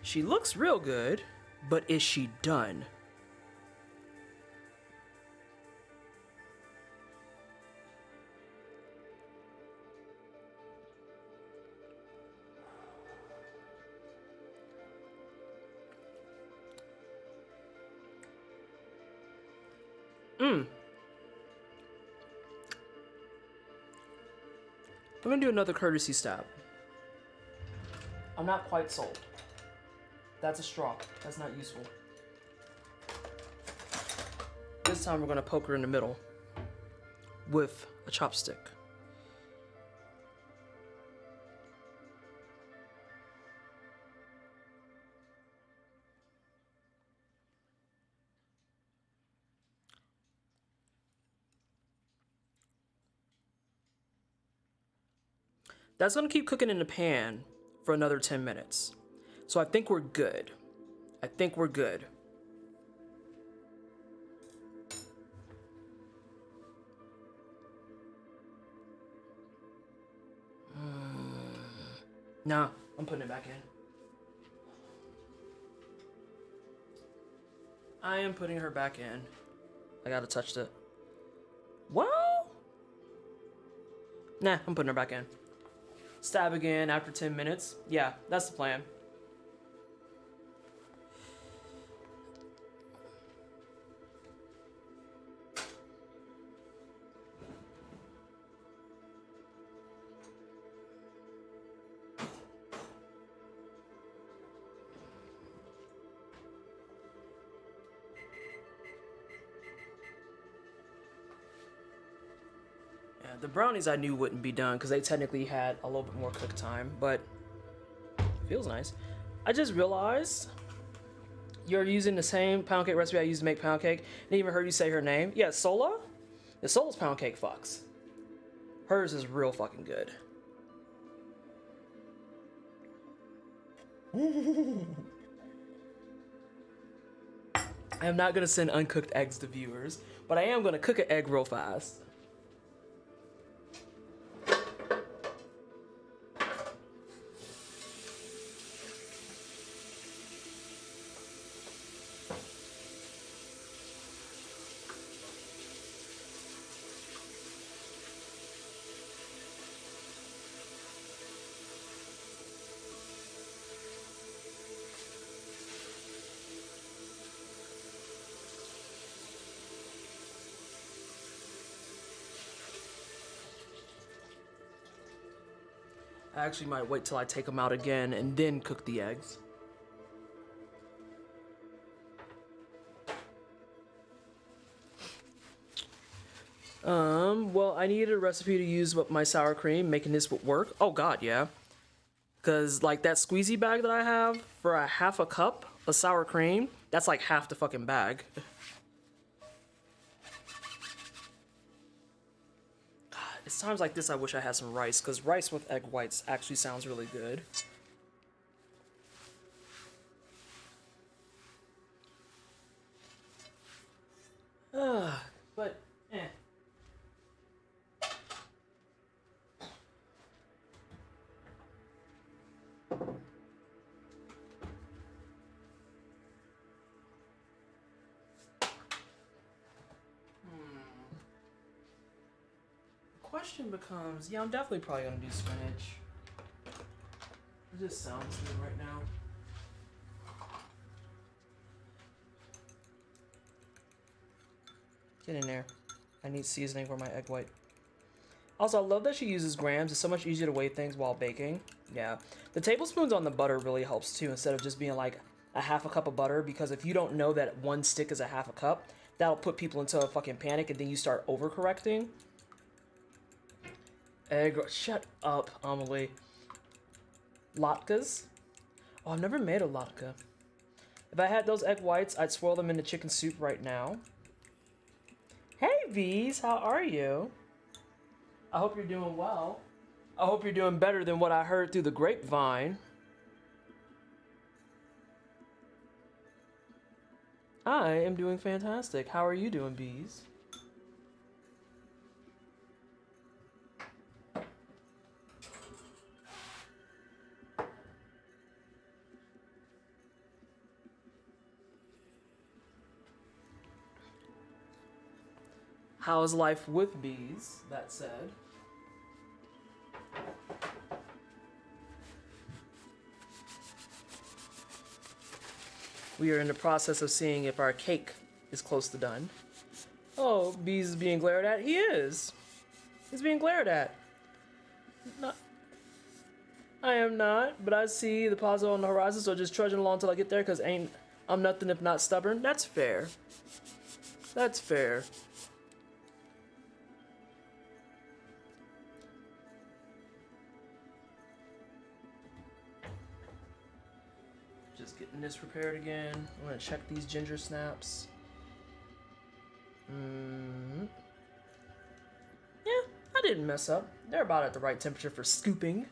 She looks real good, but is she done? I'm gonna do another courtesy stab. I'm not quite sold. That's a straw. That's not useful. This time we're gonna poke her in the middle with a chopstick. That's gonna keep cooking in the pan for another 10 minutes. So I think we're good. I think we're good. Nah, I'm putting it back in. I am putting her back in. I gotta touch the... Well... Nah, I'm putting her back in. Stab again after 10 minutes. Yeah, that's the plan. The brownies I knew wouldn't be done because they technically had a little bit more cook time, but feels nice. I just realized you're using the same pound cake recipe I used to make pound cake. And even heard you say her name. Yeah, Sola. The Sola's pound cake fucks. Hers is real fucking good. I am not gonna send uncooked eggs to viewers, but I am gonna cook an egg real fast. I actually might wait till I take them out again and then cook the eggs. Well, I needed a recipe to use with my sour cream, making this would work. Oh god, yeah. Cause like that squeezy bag that I have for a half a cup of sour cream, that's like half the fucking bag. It's times like this I wish I had some rice, because rice with egg whites actually sounds really good. But, eh. Question becomes, yeah, I'm definitely probably gonna do spinach. It just sounds good right now. Get in there. I need seasoning for my egg white. Also, I love that she uses grams. It's so much easier to weigh things while baking. Yeah. The tablespoons on the butter really helps too, instead of just being like a half a cup of butter, because if you don't know that one stick is a half a cup, that'll put people into a fucking panic and then you start overcorrecting. Egg, shut up, Amelie. Latkes? Oh, I've never made a latke. If I had those egg whites, I'd swirl them into chicken soup right now. Hey, Bees, how are you? I hope you're doing well. I hope you're doing better than what I heard through the grapevine. I am doing fantastic. How are you doing, Bees? How's life with bees, that said? We are in the process of seeing if our cake is close to done. Oh, Bees is being glared at? He is. He's being glared at. Not, I am not, but I see the positive on the horizon, so just trudging along till I get there, because I'm nothing if not stubborn. That's fair. That's fair. Just getting this prepared again. I'm gonna check these ginger snaps. Yeah, I didn't mess up. They're about at the right temperature for scooping.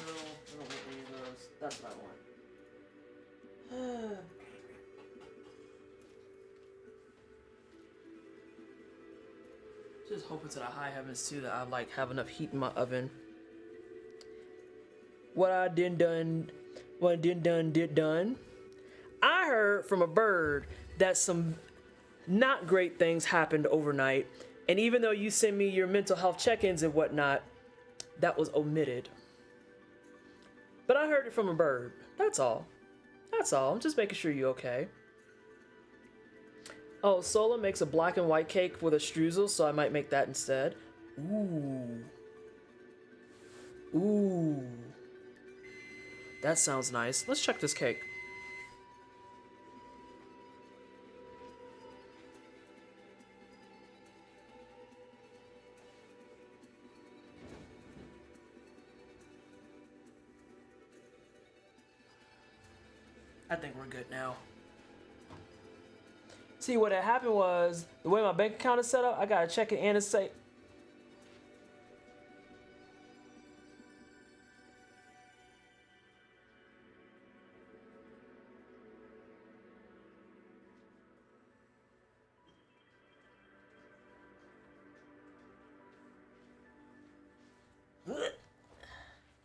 No, I don't want any of those. That's what I want. Just hoping to the high heavens too that I like have enough heat in my oven. What I did done. I heard from a bird that some not great things happened overnight, and even though you send me your mental health check-ins and whatnot, that was omitted. But I heard it from a bird. That's all. That's all. I'm just making sure you're okay. Oh, Sola makes a black and white cake with a streusel, so I might make that instead. Ooh. Ooh. That sounds nice. Let's check this cake. I think we're good now. See, what had happened was, the way my bank account is set up, I gotta check it and it's say.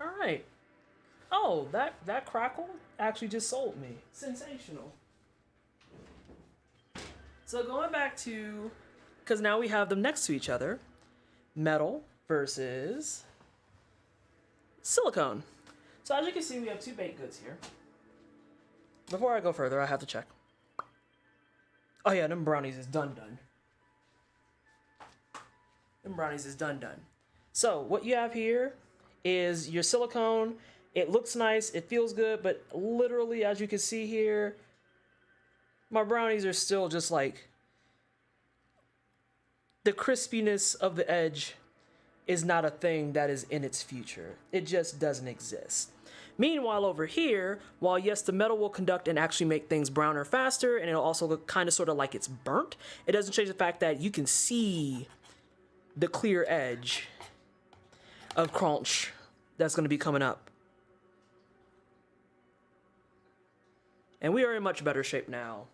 All right. Oh, that crackle actually just sold me. Sensational. So going back to, because now we have them next to each other, metal versus silicone. So as you can see, we have two baked goods here. Before I go further, I have to check. Oh yeah, them brownies is done. Them brownies is done. So what you have here is your silicone. It looks nice, it feels good, but literally, as you can see here, my brownies are still just like, the crispiness of the edge is not a thing that is in its future. It just doesn't exist. Meanwhile, over here, while yes, the metal will conduct and actually make things browner faster, and it'll also look kind of sort of like it's burnt, it doesn't change the fact that you can see the clear edge of crunch that's going to be coming up. And we are in much better shape now.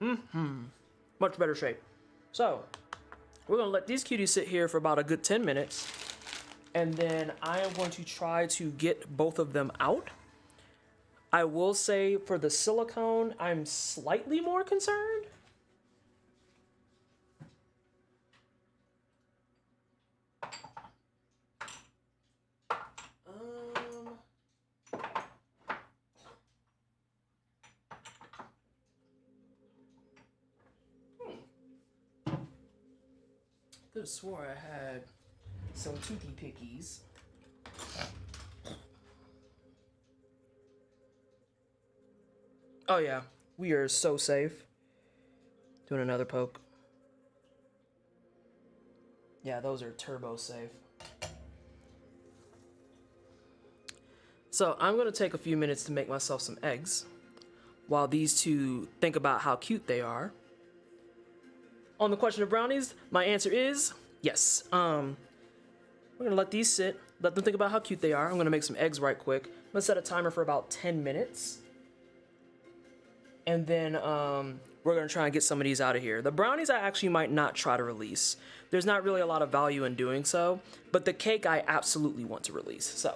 Much better shape. So, we're going to let these cuties sit here for about a good 10 minutes. And then I am going to try to get both of them out. I will say for the silicone, I'm slightly more concerned. Could have swore I had some toothy pickies. Oh yeah, we are so safe. Doing another poke. Yeah, those are turbo safe. So I'm gonna take a few minutes to make myself some eggs while these two think about how cute they are. On the question of brownies, my answer is yes. We're gonna let these sit, let them think about how cute they are. I'm gonna make some eggs right quick. I'm gonna set a timer for about 10 minutes. And then we're gonna try and get some of these out of here. The brownies I actually might not try to release. There's not really a lot of value in doing so, but the cake I absolutely want to release, so.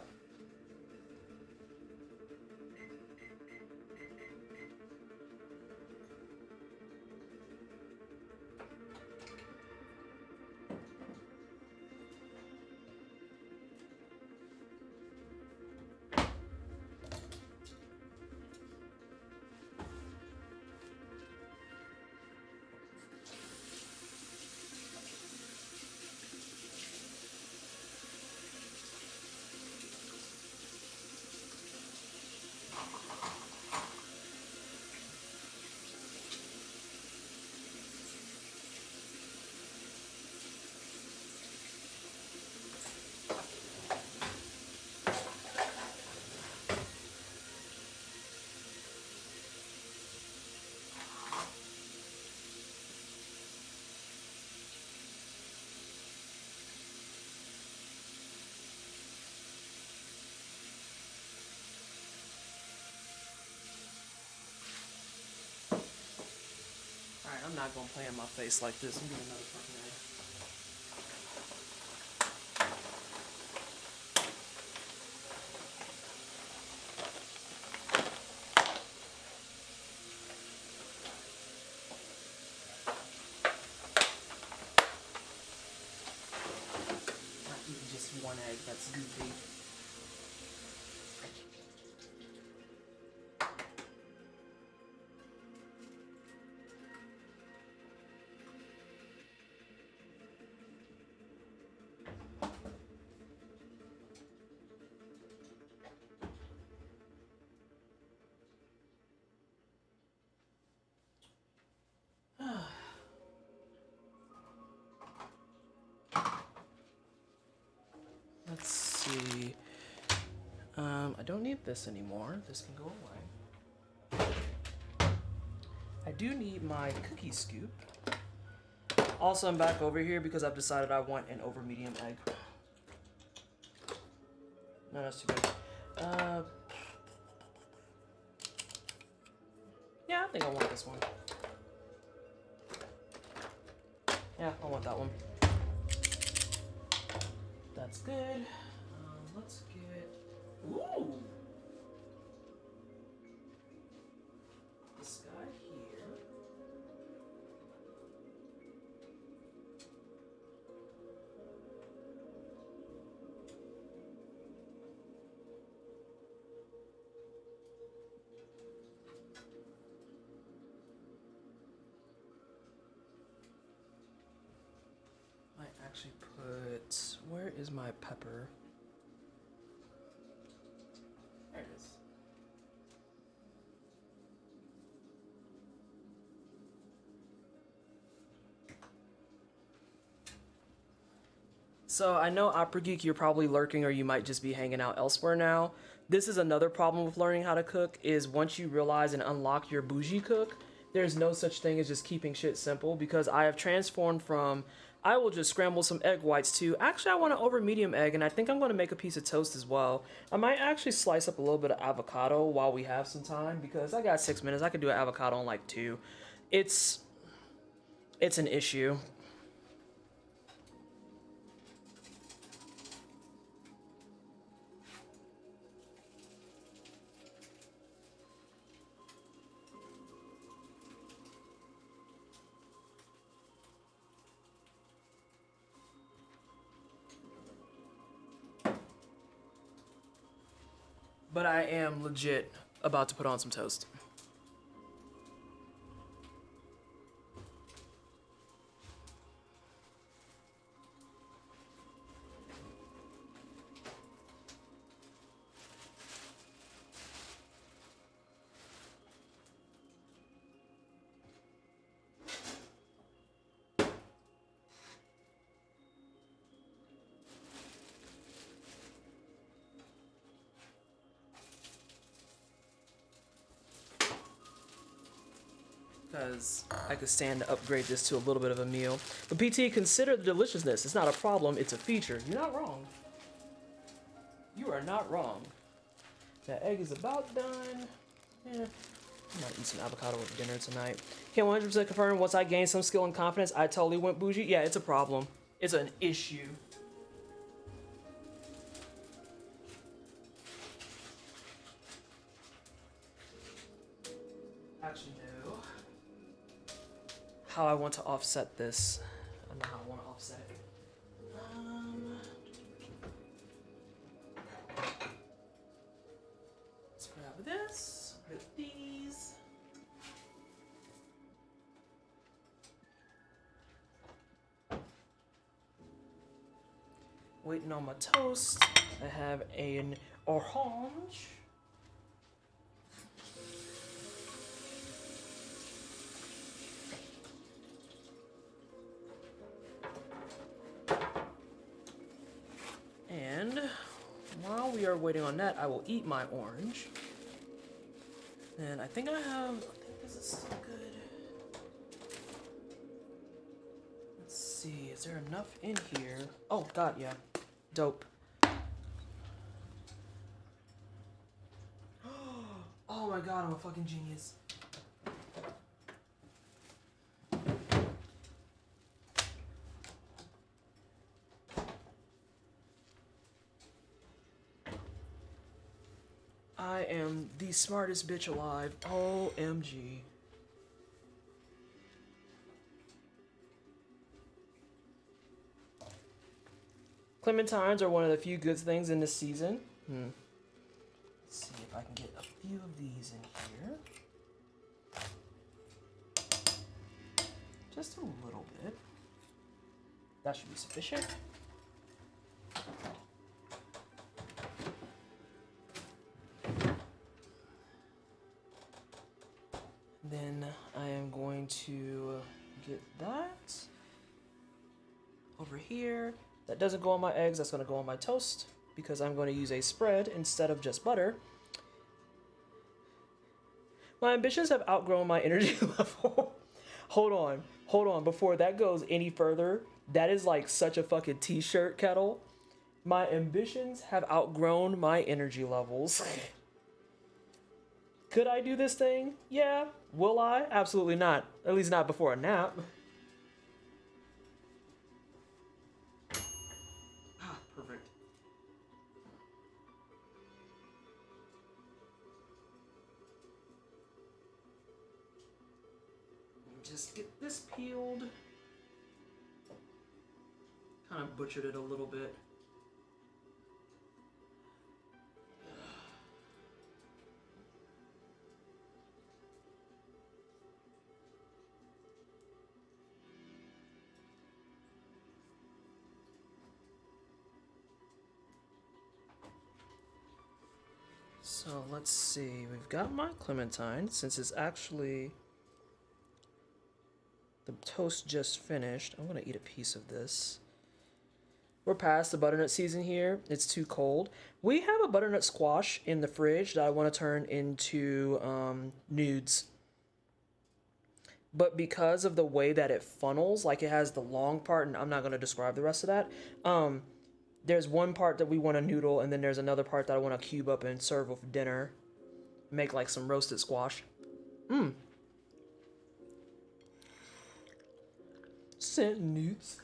I'm not gonna play in my face like this. I'm getting another fucking egg. Not even just one egg, that's goofy. Let's see. I don't need this anymore. This can go away. I do need my cookie scoop. Also, I'm back over here because I've decided I want an over medium egg. No, that's too big. Yeah, I think I want this one. Yeah, I want that one. That's good. Let's get... Ooh! This guy here. Might actually put... Where is my pepper? There it is. So I know Opera Geek, you're probably lurking or you might just be hanging out elsewhere now. This is another problem with learning how to cook, is once you realize and unlock your bougie cook, there's no such thing as just keeping shit simple, because I have transformed from I will just scramble some egg whites to actually I want an over medium egg, and I think I'm going to make a piece of toast as well. I might actually slice up a little bit of avocado while we have some time, because I got 6 minutes. I could do an avocado in like 2. It's an issue. But I am legit about to put on some toast. Because I could stand to upgrade this to a little bit of a meal. But PT, consider the deliciousness. It's not a problem, it's a feature. You're not wrong. You are not wrong. That egg is about done. I might eat some avocado with dinner tonight. Can 100% confirm once I gained some skill and confidence, I totally went bougie? Yeah, it's a problem. It's an issue. Actually, no. How I want to offset this. I don't know how I want to offset it. Let's grab this with these. Waiting on my toast. I have an orange. And while we are waiting on that, I will eat my orange. And I think this is still good. Let's see, is there enough in here? Oh, God, yeah. Dope. Oh my God, I'm a fucking genius. am the smartest bitch alive. OMG. Clementines are one of the few good things in this season. Let's see if I can get a few of these in here. Just a little bit. That should be sufficient. Then I am going to get that over here. That doesn't go on my eggs, that's going to go on my toast because I'm going to use a spread instead of just butter. My ambitions have outgrown my energy level. Hold on. Before that goes any further, that is like such a fucking t-shirt, Kettle. My ambitions have outgrown my energy levels. Could I do this thing? Yeah. Will I? Absolutely not. At least not before a nap. Ah, perfect. Just get this peeled. Kind of butchered it a little bit. So let's see, we've got my clementine, since it's actually, the toast just finished. I'm gonna eat a piece of this. We're past the butternut season here. It's too cold. We have a butternut squash in the fridge that I want to turn into nudes. But because of the way that it funnels, like it has the long part, and I'm not going to describe the rest of that, there's one part that we want to noodle, and then there's another part that I want to cube up and serve with dinner. Make like some roasted squash. Scent nudes.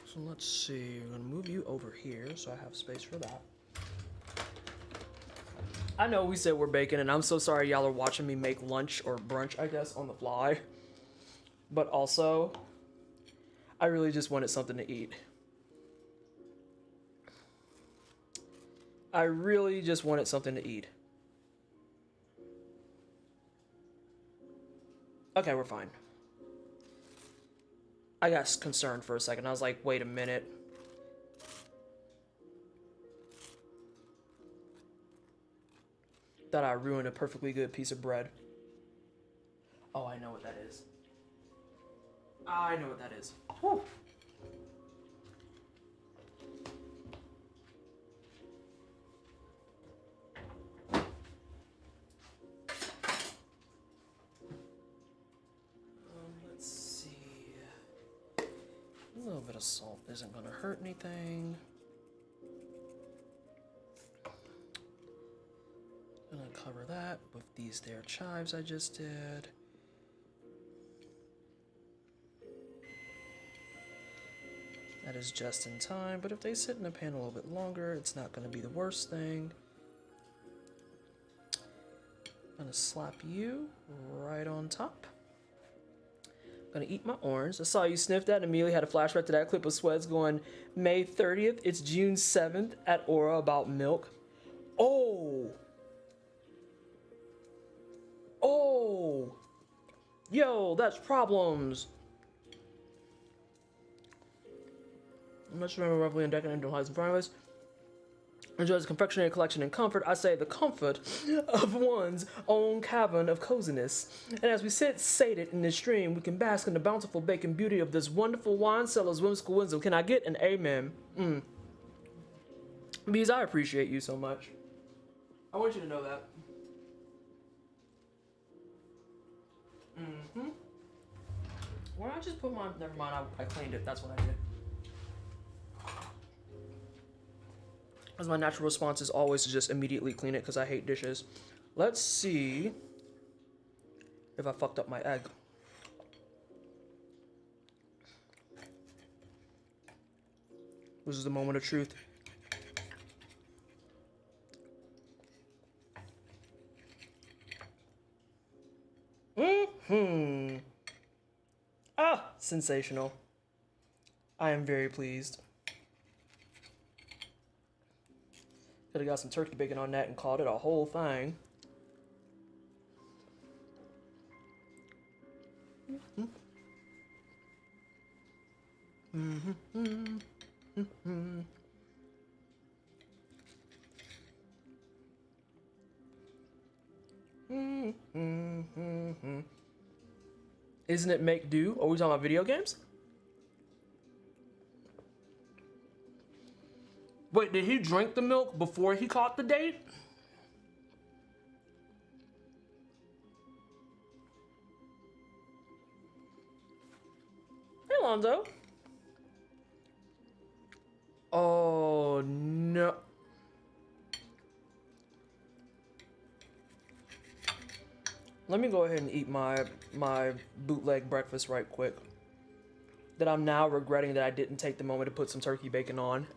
So let's see, I'm gonna move you over here so I have space for that. I know we said we're baking, and I'm so sorry y'all are watching me make lunch or brunch, I guess, on the fly. But also, I really just wanted something to eat. I really just wanted something to eat. Okay, we're fine. I got concerned for a second. I was like, wait a minute. Thought I ruined a perfectly good piece of bread. Oh, I know what that is. I know what that is. Whew. Let's see. A little bit of salt isn't gonna hurt anything. Gonna cover that with these there chives I just did. That is just in time, but if they sit in the pan a little bit longer, it's not gonna be the worst thing. I'm gonna slap you right on top. Gonna eat my orange. I saw you sniff that and immediately had a flashback to that clip of Sweats going, May 30th, it's June 7th at Aura about milk. Oh! Oh! Yo, that's problems. Let's remember roughly and decadent into highs and front enjoys the confectionery collection in comfort. I say the comfort of one's own cavern of coziness. And as we sit sated in this stream, we can bask in the bountiful bacon beauty of this wonderful wine cellar's whimsical wisdom. Can I get an amen? Because I appreciate you so much. I want you to know that. Why don't I just put my... Never mind, I cleaned it. That's what I did. Because my natural response is always to just immediately clean it because I hate dishes. Let's see if I fucked up my egg. This is the moment of truth. Ah, sensational. I am very pleased. Could have got some turkey bacon on that and called it a whole thing. Isn't it make do? Are we talking about video games? Wait, did he drink the milk before he caught the date? Hey, Lonzo. Oh, no. Let me go ahead and eat my bootleg breakfast right quick. That I'm now regretting that I didn't take the moment to put some turkey bacon on.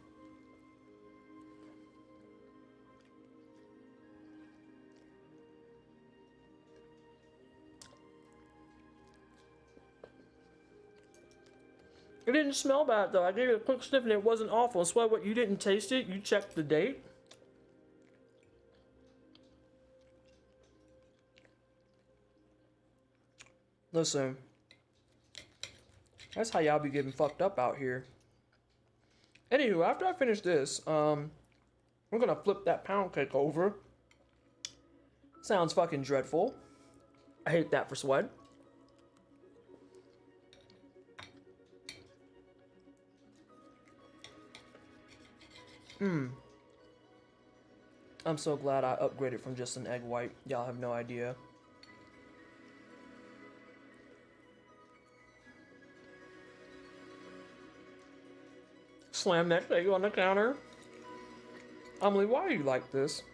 It didn't smell bad though. I gave it a quick sniff and it wasn't awful. I swear what, you didn't taste it? You checked the date? Listen. That's how y'all be getting fucked up out here. Anywho, after I finish this, we're gonna flip that pound cake over. Sounds fucking dreadful. I hate that for Sweat. I'm so glad I upgraded from just an egg white. Y'all have no idea. Slam that cake on the counter. Emily, why are you like this?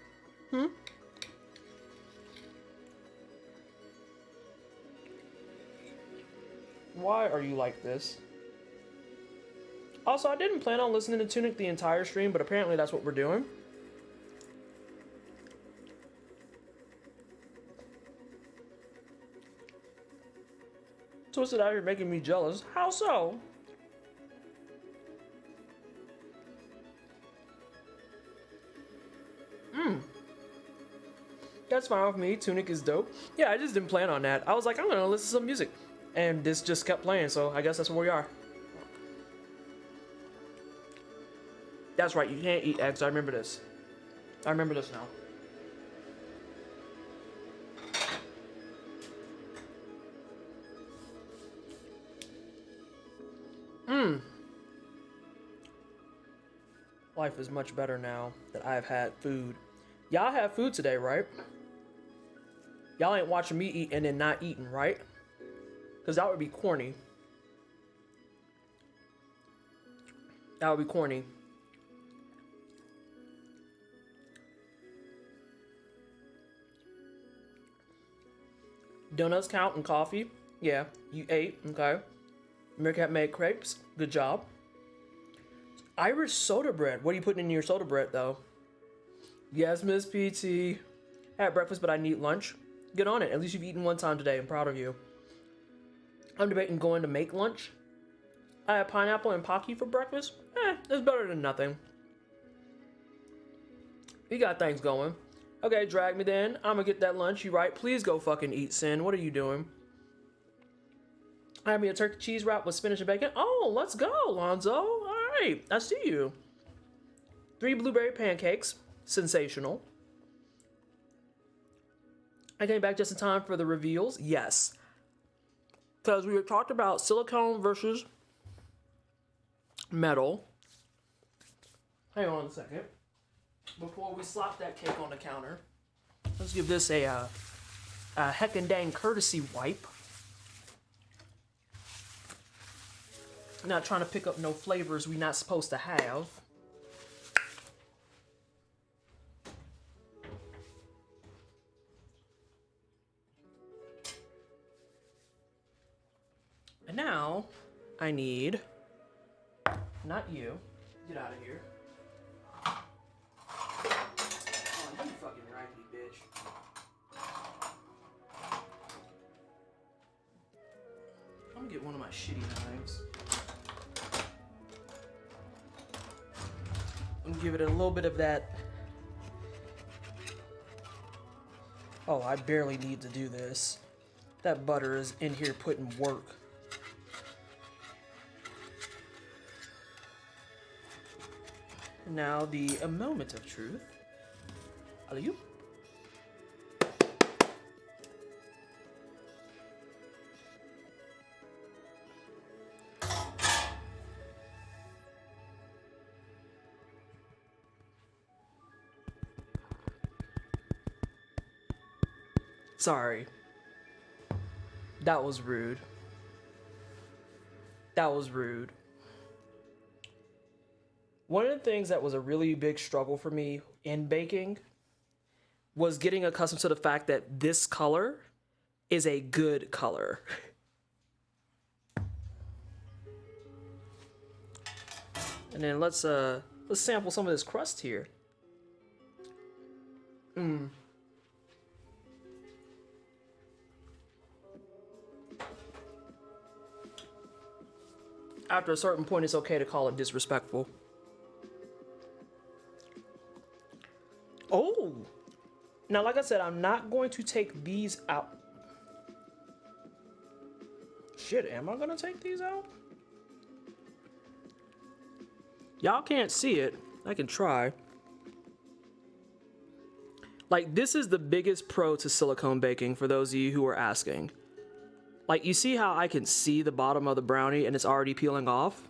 Why are you like this? Also, I didn't plan on listening to Tunic the entire stream, but apparently that's what we're doing. Twisted out here making me jealous. How so? That's fine with me. Tunic is dope. Yeah, I just didn't plan on that. I was like, I'm gonna listen to some music. And this just kept playing, so I guess that's where we are. That's right, you can't eat eggs. I remember this. I remember this now. Life is much better now that I've had food. Y'all have food today, right? Y'all ain't watching me eat and then not eating, right? Because that would be corny. That would be corny. Donuts count and coffee? Yeah, you ate, okay. Meerkat made crepes, good job. Irish soda bread. What are you putting in your soda bread, though? Yes, Miss PT. I had breakfast, but I need lunch. Get on it. At least you've eaten one time today. I'm proud of you. I'm debating going to make lunch. I had pineapple and Pocky for breakfast. It's better than nothing. We got things going. Okay, drag me then. I'm gonna get that lunch. You right? Please go fucking eat, Sin. What are you doing? I had me a turkey cheese wrap with spinach and bacon. Oh, let's go, Lonzo. All right, I see you. 3 blueberry pancakes. Sensational. I came back just in time for the reveals. Yes. Because we had talked about silicone versus metal. Hang on a second. Before we slap that cake on the counter, let's give this a heckin' dang courtesy wipe. Not trying to pick up no flavors we not supposed to have. And now, I need, not you, Get out of here. Oh, you fucking raggedy bitch. I'm gonna get one of my shitty knives. And give it a little bit of that. Oh, I barely need to do this. That butter is in here putting work. Now the moment of truth. Alley-oop. Sorry. That was rude. That was rude. One of the things that was a really big struggle for me in baking was getting accustomed to the fact that this color is a good color. And then let's sample some of this crust here. After a certain point, it's okay to call it disrespectful. Oh! Now, like I said, I'm not going to take these out. Shit, am I gonna take these out? Y'all can't see it. I can try. Like, this is the biggest pro to silicone baking for those of you who are asking. Like, you see how I can see the bottom of the brownie and it's already peeling off?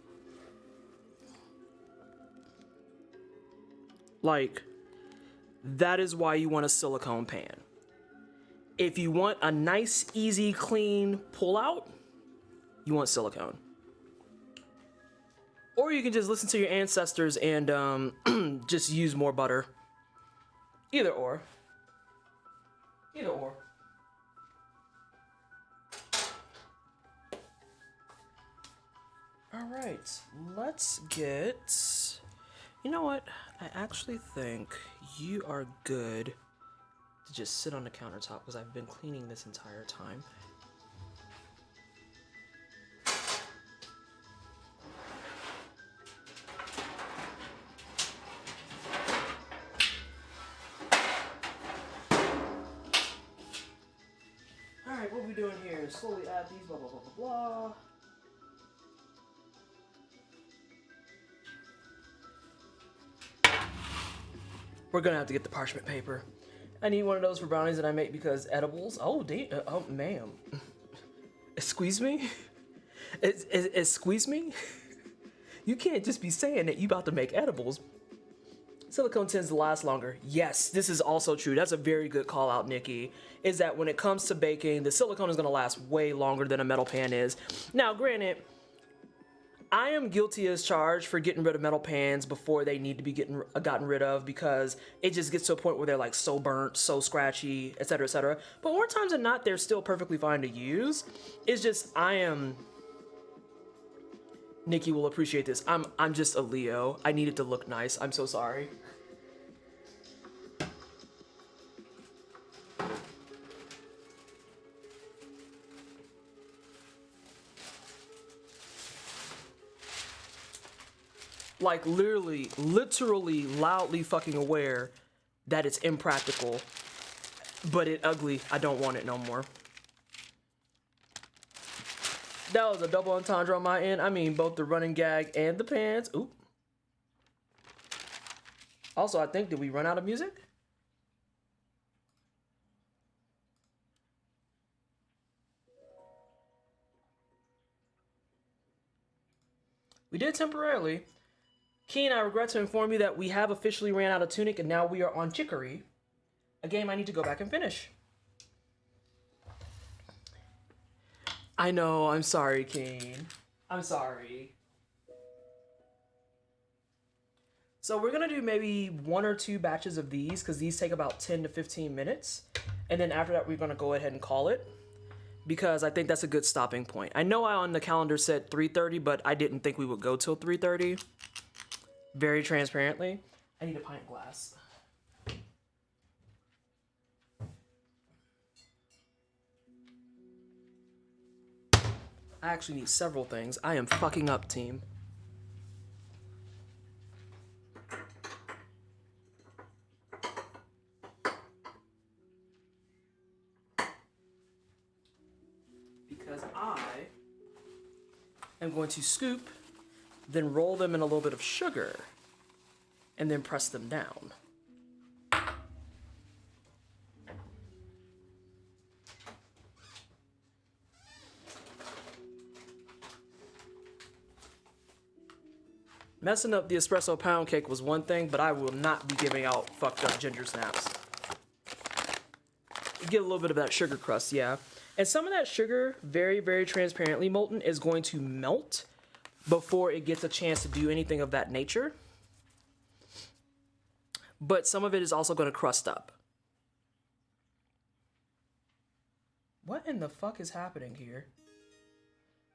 Like, that is why you want a silicone pan. If you want a nice, easy, clean pull out, you want silicone. Or you can just listen to your ancestors and just use more butter. Either or. Either or. All right, let's get, you know what? I actually think you are good to just sit on the countertop because I've been cleaning this entire time. All right, what are we doing here? Slowly add these, blah, blah, blah, blah, blah. We're gonna have to get the parchment paper. I need one of those for brownies that I make because edibles. Oh, oh, ma'am. Excuse me? Excuse me? You can't just be saying that you about to make edibles. Silicone tends to last longer. Yes, this is also true. That's a very good call out, Nikki. Is that when it comes to baking, the silicone is gonna last way longer than a metal pan is. Now, granted, I am guilty as charged for getting rid of metal pans before they need to be gotten rid of because it just gets to a point where they're like so burnt, so scratchy, etc., etc. But more times than not, they're still perfectly fine to use. It's just Nikki will appreciate this. I'm just a Leo. I need it to look nice. I'm so sorry. Like literally, loudly fucking aware that it's impractical, but it ugly. I don't want it no more. That was a double entendre on my end. I mean, both the running gag and the pants. Oop. Also, I think, did we run out of music? We did temporarily. Keen, I regret to inform you that we have officially ran out of tunic and now we are on chicory. A game I need to go back and finish. I know, I'm sorry, Keen. I'm sorry. So we're gonna do maybe 1 or 2 batches of these because these take about 10 to 15 minutes. And then after that, we're gonna go ahead and call it because I think that's a good stopping point. I know I on the calendar said 3:30, but I didn't think we would go till 3:30. very transparently. I need a pint glass. I actually need several things. I am fucking up, team. Because I am going to scoop, then roll them in a little bit of sugar, and then press them down. Messing up the espresso pound cake was one thing, but I will not be giving out fucked up ginger snaps. You get a little bit of that sugar crust, yeah. And some of that sugar, very, very transparently molten, is going to melt before it gets a chance to do anything of that nature. But some of it is also going to crust up. What in the fuck is happening here?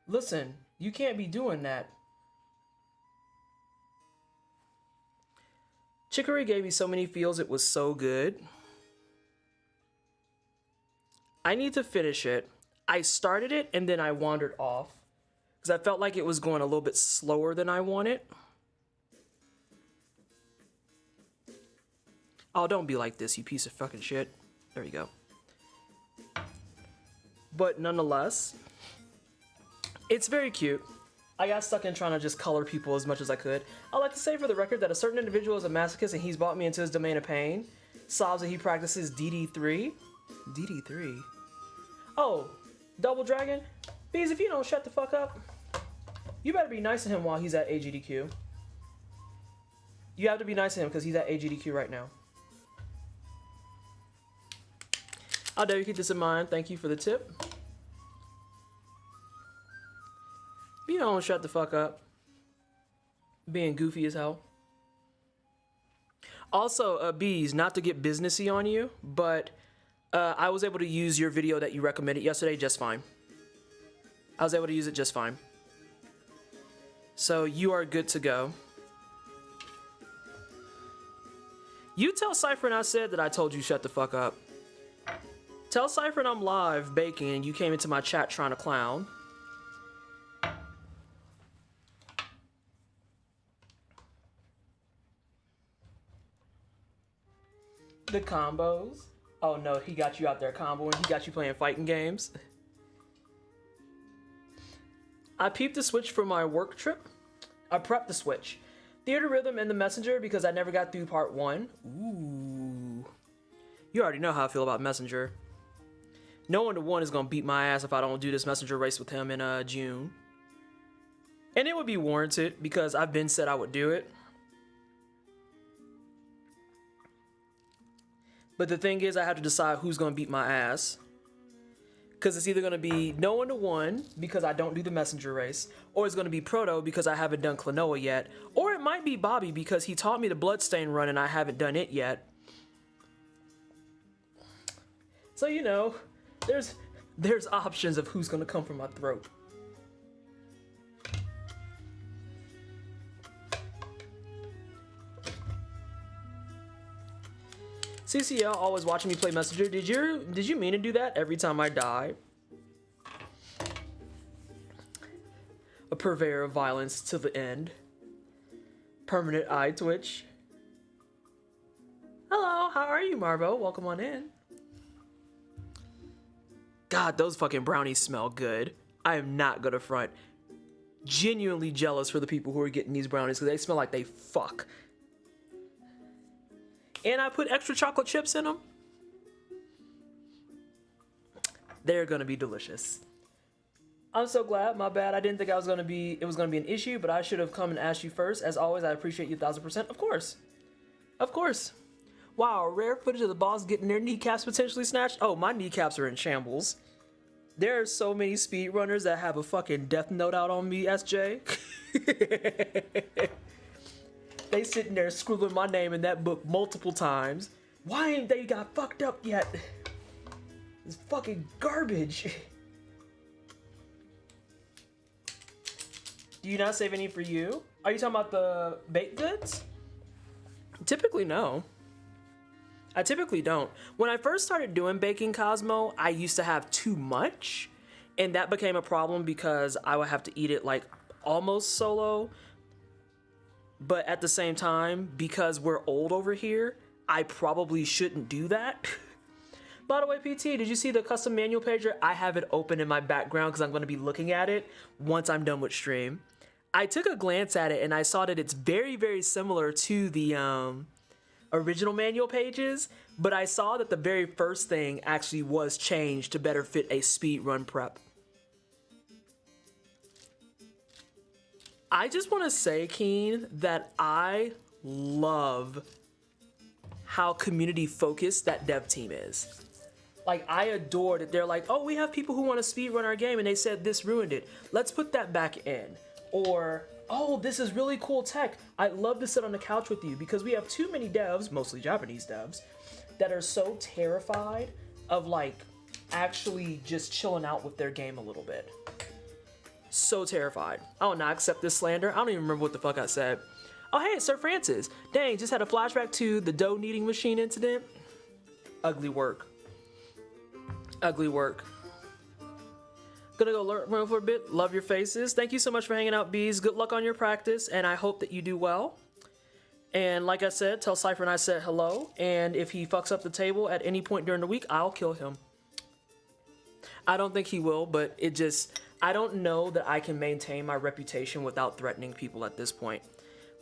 Listen, you can't be doing that. Chicory gave me so many feels, it was so good. I need to finish it. I started it and then I wandered off because I felt like it was going a little bit slower than I wanted. Oh, don't be like this, you piece of fucking shit. There you go. But nonetheless, it's very cute. I got stuck in trying to just color people as much as I could. I'd like to say for the record that a certain individual is a masochist and he's brought me into his domain of pain. Sobs that he practices DD3. DD3? Oh, Double Dragon? Bees, if you don't shut the fuck up, you better be nice to him while he's at AGDQ. You have to be nice to him because he's at AGDQ right now. I'll dare you keep this in mind. Thank you for the tip. You don't shut the fuck up. Being goofy as hell. Also, Bees, not to get businessy on you, but I was able to use your video that you recommended yesterday just fine. I was able to use it just fine. So you are good to go. You tell Cypher I said that I told you shut the fuck up. Tell Cypher I'm live baking and you came into my chat trying to clown. The combos. Oh no, he got you out there comboing. He got you playing fighting games. I peeped the Switch for my work trip. I prepped the Switch. Theater Rhythm and the Messenger because I never got through part 1. Ooh. You already know how I feel about Messenger. No 1-to-1 is gonna beat my ass if I don't do this Messenger race with him in June. And it would be warranted because I've been said I would do it. But the thing is, I have to decide who's going to beat my ass. Because it's either going to be no 1-to-1 because I don't do the messenger race, or it's going to be Proto because I haven't done Klonoa yet, or it might be Bobby because he taught me the Bloodstain run and I haven't done it yet. So, you know, there's options of who's going to come from my throat. CCL always watching me play Messenger. Did you mean to do that every time I die? A purveyor of violence to the end. Permanent eye twitch. Hello, how are you, Marvo? Welcome on in. God, those fucking brownies smell good. I am not gonna front. Genuinely jealous for the people who are getting these brownies because they smell like they fuck. And I put extra chocolate chips in them. They're gonna be delicious. I'm so glad. My bad. I didn't think it was gonna be an issue, but I should have come and asked you first. As always, I appreciate you 1000%. Of course. Of course. Wow, rare footage of the boss getting their kneecaps potentially snatched. Oh, my kneecaps are in shambles. There are so many speedrunners that have a fucking death note out on me, SJ. They sitting there scribbling my name in that book multiple times. Why ain't they got fucked up yet? It's fucking garbage. Do you not save any for you? Are you talking about the baked goods? Typically, no. I typically don't. When I first started doing baking Cosmo, I used to have too much, and that became a problem because I would have to eat it like almost solo. But at the same time, because we're old over here, I probably shouldn't do that. By the way, PT, did you see the custom manual pager? I have it open in my background because I'm going to be looking at it once I'm done with stream. I took a glance at it and I saw that it's very, very similar to the original manual pages, but I saw that the very first thing actually was changed to better fit a speed run prep. I just want to say, Keen, that I love how community focused that dev team is. Like, I adore that they're like, oh, we have people who want to speedrun our game and they said this ruined it. Let's put that back in. Or, oh, this is really cool tech. I'd love to sit on the couch with you, because we have too many devs, mostly Japanese devs, that are so terrified of like actually just chilling out with their game a little bit. So terrified. I will not accept this slander. I don't even remember what the fuck I said. Oh, hey, it's Sir Francis. Dang, just had a flashback to the dough kneading machine incident. Ugly work. Ugly work. Gonna go learn for a bit. Love your faces. Thank you so much for hanging out, bees. Good luck on your practice, and I hope that you do well. And like I said, tell Cypher and I said hello, and if he fucks up the table at any point during the week, I'll kill him. I don't think he will, but it just, I don't know that I can maintain my reputation without threatening people at this point.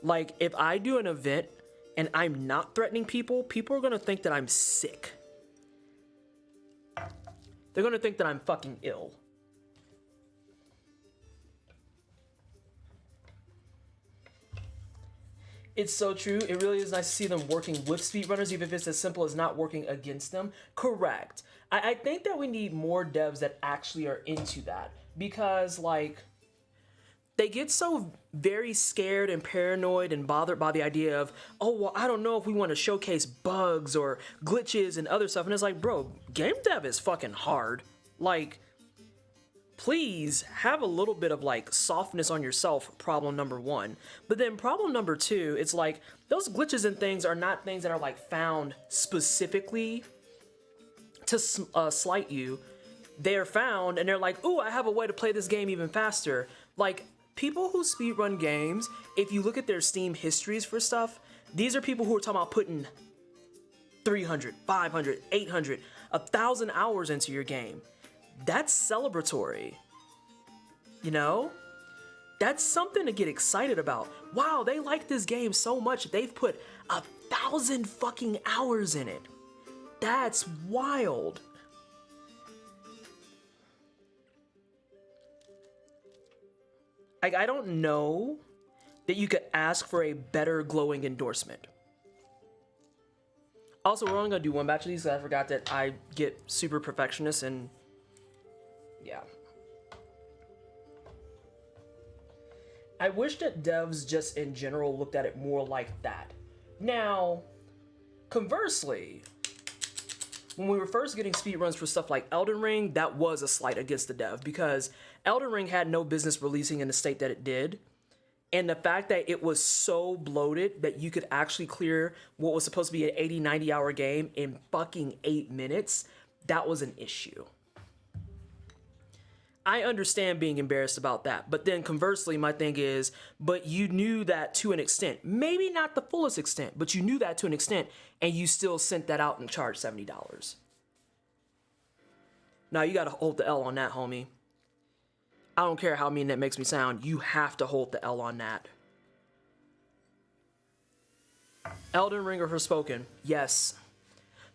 Like, if I do an event and I'm not threatening people, people are gonna think that I'm sick. They're gonna think that I'm fucking ill. It's so true. It really is nice to see them working with speedrunners, even if it's as simple as not working against them. Correct. I think that we need more devs that actually are into that, because like, they get so very scared and paranoid and bothered by the idea of, oh, well, I don't know if we want to showcase bugs or glitches and other stuff. And it's like, bro, game dev is fucking hard. Like, please have a little bit of like softness on yourself, problem number one. But then problem number two, it's like, those glitches and things are not things that are like found specifically to slight you. They're found and they're like, ooh, I have a way to play this game even faster. Like, people who speedrun games, if you look at their Steam histories for stuff, these are people who are talking about putting 300, 500, 800, 1,000 hours into your game. That's celebratory, you know? That's something to get excited about. Wow, they like this game so much, they've put 1,000 fucking hours in it. That's wild. Like, I don't know that you could ask for a better glowing endorsement. Also, we're only gonna do one batch of these, so I forgot that I get super perfectionist and yeah. I wish that devs just in general looked at it more like that. Now, conversely, when we were first getting speedruns for stuff like Elden Ring, that was a slight against the dev, because Elden Ring had no business releasing in the state that it did. And the fact that it was so bloated that you could actually clear what was supposed to be an 80, 90 hour game in fucking 8 minutes, that was an issue. I understand being embarrassed about that, but then conversely, my thing is, but you knew that to an extent. Maybe not the fullest extent, but you knew that to an extent, and you still sent that out and charged $70. Now, you gotta hold the L on that, homie. I don't care how mean that makes me sound, you have to hold the L on that. Elden Ring or Forspoken, yes.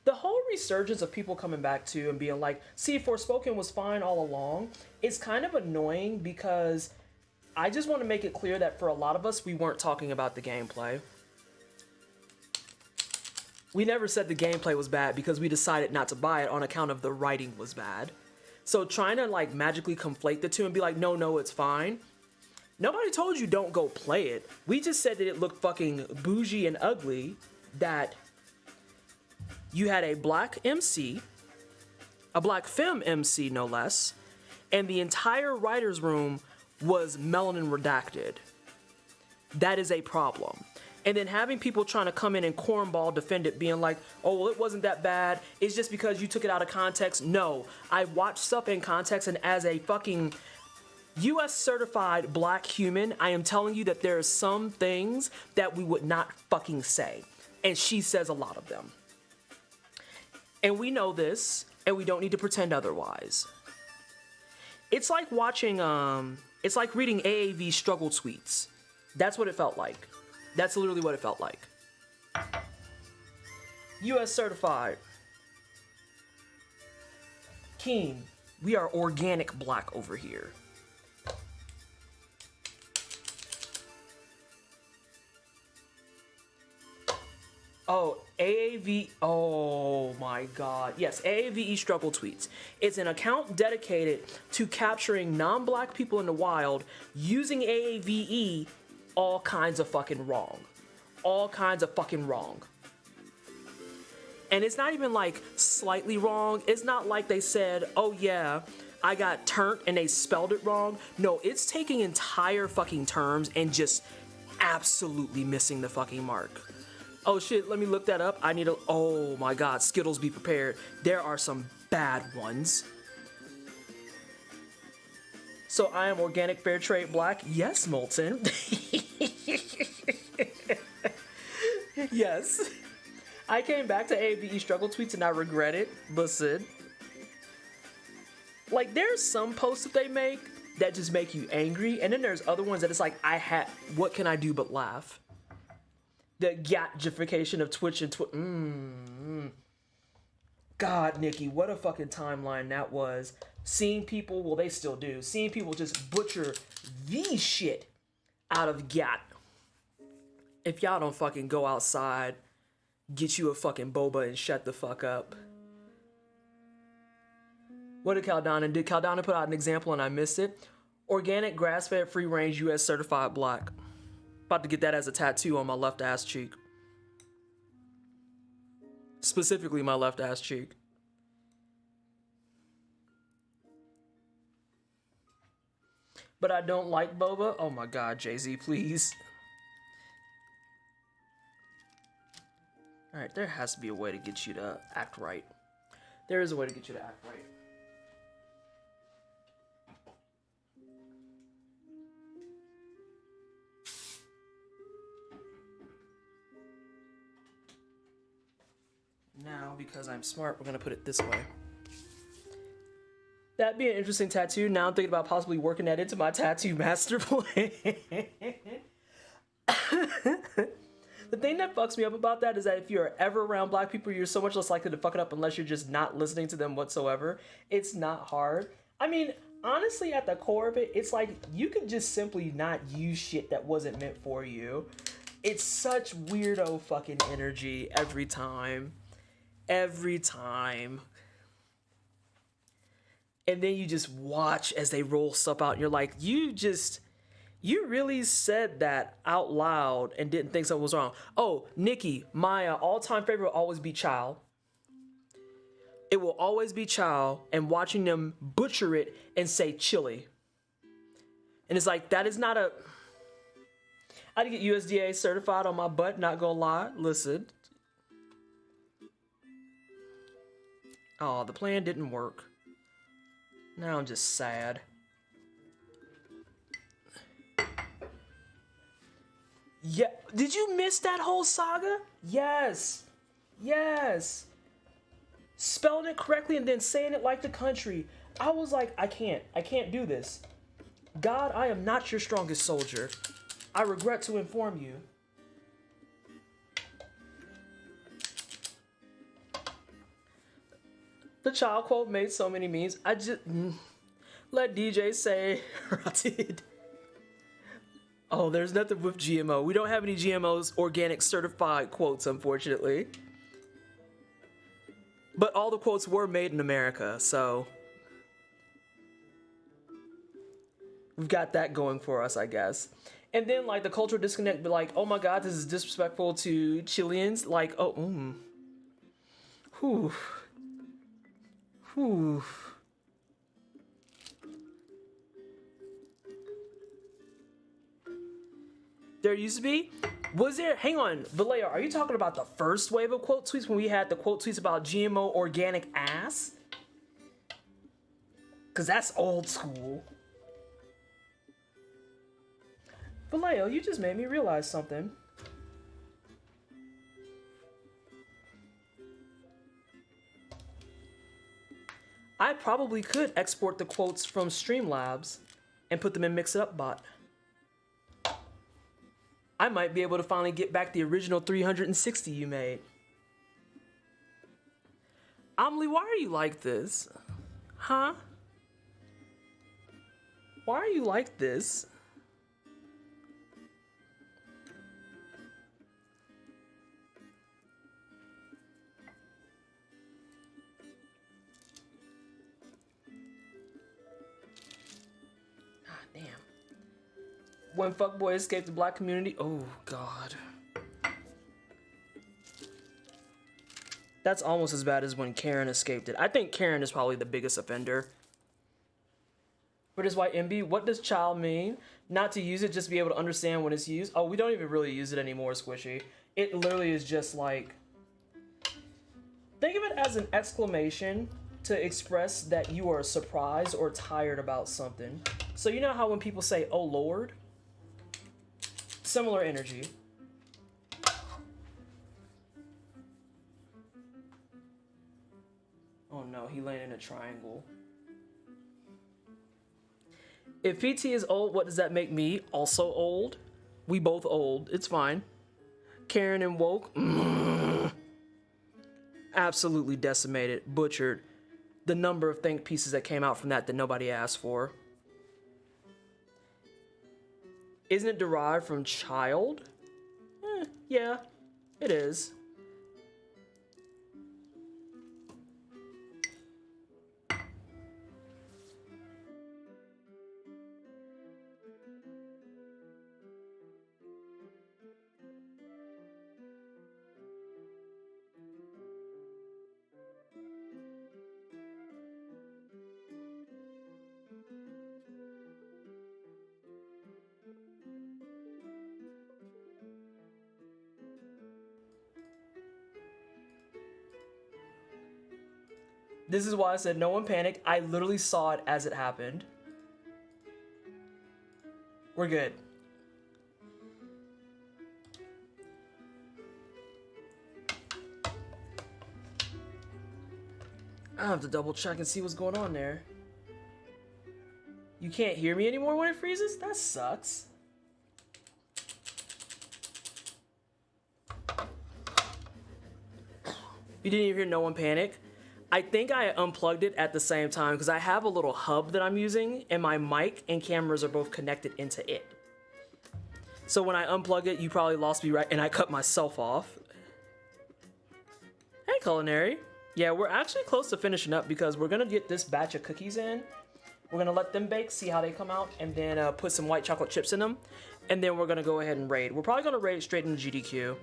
The whole resurgence of people coming back to and being like, see, Forspoken was fine all along, is kind of annoying, because I just want to make it clear that for a lot of us, we weren't talking about the gameplay. We never said the gameplay was bad because we decided not to buy it on account of the writing was bad. So trying to like magically conflate the two and be like, no, it's fine. Nobody told you don't go play it. We just said that it looked fucking bougie and ugly, that you had a black MC, a black femme MC no less, and the entire writer's room was melanin redacted. That is a problem. And then having people trying to come in and cornball defend it, being like, oh, well, it wasn't that bad. It's just because you took it out of context. No, I watched stuff in context, and as a fucking US certified black human, I am telling you that there are some things that we would not fucking say. And she says a lot of them. And we know this, and we don't need to pretend otherwise. It's like watching, it's like reading AAV struggle tweets. That's what it felt like. That's literally what it felt like. US certified. Keen, we are organic black over here. Oh, AAV, oh my God. Yes, AAVE struggle tweets. It's an account dedicated to capturing non-black people in the wild using AAVE all kinds of fucking wrong. All kinds of fucking wrong. And it's not even like slightly wrong. It's not like they said, oh yeah, I got turnt and they spelled it wrong. No, it's taking entire fucking terms and just absolutely missing the fucking mark. Oh shit, let me look that up. I need to, oh my God, Skittles, be prepared. There are some bad ones. So I am organic, fair trade, black. Yes, Molten. Yes. I came back to AVE struggle tweets and I regret it. Listen. Like, there's some posts that they make that just make you angry. And then there's other ones that it's like, what can I do but laugh? The gatification of Twitch and God, Nikki, what a fucking timeline that was. Seeing people, well, they still do. Seeing people just butcher the shit out of gat. If y'all don't fucking go outside, get you a fucking boba and shut the fuck up. What did Caldana? Did Caldana put out an example and I missed it? Organic, grass-fed, free-range, US certified black. About to get that as a tattoo on my left ass cheek. Specifically my left ass cheek. But I don't like boba. Oh my God, Jay-Z, please. All right, there has to be a way to get you to act right. There is a way to get you to act right. Now, because I'm smart, we're gonna put it this way. That'd be an interesting tattoo. Now I'm thinking about possibly working that into my tattoo master plan. The thing that fucks me up about that is that if you're ever around black people, you're so much less likely to fuck it up unless you're just not listening to them whatsoever. It's not hard. I mean, honestly, at the core of it, it's like you could just simply not use shit that wasn't meant for you. It's such weirdo fucking energy every time. Every time. And then you just watch as they roll stuff out and you're like, you really said that out loud and didn't think something was wrong. Oh, Nikki, my all-time favorite will always be Chow. It will always be Chow, and watching them butcher it and say chili. And it's like, that is not a... I had to get USDA certified on my butt, not gonna lie. Listen. Oh, the plan didn't work. Now I'm just sad. Yeah, did you miss that whole saga? Yes. Yes. Spelling it correctly and then saying it like the country. I was like, I can't do this. God, I am not your strongest soldier. I regret to inform you. The child quote made so many memes. I just let DJ say rotted. Oh, there's nothing with GMO. We don't have any GMOs organic certified quotes, unfortunately. But all the quotes were made in America, so we've got that going for us, I guess. And then like the cultural disconnect, be like, oh my God, this is disrespectful to Chileans. Like, oh, whew. Whew. There used to be? Was there, hang on, Vallejo, are you talking about the first wave of quote tweets when we had the quote tweets about GMO organic ass? Because that's old school. Vallejo, you just made me realize something. I probably could export the quotes from Streamlabs and put them in Mix It Up Bot. I might be able to finally get back the original 360 you made. Amelie, why are you like this? Huh? Why are you like this? Damn. When fuckboy escaped the black community, oh god. That's almost as bad as when Karen escaped it. I think Karen is probably the biggest offender. British White MB, what does child mean? Not to use it, just be able to understand when it's used. Oh, we don't even really use it anymore, Squishy. It literally is just like, think of it as an exclamation to express that you are surprised or tired about something. So you know how when people say, oh Lord? Similar energy. Oh no, he landed in a triangle. If PT is old, what does that make me? Also old? We both old. It's fine. Karen and woke? Absolutely decimated, butchered. The number of think pieces that came out from that nobody asked for. Isn't it derived from child? Yeah, it is. This is why I said no one panic. I literally saw it as it happened. We're good. I have to double check and see what's going on there. You can't hear me anymore when it freezes? That sucks. You didn't even hear no one panic? I think I unplugged it at the same time because I have a little hub that I'm using and my mic and cameras are both connected into it. So when I unplug it, you probably lost me right and I cut myself off. Hey, Culinary. Yeah, we're actually close to finishing up because we're gonna get this batch of cookies in. We're gonna let them bake, see how they come out, and then put some white chocolate chips in them. And then we're gonna go ahead and raid. We're probably gonna raid straight into GDQ.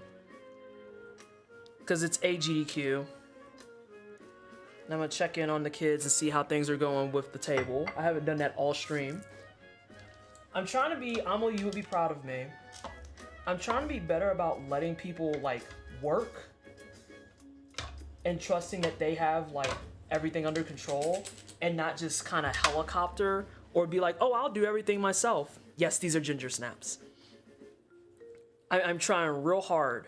Because it's a GDQ. And I'm gonna check in on the kids and see how things are going with the table. I haven't done that all stream. I'm trying to be, Amo, you would be proud of me. I'm trying to be better about letting people like work and trusting that they have like everything under control and not just kind of helicopter or be like, oh, I'll do everything myself. Yes, these are ginger snaps. I'm trying real hard.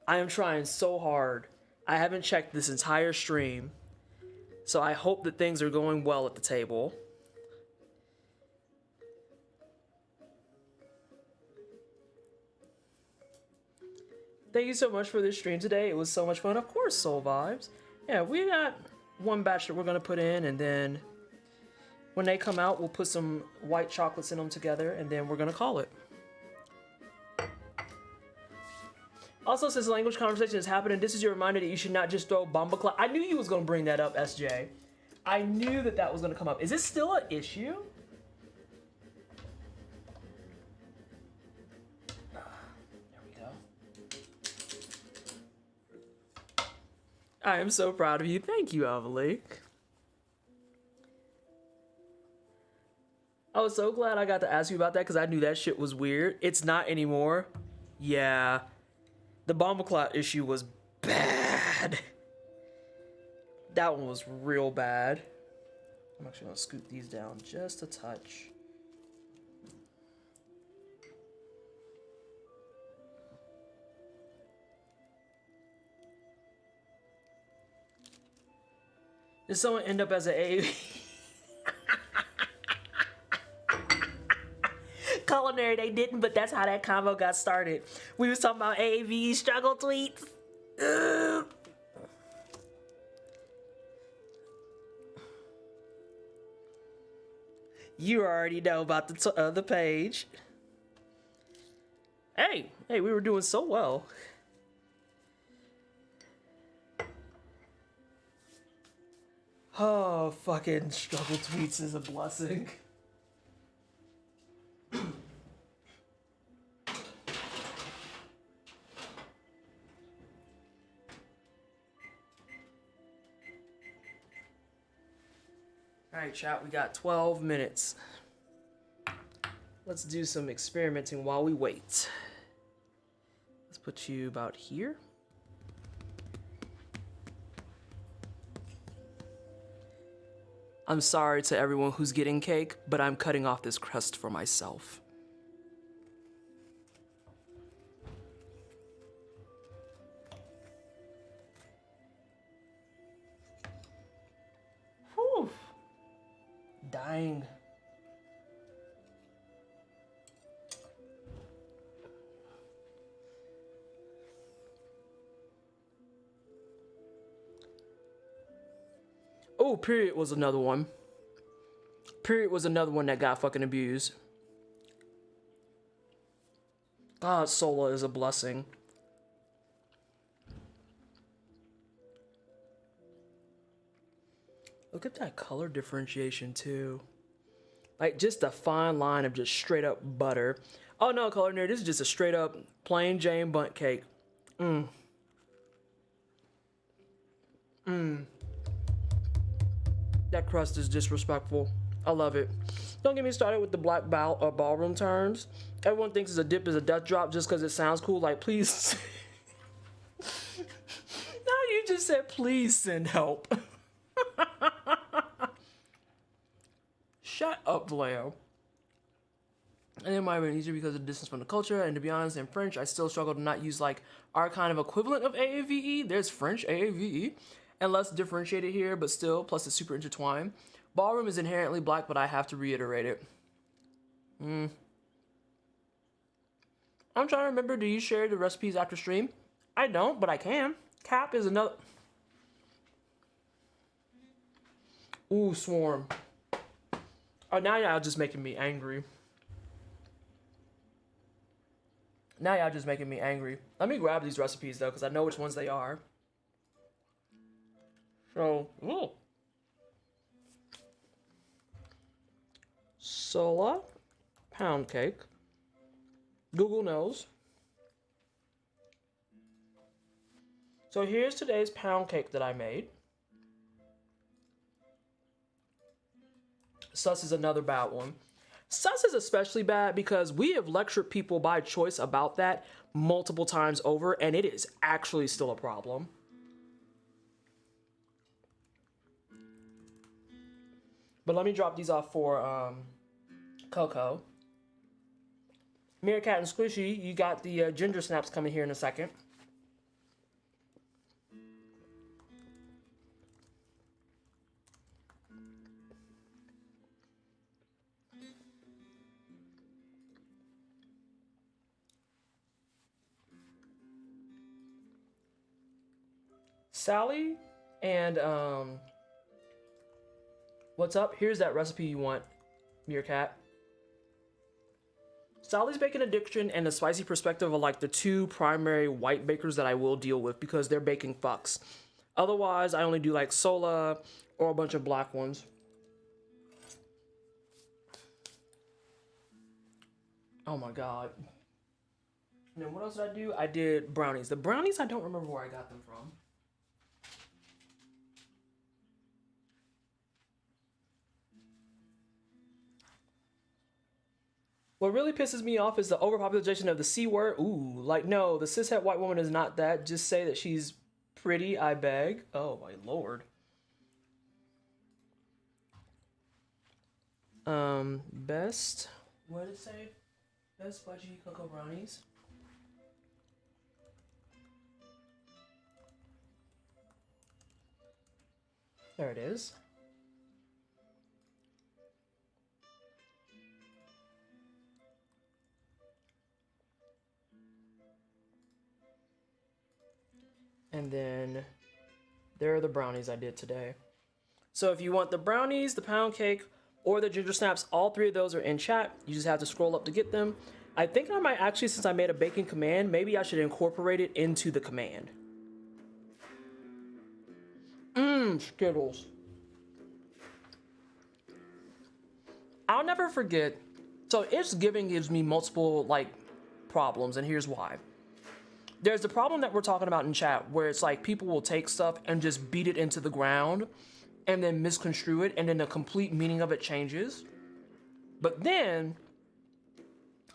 I am trying so hard. I haven't checked this entire stream. So I hope that things are going well at the table. Thank you so much for this stream today. It was so much fun. Of course, Soul Vibes. Yeah, we got one batch that we're going to put in, and then when they come out, we'll put some white chocolates in them together, and then we're going to call it. Also, since the language conversation is happening, this is your reminder that you should not just throw bomba cloud. I knew you was going to bring that up, SJ. I knew that that was going to come up. Is this still an issue? There we go. I am so proud of you. Thank you, Avalik. I was so glad I got to ask you about that because I knew that shit was weird. It's not anymore. Yeah. The bomber clot issue was bad. That one was real bad. I'm actually gonna scoot these down just a touch. Did someone end up as an AAV? Culinary, they didn't, but that's how that convo got started. We was talking about AAV struggle tweets. Ugh. You already know about the page. Hey, we were doing so well. Oh, fucking struggle tweets is a blessing. Alright, chat, we got 12 minutes. Let's do some experimenting while we wait. Let's put you about here. I'm sorry to everyone who's getting cake, but I'm cutting off this crust for myself. Whew. Dying. Oh, period was another one. Period was another one that got fucking abused. God, Sola is a blessing. Look at that color differentiation too. Like just a fine line of just straight up butter. Oh no, color nerd, this is just a straight up plain Jane bundt cake. That crust is disrespectful. I love it. Don't get me started with the black ballroom terms. Everyone thinks a dip is a death drop just because it sounds cool. Like, please. Now you just said, please send help. Shut up, Leo. And it might have been easier because of the distance from the culture. And to be honest, in French, I still struggle to not use like our kind of equivalent of AAVE. There's French AAVE. And less differentiated here, but still, plus it's super intertwined. Ballroom is inherently black, but I have to reiterate it. I'm trying to remember, do you share the recipes after stream? I don't, but I can. Cap is another... Ooh, swarm. Oh, now y'all just making me angry. Now y'all just making me angry. Let me grab these recipes, though, because I know which ones they are. So, ooh. Sola, pound cake. Google knows. So here's today's pound cake that I made. Sus is another bad one. Sus is especially bad because we have lectured people by choice about that multiple times over, and it is actually still a problem. But let me drop these off for Coco. Meerkat and Squishy, you got the ginger snaps coming here in a second. Sally and what's up? Here's that recipe you want, Meerkat. Sally's Baking Addiction and the Spicy Perspective are like the two primary white bakers that I will deal with because they're baking fucks. Otherwise, I only do like Sola or a bunch of black ones. Oh my god. And then what else did I do? I did brownies. The brownies, I don't remember where I got them from. What really pisses me off is the overpopulation of the C word. Ooh, like, no, the cishet white woman is not that. Just say that she's pretty, I beg. Oh, my lord. Best. What did it say? Best budgie cocoa brownies. There it is. And then there are the brownies I did today. So if you want the brownies, the pound cake, or the ginger snaps, all three of those are in chat. You just have to scroll up to get them. I think I might actually, since I made a baking command, maybe I should incorporate it into the command. Skittles. I'll never forget. So It's Giving gives me multiple like problems, and here's why. There's the problem that we're talking about in chat where it's like people will take stuff and just beat it into the ground and then misconstrue it, and then the complete meaning of it changes. But then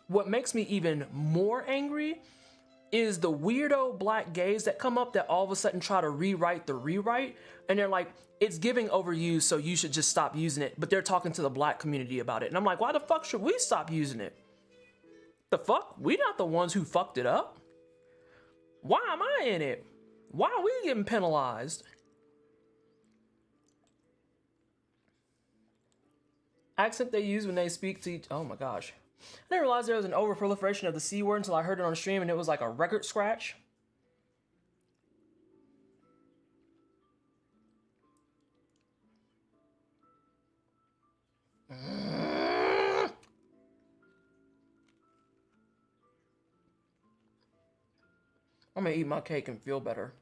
what makes me even more angry is the weirdo black gays that come up that all of a sudden try to rewrite the rewrite, and they're like, it's giving overused, so you should just stop using it. But they're talking to the black community about it. And I'm like, why the fuck should we stop using it? The fuck? We not the ones who fucked it up. Why am I in it? Why are we getting penalized? Accent they use when they speak to each. Oh my gosh. I didn't realize there was an overproliferation of the C word until I heard it on stream and it was like a record scratch. I'm gonna eat my cake and feel better.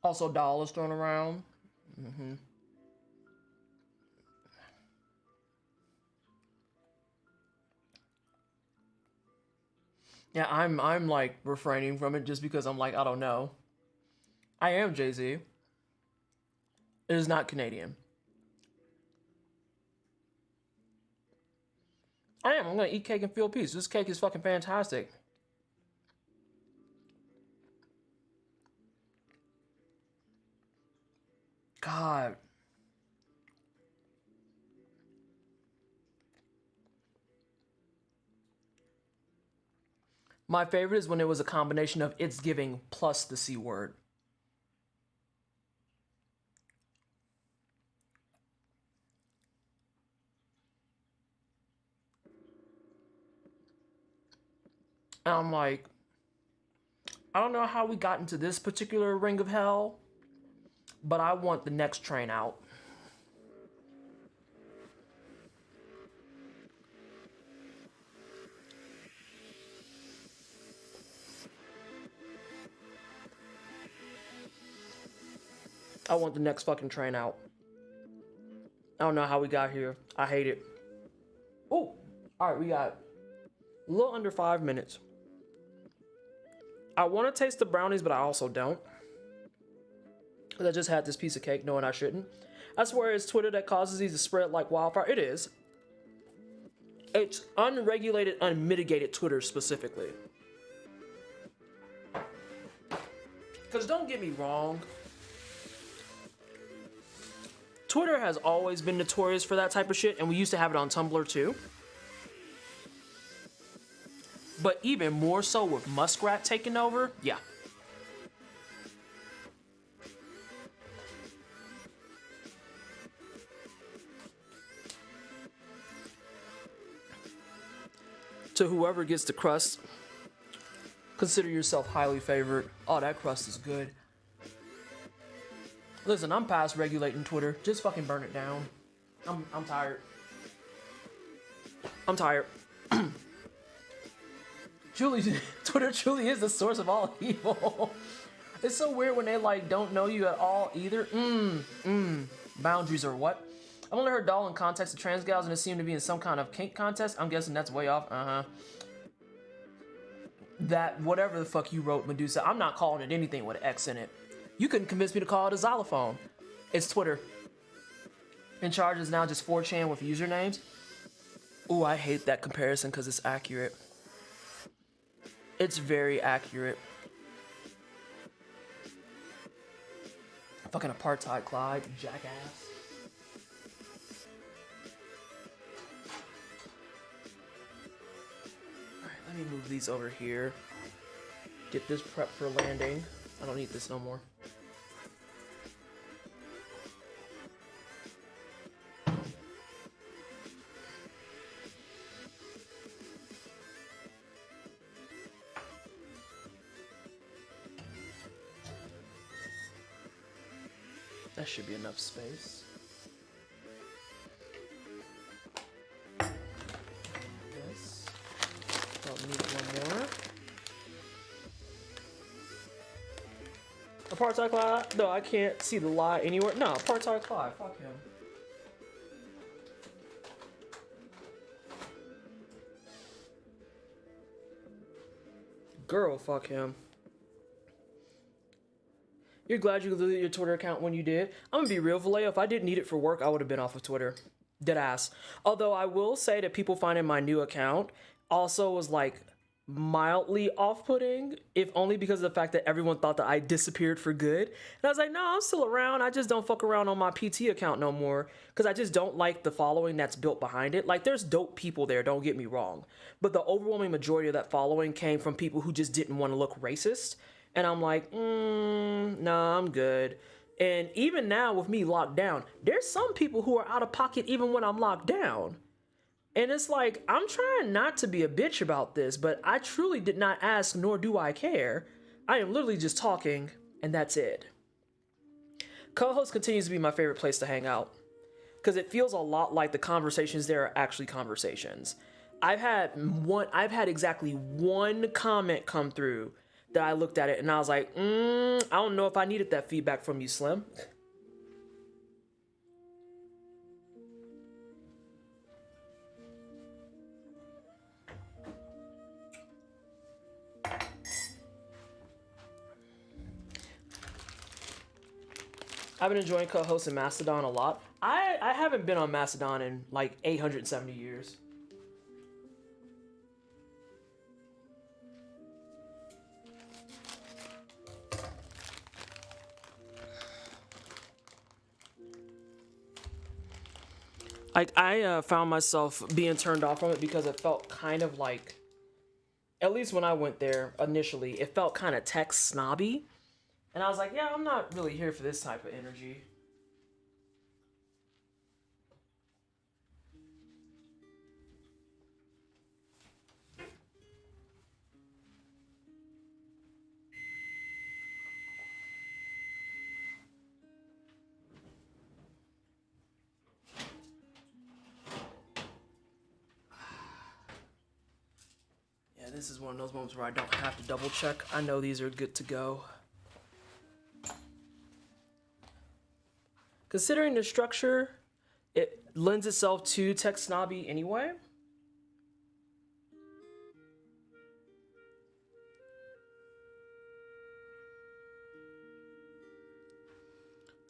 Also, dollars thrown around. Yeah, I'm like refraining from it just because I'm like, I don't know. I am Jay-Z. It is not Canadian. I am. I'm gonna eat cake and feel peace. This cake is fucking fantastic. God. My favorite is when it was a combination of It's Giving plus the C word. And I'm like, I don't know how we got into this particular ring of hell, but I want the next train out. I want the next fucking train out. I don't know how we got here. I hate it. Oh, all right, we got a little under 5 minutes. I want to taste the brownies, but I also don't. Because I just had this piece of cake knowing I shouldn't. I swear it's Twitter that causes these to spread like wildfire. It is. It's unregulated, unmitigated Twitter specifically. Because don't get me wrong. Twitter has always been notorious for that type of shit, and we used to have it on Tumblr too. But even more so with Muskrat taking over, yeah. To whoever gets the crust, consider yourself highly favored. Oh, that crust is good. Listen, I'm past regulating Twitter. Just fucking burn it down. I'm tired. I'm tired. Twitter truly is the source of all evil. It's so weird when they like don't know you at all either. Boundaries or what? I've only heard doll in context of trans gals and it seemed to be in some kind of kink contest. I'm guessing that's way off. That whatever the fuck you wrote, Medusa, I'm not calling it anything with an X in it. You couldn't convince me to call it a xylophone. It's Twitter. In charge is now just 4chan with usernames. Ooh, I hate that comparison because it's accurate. It's very accurate. Fucking apartheid, Clyde, jackass. Alright, let me move these over here. Get this prep for landing. I don't need this no more. That should be enough space. This. Don't need one more. Apartheid Clyde? No, I can't see the lie anywhere. No, Apartheid Clyde. Fuck him. Girl, fuck him. You're glad you deleted your Twitter account when you did? I'm gonna be real, Vallejo. If I didn't need it for work, I would have been off of Twitter. Deadass. Although I will say that people finding my new account also was like mildly off-putting, if only because of the fact that everyone thought that I disappeared for good. And I was like, no, I'm still around. I just don't fuck around on my PT account no more because I just don't like the following that's built behind it. Like, there's dope people there, don't get me wrong. But the overwhelming majority of that following came from people who just didn't want to look racist. And I'm like, nah, I'm good. And even now with me locked down, there's some people who are out of pocket even when I'm locked down. And it's like, I'm trying not to be a bitch about this, but I truly did not ask, nor do I care. I am literally just talking, and that's it. Co-host continues to be my favorite place to hang out, because it feels a lot like the conversations there are actually conversations. I've had exactly one comment come through that I looked at it and I was like, I don't know if I needed that feedback from you, Slim. I've been enjoying co-hosting Mastodon a lot. I haven't been on Mastodon in like 870 years. Like, I found myself being turned off from it because it felt kind of like, at least when I went there initially, it felt kind of tech snobby. And I was like, yeah, I'm not really here for this type of energy. Yeah, this is one of those moments where I don't have to double check. I know these are good to go. Considering the structure, it lends itself to tech snobby anyway.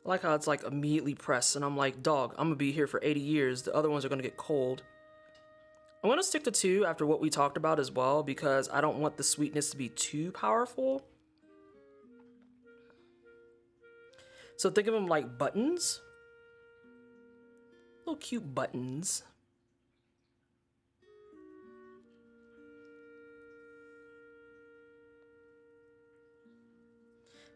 I like how it's like immediately pressed, and I'm like, dog, I'm gonna be here for 80 years. The other ones are gonna get cold. I'm gonna stick to 2 after what we talked about as well, because I don't want the sweetness to be too powerful. So think of them like buttons. Little cute buttons.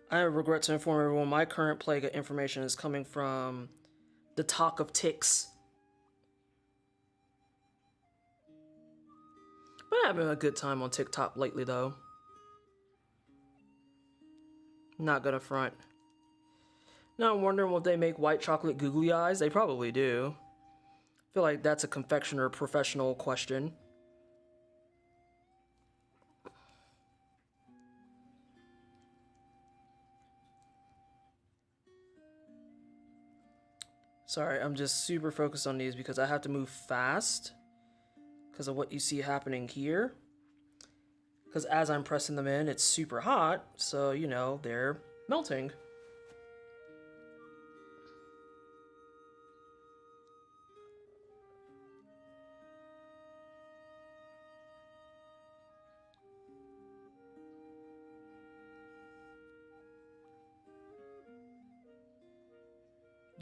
I regret to inform everyone my current plague of information is coming from the talk of ticks. Been having a good time on TikTok lately though. Not gonna front. Now I'm wondering will they make white chocolate googly eyes? They probably do. I feel like that's a confectioner professional question. Sorry, I'm just super focused on these because I have to move fast because of what you see happening here. Because as I'm pressing them in, it's super hot, so, you know, they're melting.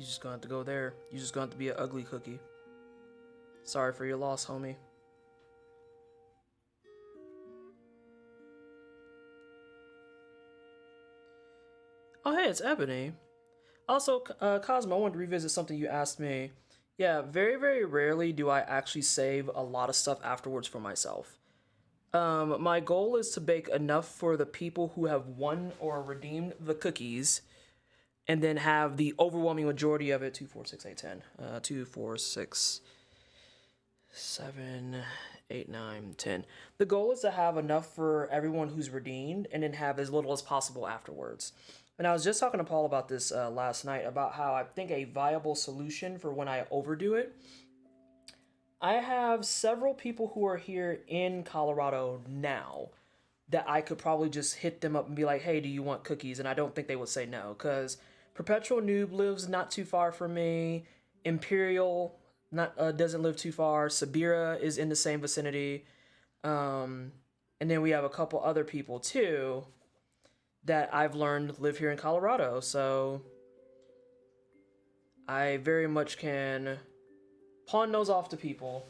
You just gonna have to go there. You just gonna have to be an ugly cookie. Sorry for your loss, homie. Oh, hey, it's Ebony. Also, Cosmo, I wanted to revisit something you asked me. Yeah, very, very rarely do I actually save a lot of stuff afterwards for myself. My goal is to bake enough for the people who have won or redeemed the cookies, and then have the overwhelming majority of it. 2, 4, 6, 8, 10. 2, 4, 6, 7, 8, 9, 10. The goal is to have enough for everyone who's redeemed, and then have as little as possible afterwards. And I was just talking to Paul about this last night, about how I think a viable solution for when I overdo it. I have several people who are here in Colorado now that I could probably just hit them up and be like, hey, do you want cookies? And I don't think they would say no, because Perpetual Noob lives not too far from me. Imperial doesn't live too far. Sabira is in the same vicinity. And then we have a couple other people too that I've learned live here in Colorado. So I very much can pawn those off to people.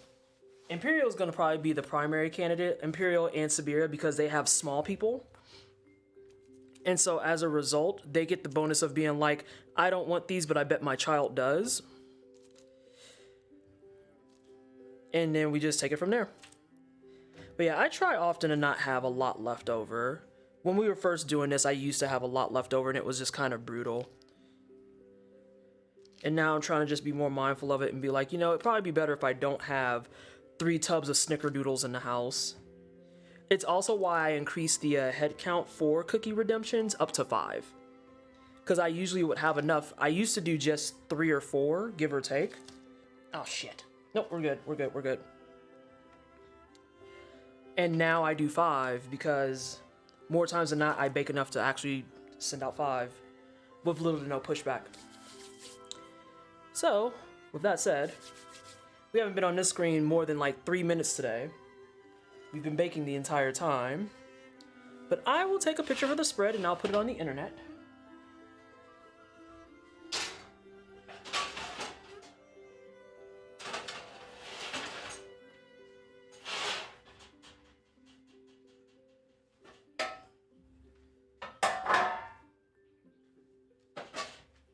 Imperial is going to probably be the primary candidate, Imperial and Sabira, because they have small people. And so as a result, they get the bonus of being like, I don't want these, but I bet my child does. And then we just take it from there. But yeah, I try often to not have a lot left over. When we were first doing this, I used to have a lot left over, and it was just kind of brutal. And now I'm trying to just be more mindful of it and be like, it'd probably be better if I don't have 3 tubs of snickerdoodles in the house. It's also why I increased the head count for cookie redemptions up to 5. Because I usually would have enough. I used to do just 3 or 4, give or take. Oh, shit. Nope, we're good. We're good. We're good. And now I do 5 because more times than not, I bake enough to actually send out 5 with little to no pushback. So, with that said, we haven't been on this screen more than like 3 minutes today. We've been baking the entire time. But I will take a picture of the spread and I'll put it on the internet.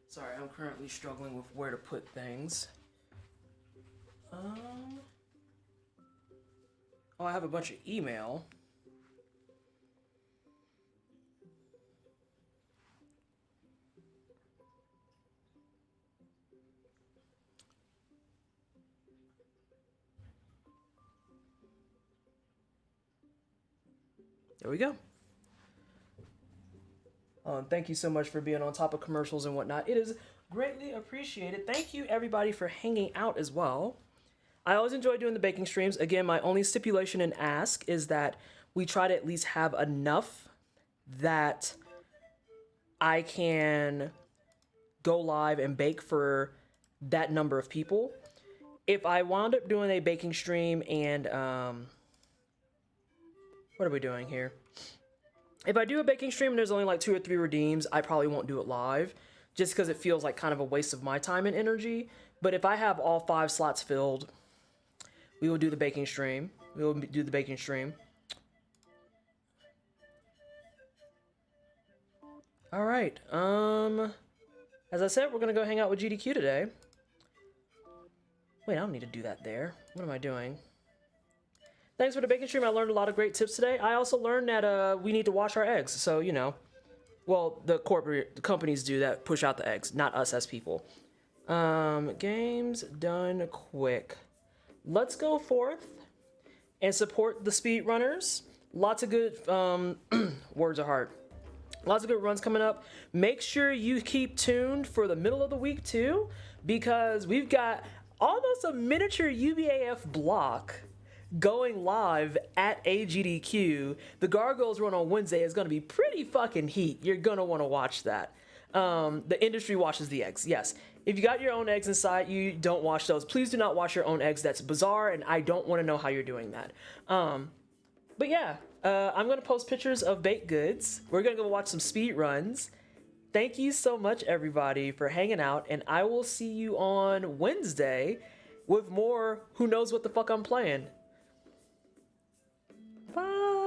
Sorry, I'm currently struggling with where to put things. Oh, I have a bunch of email. There we go. Thank you so much for being on top of commercials and whatnot. It is greatly appreciated. Thank you, everybody, for hanging out as well. I always enjoy doing the baking streams. Again, my only stipulation and ask is that we try to at least have enough that I can go live and bake for that number of people. If I wound up doing a baking stream and, what are we doing here? If I do a baking stream and there's only like 2 or 3 redeems, I probably won't do it live just because it feels like kind of a waste of my time and energy. But if I have all 5 slots filled, we will do the baking stream. We will do the baking stream. All right. As I said, we're going to go hang out with GDQ today. Wait, I don't need to do that there. What am I doing? Thanks for the baking stream. I learned a lot of great tips today. I also learned that we need to wash our eggs. So, well, the companies do that, push out the eggs, not us as people. Games done quick. Let's go forth and support the speedrunners. Lots of good, words are hard. Lots of good runs coming up. Make sure you keep tuned for the middle of the week too, because we've got almost a miniature UBAF block going live at AGDQ. The Gargoyles run on Wednesday is going to be pretty fucking heat. You're going to want to watch that. The industry washes the eggs. Yes. If you got your own eggs inside, you don't wash those. Please do not wash your own eggs. That's bizarre, and I don't want to know how you're doing that. But yeah, I'm going to post pictures of baked goods. We're going to go watch some speed runs. Thank you so much, everybody, for hanging out, and I will see you on Wednesday with more Who Knows What the Fuck I'm Playing. Bye.